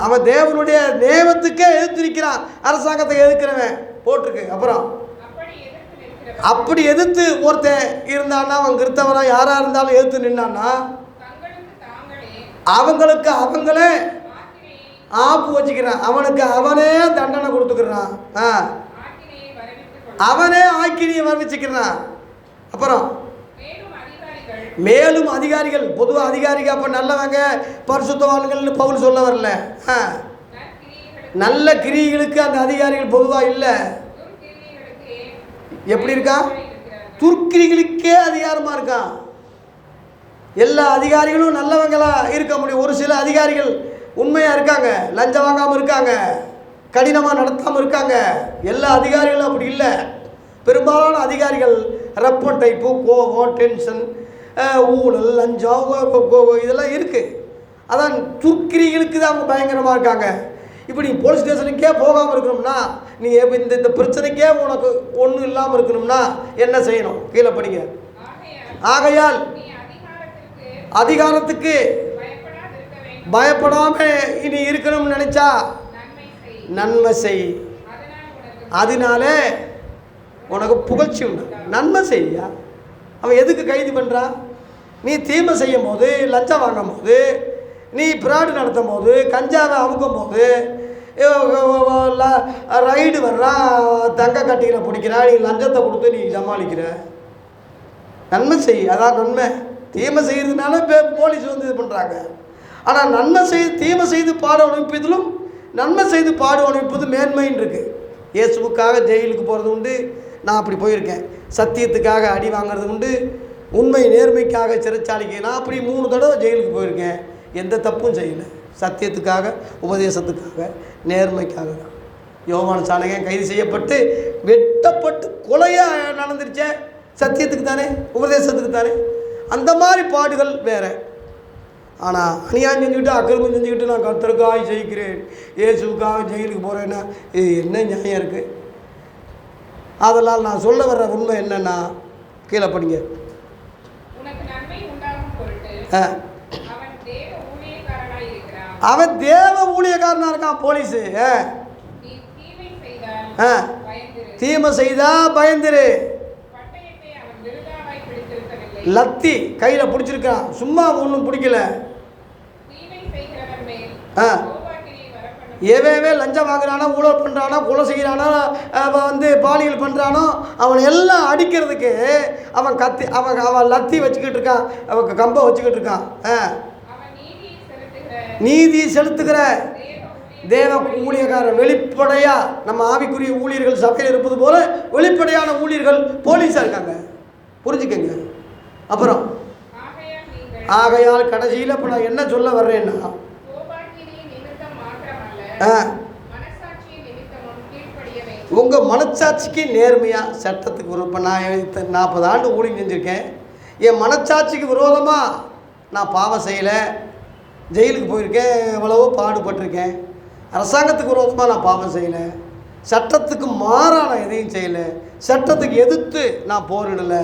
அவன் தேவனுடைய நியமத்துக்கே எதிர்த்திருக்கிறான், அரசாங்கத்தை எதிர்க்கிறவன் போட்டிருக்கு. அப்புறம் அப்படி எதிர்த்து ஒருத்தன் இருந்தான்னா, அவன் கிறிஸ்தவனா யாராக இருந்தாலும் எதிர்த்து நின்னான்னா அவங்களுக்கு அவங்களே ஆப்பு வச்சுக்கிறான், அவனுக்கு அவனே தண்டனை கொடுத்துக்கிறான், அவனே ஆக்கினியை வரவச்சுக்கிறான். அப்புறம் மேலும் அதிகாரிகள், பொதுவாக அதிகாரிகள் அப்போ நல்லவங்க பரிசுத்தவான்கள்னு பவுல் சொல்ல வரல. நல்ல கிரியைகளுக்கு அந்த அதிகாரிகள் பொதுவாக இல்லை. எப்படி இருக்கான்? துர்க்கிரிகளுக்கே அதிகாரமாக இருக்கான். எல்லா அதிகாரிகளும் நல்லவங்களா இருக்க முடியும். ஒரு சில அதிகாரிகள் உண்மையாக இருக்காங்க, லஞ்சம் வாங்காமல் இருக்காங்க, கடினமாக நடத்தாமல் இருக்காங்க. எல்லா அதிகாரிகளும் அப்படி இல்லை. பெரும்பாலான அதிகாரிகள் ரப்பன் டைப்பு, கோபம், டென்ஷன், ஊழல், லஞ்சம் இதெல்லாம் இருக்குது. அதான் துர்க்கிரிகளுக்கு தான் அவங்க பயங்கரமாக இருக்காங்க. இப்படி போலீஸ் ஸ்டேஷனுக்கே போகாமல் இருக்கணும்னா, நீ இந்த பிரச்சனைக்கே உனக்கு ஒன்றும் இல்லாமல் இருக்கணும்னா என்ன செய்யணும்? கீழே படிங்க. ஆகையால் அதிகாரத்துக்கு பயப்படாமல் இனி இருக்கணும்னு நினைச்சா நன்மை செய். அதனாலே உனக்கு புகழ்ச்சி உண்டு. நன்மை செய்யா. அவன் எதுக்கு கைது பண்ணுறான்? நீ தீமை செய்யும் போது, லஞ்சம் வாங்கும் போது, நீ பிராடு நடத்தும் போது, கஞ்சாவை அமுக்கும் போது, ரைடு வர்றான், தங்க கட்டிகளை பிடிக்கிறான், நீ லஞ்சத்தை கொடுத்து நீ சமாளிக்கிற. நன்மை செய், அதான் நன்மை. தீமை செய்கிறதுனால போலீஸ் வந்து இது பண்ணுறாங்க. ஆனால் நன்மை செய்து தீமை செய்து பாடு அனுப்பியதிலும் நன்மை செய்து பாடு அனுப்பது மேன்மைன்னு இருக்குது. இயேசுவுக்காக ஜெயிலுக்கு போகிறது உண்டு, நான் அப்படி போயிருக்கேன். சத்தியத்துக்காக அடி வாங்கிறது உண்டு, உண்மை நேர்மைக்காக சிறைச்சாலைக்கு நான் அப்படி 3 தடவை ஜெயிலுக்கு போயிருக்கேன். எந்த தப்பும் செய்யலை. சத்தியத்துக்காக, உபதேசத்துக்காக, நேர்மைக்காக தான். யோவான் சாணகன் கைது செய்யப்பட்டு வெட்டப்பட்டு கொலையாக நடந்துருச்சே, சத்தியத்துக்கு தானே, உபதேசத்துக்கு தானே. அந்த மாதிரி பாடுகள் வேறு. ஆனால் அநியாயம் செஞ்சுக்கிட்டு, அக்கிரமம் செஞ்சுக்கிட்டு நான் கர்த்தருக்காக ஜெயிக்கிறேன், இயேசுக்காக ஜெயிலுக்கு போகிறேன்னா இது என்ன நியாயம் இருக்குது? அதனால் நான் சொல்ல வர்ற உண்மை என்னன்னா, கீழே படிங்க. அவன் தேவ ஊழியக்காரனா இருக்கான். போலீஸு தீமை செய்தா பயந்துரு. லத்தி கையில் பிடிச்சிருக்கான், சும்மா ஒன்றும் பிடிக்கல. எவே லஞ்சம் வாங்குறானோ, ஊழல் பண்ணுறானோ, கொலை செய்கிறானோ, வந்து பாலியல் பண்ணுறானோ, அவனை எல்லாம் அடிக்கிறதுக்கு அவன் அவன் லத்தி வச்சுக்கிட்டு இருக்கான், அவன் கம்பை வச்சுக்கிட்டு இருக்கான். நீதி செலுத்துகிற தேவ ஊழியக்காரர். வெளிப்படையாக நம்ம ஆவிக்குரிய ஊழியர்கள் சபையில் இருப்பது போல வெளிப்படையான ஊழியர்கள் போலீஸாக இருக்காங்க. புரிஞ்சுக்கங்க. அப்புறம் ஆகையால் கடைசியில் இப்போ நான் என்ன சொல்ல வர்றேன்னா, உங்கள் மனச்சாட்சிக்கு நேர்மையாக சட்டத்துக்கு இப்போ நான் 40 ஆண்டு ஊழியம் செஞ்சுருக்கேன். என் மனச்சாட்சிக்கு விரோதமாக நான் பாவம் செய்யலை, ஜெயிலுக்கு போயிருக்கேன், எவ்வளவோ பாடுபட்டிருக்கேன். அரசாங்கத்துக்கு விரோதமாக நான் பாவம் செய்யலை, சட்டத்துக்கு மாறாக நான் எதையும் செய்யலை, சட்டத்துக்கு எதிர்த்து நான் போரிடலை.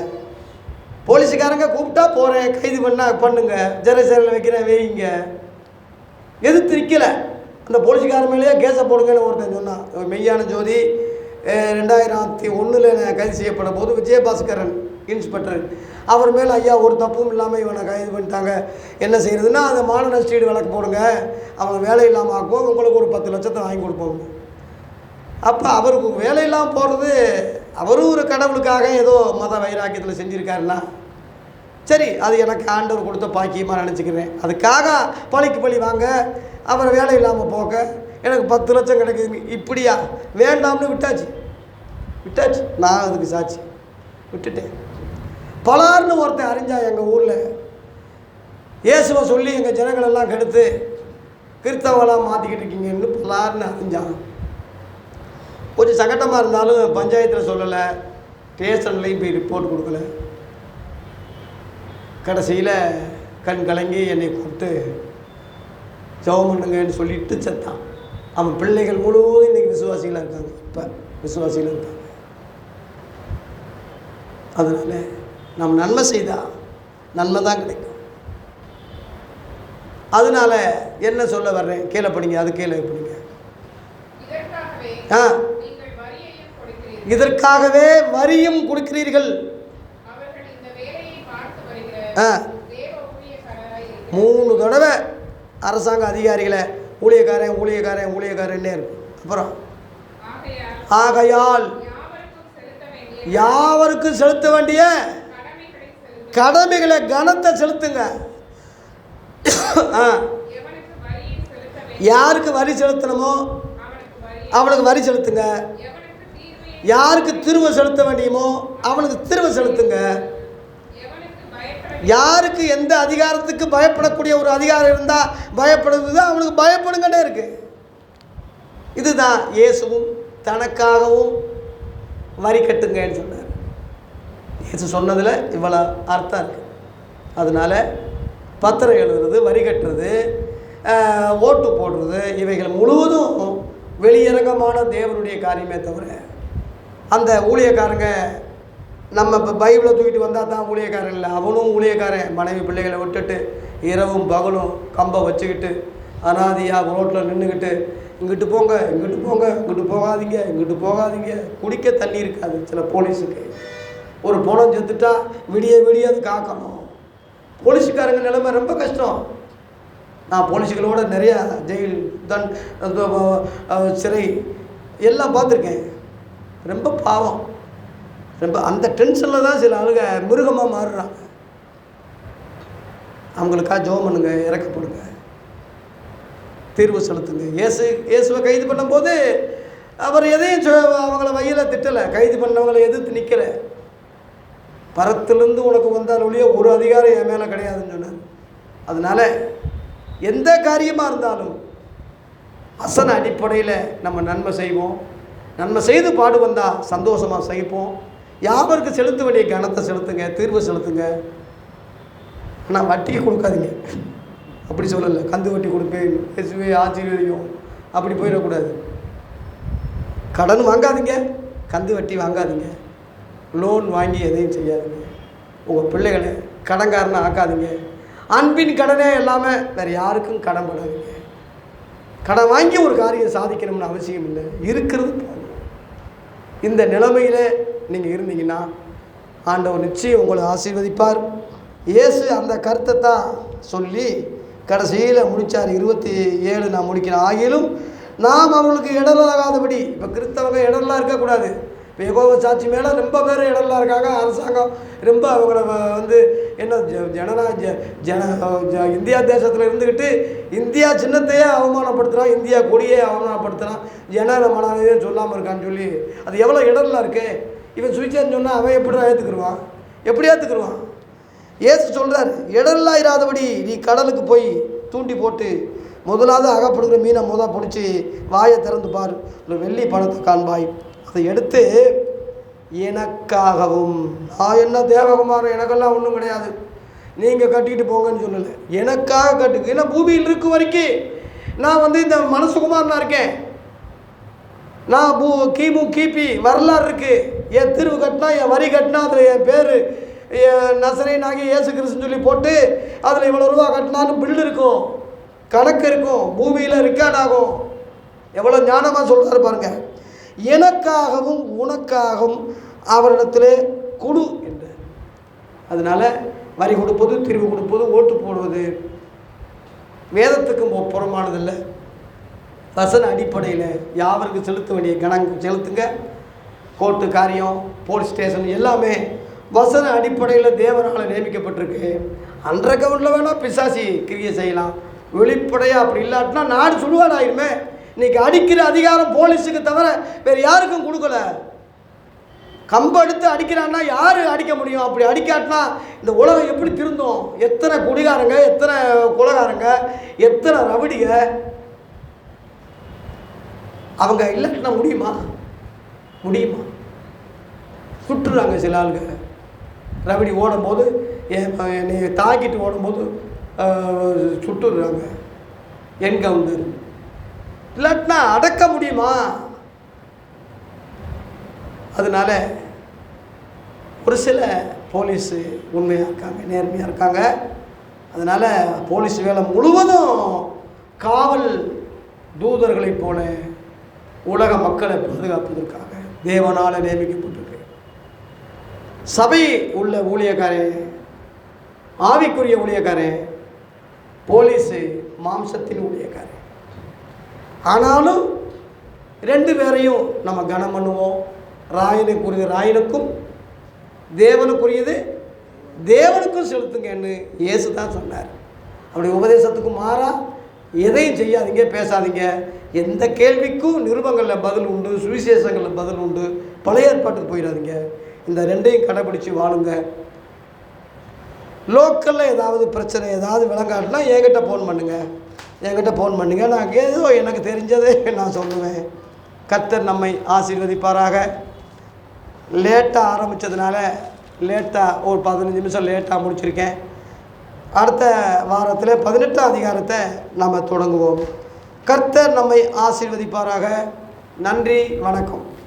போலீஸுக்காரங்க கூப்பிட்டா போகிறேன், கைது பண்ணுங்க, ஜெரசேரில் வைக்கிறேன், வைங்க, எதிர்த்து நிற்கலை. அந்த போலீஸுக்காரன் மேலேயே கேஸை போடுங்கன்னு ஒருத்தன் சொன்னான். மெய்யான ஜோதி 2001 நான் கைது செய்யப்படும் போது விஜயபாஸ்கரன் இன்ஸ்பெக்டர், அவர் மேலே ஐயா ஒரு தப்பும் இல்லாமல் இவனை கைது பண்ணிட்டாங்க, என்ன செய்கிறதுன்னா அந்த மான நஷ்டீடு வழக்கு போடுங்க, அவங்க வேலை இல்லாமல் ஆக்குவோம், உங்களுக்கு ஒரு 10 லட்சத்தை வாங்கி கொடுப்போம். அப்போ அவருக்கு வேலை இல்லாமல் போகிறது, அவரும் ஒரு கடவுளுக்காக ஏதோ மத வைராக்கியத்தில் செஞ்சுருக்காருன்னா சரி, அது எனக்கு ஆண்டவர் கொடுத்த பாக்கியமாக நினச்சிக்கிறேன். அதுக்காக பழிக்கு பழி வாங்க, அவரை வேலை இல்லாமல் போக எனக்கு 10 லட்சம் கிடைக்குது, இப்படியா வேண்டாம்னு விட்டாச்சு. நான் அதுக்கு சாட்சி விட்டுட்டேன். பலார்னு ஒருத்தன் அறிஞ்சா எங்கள் ஊரில் இயேசுவை சொல்லி எங்கள் ஜனங்களெல்லாம் கெடுத்து கிறிஸ்தவெல்லாம் மாற்றிக்கிட்டு இருக்கீங்கன்னு பலார்னு அறிஞ்சான். கொஞ்சம் சங்கடமாக இருந்தாலும் பஞ்சாயத்தில் சொல்லலை, ஸ்டேஷன்லேயும் போய் ரிப்போர்ட் கொடுக்கல. கடைசியில் கண் கலங்கி என்னை கூப்பிட்டு ஜெபம் பண்ணுங்கன்னு சொல்லிட்டு செத்தான். அவன் பிள்ளைகள் முழுவதும் இன்றைக்கி விசுவாசிகளாக இருக்காங்க. இப்போ விசுவாசிகளாக இருக்காங்க. அதனால் நம்ம நன்மை செய்தால் நன்மை தான் கிடைக்கும். அதனால் என்ன சொல்ல வர்றேன், கீழே படிங்க, அது கீழே படிங்க. இதற்காகவே வரியும் கொடுக்கிறீர்கள். 3 தடவை அரசாங்க அதிகாரிகளை ஊழியக்காரன்னே இருக்கும். அப்புறம் ஆகையால் யாவருக்கும் செலுத்த வேண்டிய கடமைகளை கனத்தை செலுத்துங்க. யாருக்கு வரி செலுத்தணுமோ அவனுக்கு வரி செலுத்துங்க. யாருக்கு திரும்ப செலுத்த வேண்டியமோ அவனுக்கு திரும்ப செலுத்துங்க. யாருக்கு எந்த அதிகாரத்துக்கு பயப்படக்கூடிய ஒரு அதிகாரம் இருந்தால் பயப்படுவது அவனுக்கு பயப்படுங்கன்னே இருக்கு. இதுதான் இயேசுவும் தனக்காகவும் வரி கட்டுங்கன்னு சொன்னார். இயேசு சொன்னதில் இவ்வளோ அர்த்தம் இருக்குது. அதனால் பத்திரம் எழுதுறது, வரி கட்டுறது, ஓட்டு போடுறது, இவைகள் முழுவதும் வெளியரங்கமான தேவனுடைய காரியமே தவிர அந்த ஊழியக்காரங்க நம்ம இப்போ பைபிளை தூக்கிட்டு வந்தால் தான் ஊழியக்காரன் இல்லை. அவனும் ஊழியக்காரன். மனைவி பிள்ளைகளை விட்டுட்டு இரவும் பகலும் கம்பை வச்சுக்கிட்டு அனாதியாக ரோட்டில் நின்றுக்கிட்டு இங்கிட்டு போங்க, இங்கிட்டு போங்க, இங்கிட்டு போகாதீங்க, இங்கிட்டு போகாதீங்க. குடிக்க தண்ணி இருக்காது சில போலீஸுக்கு. ஒரு பொணம் செத்துட்டா விடிய விடிய அது காக்கணும். போலீஸுக்காரங்க நிலைமை ரொம்ப கஷ்டம். நான் போலீஸுகளோட நிறையா ஜெயில் சிறை எல்லாம் பார்த்துருக்கேன். ரொம்ப பாவம். ரொம்ப அந்த டென்ஷனில் தான் சில ஆளுங்க மிருகமாக மாறுறாங்க. அவங்களுக்காக ஜெபம் பண்ணுங்க, இறக்கப்படுங்க, தீர்வு செலுத்துங்க. இயேசுவை கைது பண்ணும்போது அவர் எதையும் அவங்கள வகையில் திட்டலை. கைது பண்ணவங்களை எதிர்த்து நிற்கலை. பரத்திலிருந்து உனக்கு வந்தால் ஒழிய ஒரு அதிகாரம் என் மேலே கிடையாதுன்னு சொன்னார். அதனால் எந்த காரியமாக இருந்தாலும் வசன அடிப்படையில் நம்ம நன்மை செய்வோம். நன்மை செய்து பாடு வந்தால் சந்தோஷமாக செய்ப்போம். யாவருக்கு செலுத்த வேண்டிய கணத்தை செலுத்துங்க, தீர்வு செலுத்துங்க. ஆனால் வட்டிக்கு கொடுக்காதீங்க. அப்படி சொல்லலை. கந்து வட்டி கொடுப்பேன், பேசுவே ஆச்சரியம், அப்படி போயிடக்கூடாது. கடன் வாங்காதீங்க, கந்து வட்டி வாங்காதீங்க, லோன் வாங்கி எதையும் செய்யாதீங்க. உங்கள் பிள்ளைகளை கடன்காரனை ஆக்காதீங்க. அன்பின் கடனே எல்லாமே வேறு யாருக்கும் கடன் படாதீங்க. கடன் வாங்கி ஒரு காரியம் சாதிக்கணும்னு அவசியம் இல்லை. இருக்கிறது போதும். இந்த நிலைமையில் நீங்கள் இருந்தீங்கன்னா ஆண்டவர் நிச்சயம் உங்களை ஆசீர்வதிப்பார். இயேசு அந்த கருத்தை தான் சொல்லி கடைசியில் முடித்தார். 27 நான் முடிக்கிறேன். ஆகிலும் நாம் அவர்களுக்கு இடலாகாதபடி. இப்போ கிறிஸ்தவங்க இடலாம் இருக்கக்கூடாது. இப்போ யெகோவா சாட்சி மேலே ரொம்ப பேர் இடலாம் இருக்காங்க. அரசாங்கம் ரொம்ப அவங்கள என்ன இந்தியா தேசத்தில் இருந்துக்கிட்டு இந்தியா சின்னத்தையே அவமானப்படுத்துகிறான், இந்தியா கொடியே அவமானப்படுத்துகிறான், மனதையே சொல்லாமல் இருக்கான்னு சொல்லி அது எவ்வளோ இடலாம் இருக்கு. இவன் சுவிச்சேன்னு சொன்னால் அவன் எப்படி ஏற்றுக்குருவான்? எப்படி ஏற்றுக்குருவான்? இயேசு சொல்கிறார், இடலாயிராதபடி நீ கடலுக்கு போய் தூண்டி போட்டு முதலாவது அகப்படுகிற மீனை பிடிச்சி வாயை திறந்து பார், வெள்ளி பணத்தை காண்பாய். அதை எடுத்து எனக்காகவும், நான் என்ன தேவகுமாரன், எனக்கெல்லாம் ஒன்றும் கிடையாது, நீங்கள் கட்டிக்கிட்டு போங்கன்னு சொல்லலை, எனக்காக கட்டுக்கு. ஏன்னா பூமியில் இருக்கும் வரைக்கும் நான் இந்த மனசுகுமாரனாக இருக்கேன். நான் கிமு கிபி வரலாறு இருக்குது. என் தீர்வு கட்டினா, என் வரி கட்டினா அதில் என் பேர் நசரேயனாகிய இயேசு கிறிஸ்துன்னு சொல்லி போட்டு அதில் இவ்வளோ ரூபா கட்டினாலும் பில் இருக்கும், கணக்கு இருக்கும், பூமியில் ரெக்கார்ட் ஆகும். எவ்வளோ ஞானமாக சொல்கிறாரு பாருங்க. எனக்காகவும் உனக்காகவும் அவரிடத்தில் கொடு என்றார். அதனால் வரி கொடுப்பது, தீர்வு கொடுப்பது, ஓட்டு போடுவது வேதத்துக்கும் புறமானதில்லை. வசன அடிப்படையில் யாவருக்கு செலுத்த வேண்டிய கணம் செலுத்துங்க. கோர்ட்டு காரியம், போலீஸ் ஸ்டேஷன் எல்லாமே வசன அடிப்படையில் தேவனால் நியமிக்கப்பட்டிருக்கு. அன்றைய கவுண்டில் வேணால் பிசாசி கிரியை செய்யலாம். வெளிப்படையாக அப்படி இல்லாட்டினா நாடு சுடுவாடாயிருமே. இன்றைக்கி அடிக்கிற அதிகாரம் போலீஸுக்கு தவிர வேறு யாருக்கும் கொடுக்கல. கம்பெடுத்து அடிக்கிறான்னா யார் அடிக்க முடியும்? அப்படி அடிக்காட்டினா இந்த உலகம் எப்படி திருந்தோம்? எத்தனை குடிகாரங்க, எத்தனை குலகாரங்க, எத்தனை ரவடிக, அவங்க இல்லாட்டினா முடியுமா? முடியுமா? சுட்டுறாங்க சில ஆளுங்க. ரவடி ஓடும்போது என்னை தாக்கிட்டு ஓடும்போது சுட்டுடுறாங்க. என்கவுண்டர். இல்லாட்டினா அடக்க முடியுமா? அதனால் ஒரு சில போலீஸு உண்மையாக இருக்காங்க, நேர்மையாக இருக்காங்க. அதனால் போலீஸ் வேலை முழுவதும் காவல் தூதர்களைப் போல உலக மக்களை பாதுகாப்பதற்காக தேவனால் நியமிக்கப்பட்டிருக்கு. சபை உள்ள ஊழியக்காரன், ஆவிக்குரிய ஊழியக்காரன், போலீஸு மாம்சத்தின் ஊழியக்காரன். ஆனாலும் 2 பேரையும் நம்ம கனம் பண்ணுவோம். ராயனுக்குரிய ராயனுக்கும், தேவனுக்குரியது தேவனுக்கும் செலுத்துங்கன்னு இயேசு தான் சொன்னார். அப்படி உபதேசத்துக்கு மாறா எதையும் செய்யாதீங்க, பேசாதீங்க. எந்த கேள்விக்கும் நிருபங்களில் பதில் உண்டு, சுவிசேஷங்களில் பதில் உண்டு. பழைய ஏற்பாட்டுக்கு போயிடாதீங்க. இந்த 2ஐயும் கடைபிடிச்சு வாழுங்க. லோக்கலில் ஏதாவது பிரச்சனை, ஏதாவது விளங்காட்டுனா என்கிட்ட ஃபோன் பண்ணுங்க. நான் ஏதோ எனக்கு தெரிஞ்சதே நான் சொல்லுவேன். கர்த்தர் நம்மை ஆசீர்வதிப்பாராக. லேட்டாக ஆரம்பித்ததுனால லேட்டாக ஒரு 15 நிமிஷம் லேட்டாக முடிச்சிருக்கேன். அடுத்த வாரத்தில் 18ஆம் அதிகாரத்தை நாம் தொடங்குவோம். கர்த்தர் நம்மை ஆசீர்வதிப்பாராக. நன்றி, வணக்கம்.